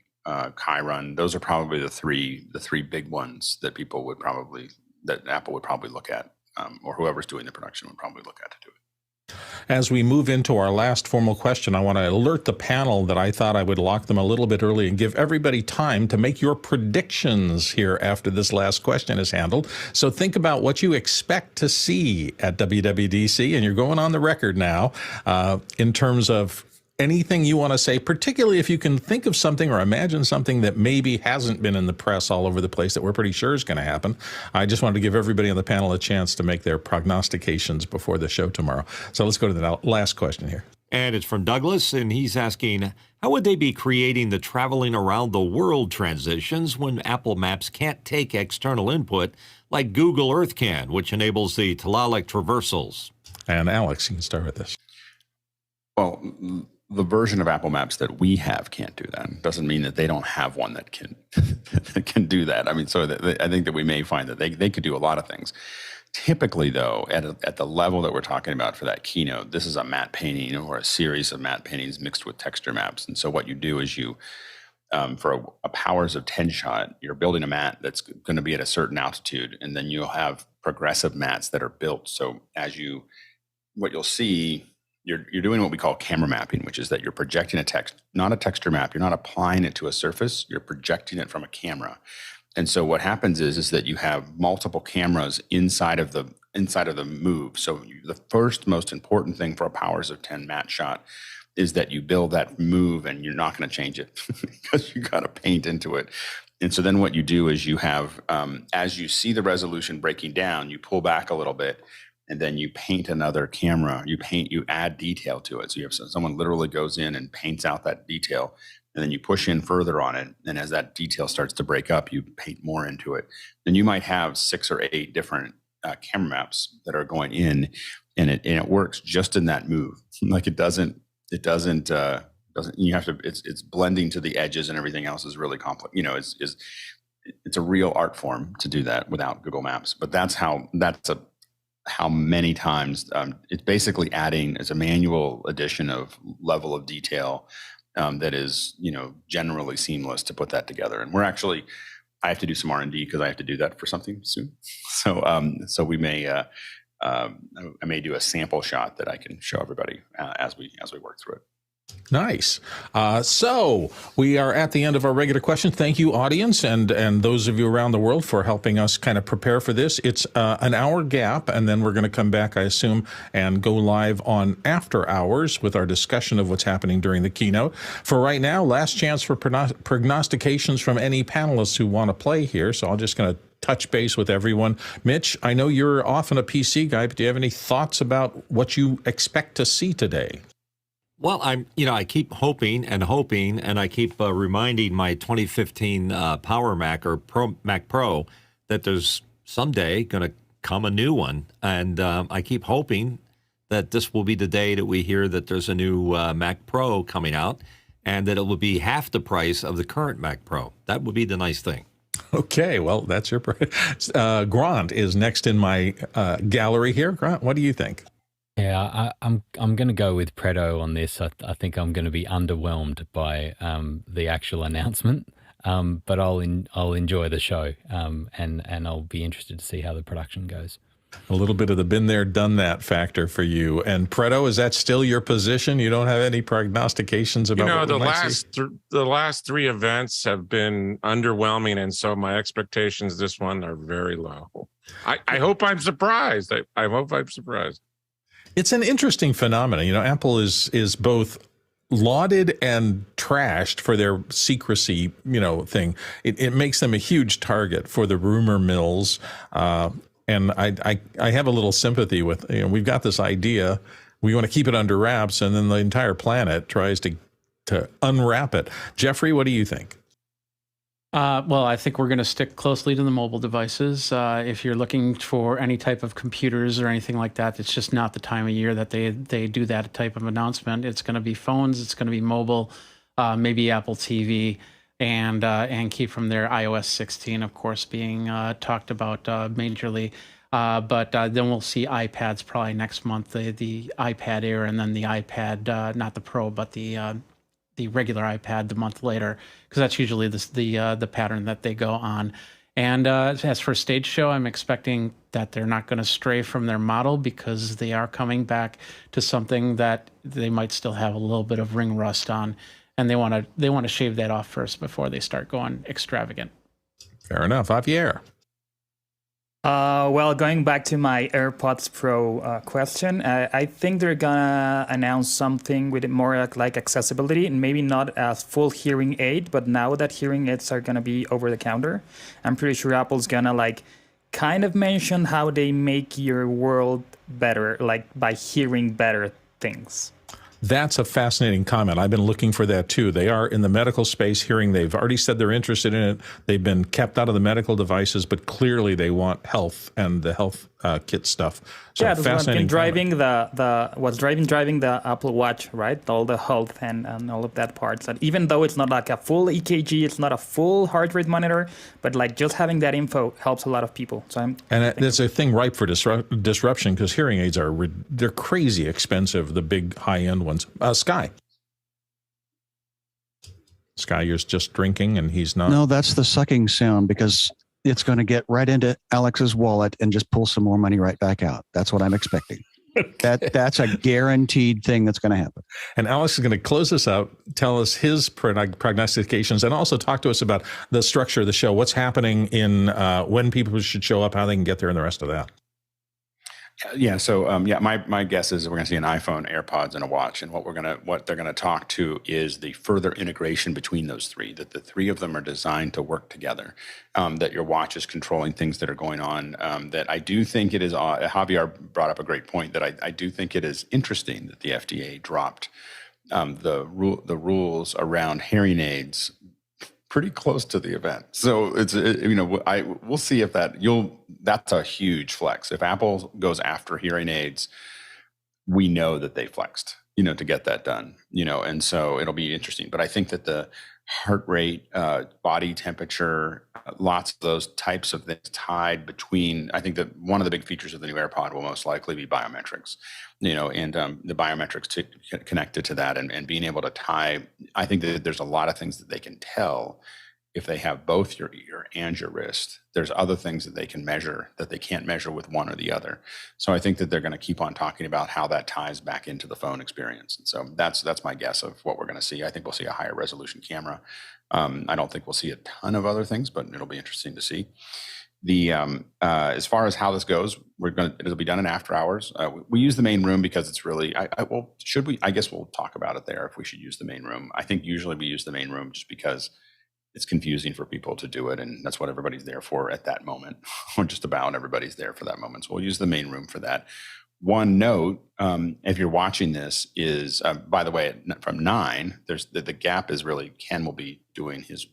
Chiron, those are probably the three big ones that Apple would probably look at, or whoever's doing the production would probably look at to do it. As we move into our last formal question, I want to alert the panel that I thought I would lock them a little bit early and give everybody time to make your predictions here after this last question is handled. So think about what you expect to see at WWDC, and you're going on the record now in terms of anything you want to say, particularly if you can think of something or imagine something that maybe hasn't been in the press all over the place that we're pretty sure is going to happen. I just wanted to give everybody on the panel a chance to make their prognostications before the show tomorrow. So let's go to the last question here. And it's from Douglas, and he's asking, how would they be creating the traveling around the world transitions when Apple Maps can't take external input like Google Earth can, which enables the Tlaloc Traversals? And Alex, you can start with this. Well, the version of Apple Maps that we have can't do that. Doesn't mean that they don't have one that can that can do that. I mean, so I think that we may find that they could do a lot of things. Typically, though, at the level that we're talking about for that keynote, this is a matte painting or a series of matte paintings mixed with texture maps. And so what you do is you, for a powers of 10 shot, you're building a matte that's going to be at a certain altitude, and then you'll have progressive mattes that are built. So what you'll see, you're doing what we call camera mapping, which is that you're projecting a text, not a texture map. You're not applying it to a surface. You're projecting it from a camera. And so what happens is that you have multiple cameras inside of the move. So the first most important thing for a powers of 10 matte shot is that you build that move, and you're not going to change it because you got to paint into it. And so then what you do is you have, as you see the resolution breaking down, you pull back a little bit, and then you paint another camera. You add detail to it. So you have someone literally goes in and paints out that detail, and then you push in further on it. And as that detail starts to break up, you paint more into it. Then you might have 6 or 8 different camera maps that are going in, and it works just in that move. Like it doesn't, you have to, it's blending to the edges, and everything else is really complex. You know, it's a real art form to do that without Google Maps. But that's how many times it's basically adding as a manual addition of level of detail that is, generally seamless to put that together. And I have to do some R&D because I have to do that for something soon. So we may, I may do a sample shot that I can show everybody as we work through it. Nice. So we are at the end of our regular questions. Thank you, audience, and those of you around the world for helping us kind of prepare for this. It's an hour gap, and then we're going to come back, I assume, and go live on After Hours with our discussion of what's happening during the keynote. For right now, last chance for prognostications from any panelists who want to play here. So I'm just going to touch base with everyone. Mitch, I know you're often a PC guy, but do you have any thoughts about what you expect to see today? Well, I keep hoping, and I keep reminding my 2015 Power Mac or Mac Pro that there's someday going to come a new one. And I keep hoping that this will be the day that we hear that there's a new Mac Pro coming out, and that it will be half the price of the current Mac Pro. That would be the nice thing. Okay, well, that's your Grant is next in my gallery here. Grant, what do you think? Yeah, I'm going to go with Predo on this. I think I'm going to be underwhelmed by the actual announcement, but I'll enjoy the show, and I'll be interested to see how the production goes. A little bit of the been there, done that factor for you. And Predo, is that still your position? You don't have any prognostications about the last 3 events have been underwhelming, and so my expectations this one are very low. I hope I'm surprised. I hope I'm surprised. It's an interesting phenomenon. Apple is both lauded and trashed for their secrecy, thing. It makes them a huge target for the rumor mills. And I have a little sympathy with, we've got this idea, we want to keep it under wraps, and then the entire planet tries to unwrap it. Jeffrey, what do you think? Well, I think we're going to stick closely to the mobile devices. If you're looking for any type of computers or anything like that, it's just not the time of year that they do that type of announcement. It's going to be phones, it's going to be mobile, maybe Apple TV, and keep from there iOS 16, of course, being talked about majorly. But then we'll see iPads probably next month, the iPad Air, and then the iPad, not the Pro, but the regular iPad the month later, because that's usually the pattern that they go on. And as for stage show, I'm expecting that they're not going to stray from their model, because they are coming back to something that they might still have a little bit of ring rust on, and they want to shave that off first before they start going extravagant. Fair enough. Javier. Well, going back to my AirPods Pro question, I think they're gonna announce something with more like accessibility, and maybe not as full hearing aid, but now that hearing aids are gonna be over the counter, I'm pretty sure Apple's gonna like kind of mention how they make your world better, like by hearing better things. That's a fascinating comment. I've been looking for that too. They are in the medical space hearing. They've already said they're interested in it. They've been kept out of the medical devices, but clearly they want health and the health kit stuff. So yeah, that's what's been driving driving the Apple Watch, right? All the health and all of that part. So even though it's not like a full EKG, it's not a full heart rate monitor, but like just having that info helps a lot of people. So it's a thing ripe for disruption, because hearing aids they're crazy expensive, the big high end ones. Sky, you're just drinking, and he's not. No, that's the sucking sound, because it's going to get right into Alex's wallet and just pull some more money right back out. That's what I'm expecting. That's a guaranteed thing that's going to happen. And Alex is going to close this out, tell us his prognostications, and also talk to us about the structure of the show, what's happening in when people should show up, how they can get there, and the rest of that. Yeah. So my guess is we're going to see an iPhone, AirPods, and a watch. And what they're going to talk to is the further integration between those three. That the three of them are designed to work together. That your watch is controlling things that are going on. That I do think it is. Javier brought up a great point. That I do think it is interesting that the FDA dropped the rules around hearing aids pretty close to the event. So we'll see if that's a huge flex. If Apple goes after hearing aids, we know that they flexed, to get that done, and so it'll be interesting. But I think that the heart rate, body temperature, lots of those types of things tied between, I think that one of the big features of the new AirPod will most likely be biometrics, and the biometrics connected to that, and being able to tie. I think that there's a lot of things that they can tell if they have both your ear and your wrist. There's other things that they can measure that they can't measure with one or the other. So I think that they're going to keep on talking about how that ties back into the phone experience. And so that's my guess of what we're going to see. I think we'll see a higher resolution camera. I don't think we'll see a ton of other things, but it'll be interesting to see. The as far as how this goes, it'll be done in after hours. We use the main room because it's really. Should we? I guess we'll talk about it there if we should use the main room. I think usually we use the main room just because it's confusing for people to do it, and that's what everybody's there for at that moment, or just about everybody's there for that moment. So we'll use the main room for that. One note, if you're watching this, is by the way, from 9, there's the gap is really Ken will be doing his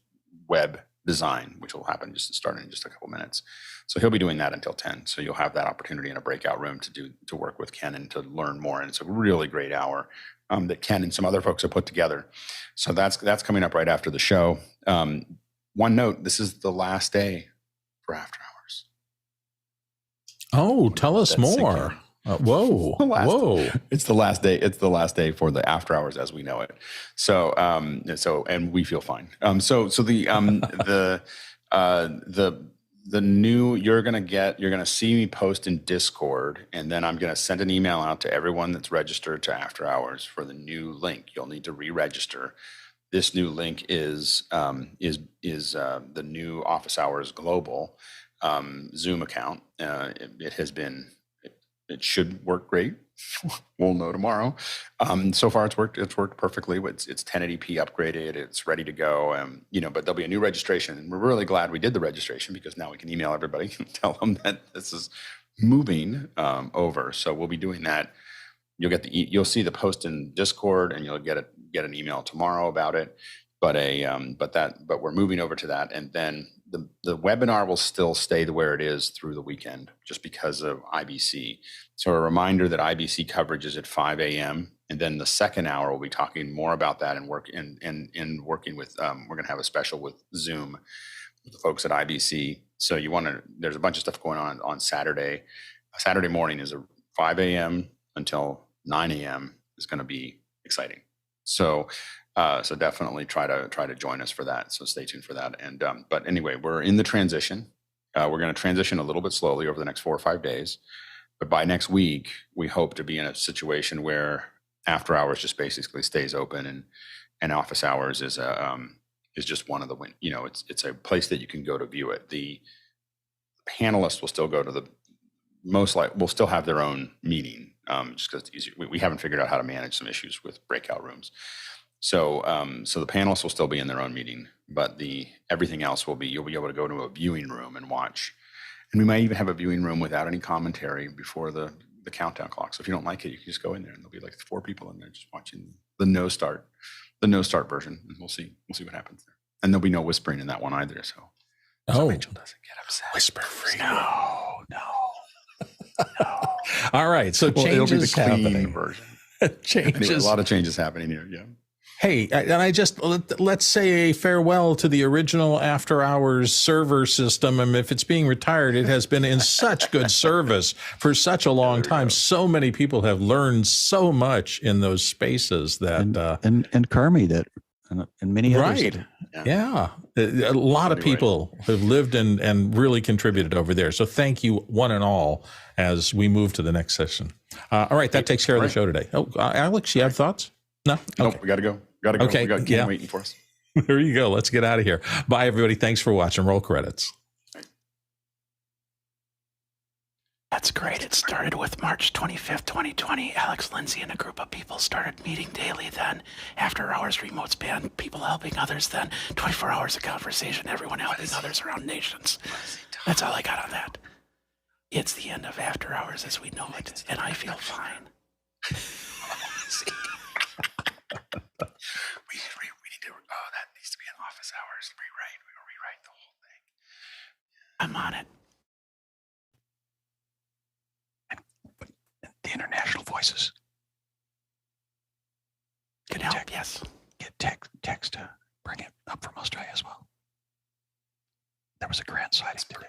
web design, which will happen starting in just a couple minutes. So he'll be doing that until 10. So you'll have that opportunity in a breakout room to work with Ken and to learn more. And it's a really great hour that Ken and some other folks have put together. So that's coming up right after the show. One note: this is the last day for After Hours. Oh, tell us more. Whoa. It's the last day. It's the last day for the After Hours as we know it. So and we feel fine. So the new you're gonna see me post in Discord, and then I'm gonna send an email out to everyone that's registered to After Hours for the new link. You'll need to re-register. This new link is the new Office Hours Global Zoom account. It should work great. we'll know tomorrow. So far, it's worked. It's worked perfectly. It's 1080p upgraded. It's ready to go. But there'll be a new registration, and we're really glad we did the registration because now we can email everybody and tell them that this is moving over. So we'll be doing that. You'll see the post in Discord, and you'll get an email tomorrow about it. But we're moving over to that, and then the webinar will still stay where it is through the weekend, just because of IBC. So a reminder that IBC coverage is at 5 a.m. and then the second hour we'll be talking more about that and working with. We're going to have a special with Zoom with the folks at IBC. So there's a bunch of stuff going on Saturday. Saturday morning is a 5 a.m. until 9 a.m. is going to be exciting. So definitely try to join us for that. So stay tuned for that. And but anyway, we're in the transition. We're going to transition a little bit slowly over the next 4 or 5 days. But by next week, we hope to be in a situation where after hours just basically stays open, and office hours is just one of the it's a place that you can go to view it. The panelists will still go to will still have their own meeting, just because it's easier. We haven't figured out how to manage some issues with breakout rooms. So the panelists will still be in their own meeting, but everything else you'll be able to go to a viewing room and watch. And we might even have a viewing room without any commentary before the countdown clock. So if you don't like it, you can just go in there, and there'll be like 4 people in there just watching the no start version, and we'll see what happens there. And there'll be no whispering in that one either. So Rachel doesn't get upset. Whisper free. No. All right. So it'll be the clean happening. version. Changes. Anyway, a lot of changes happening here. Yeah. Hey, and let's say a farewell to the original after hours server system. And if it's being retired, it has been in such good service for such a long time. So many people have learned so much in those spaces that and Carmi that and many others. Right. Yeah. A lot of people have lived and really contributed over there. So thank you one and all as we move to the next session. All right. That takes care of the show today. Oh, Alex, you have thoughts? No? Okay. Nope, we got to go. Okay. We got Ken waiting for us. There you go. Let's get out of here. Bye, everybody. Thanks for watching. Roll credits. That's great. It started with March 25th, 2020. Alex Lindsay and a group of people started meeting daily then. After hours, remote span, people helping others then. 24 hours of conversation, everyone helping others around nations. That's all I got on that. It's the end of after hours as we know it, and I feel fine. We need to. Oh, that needs to be in office hours. Rewrite the whole thing. I'm on it. The international voices. Can help, yes. Get text to bring it up from Australia as well. There was a grand sighting today.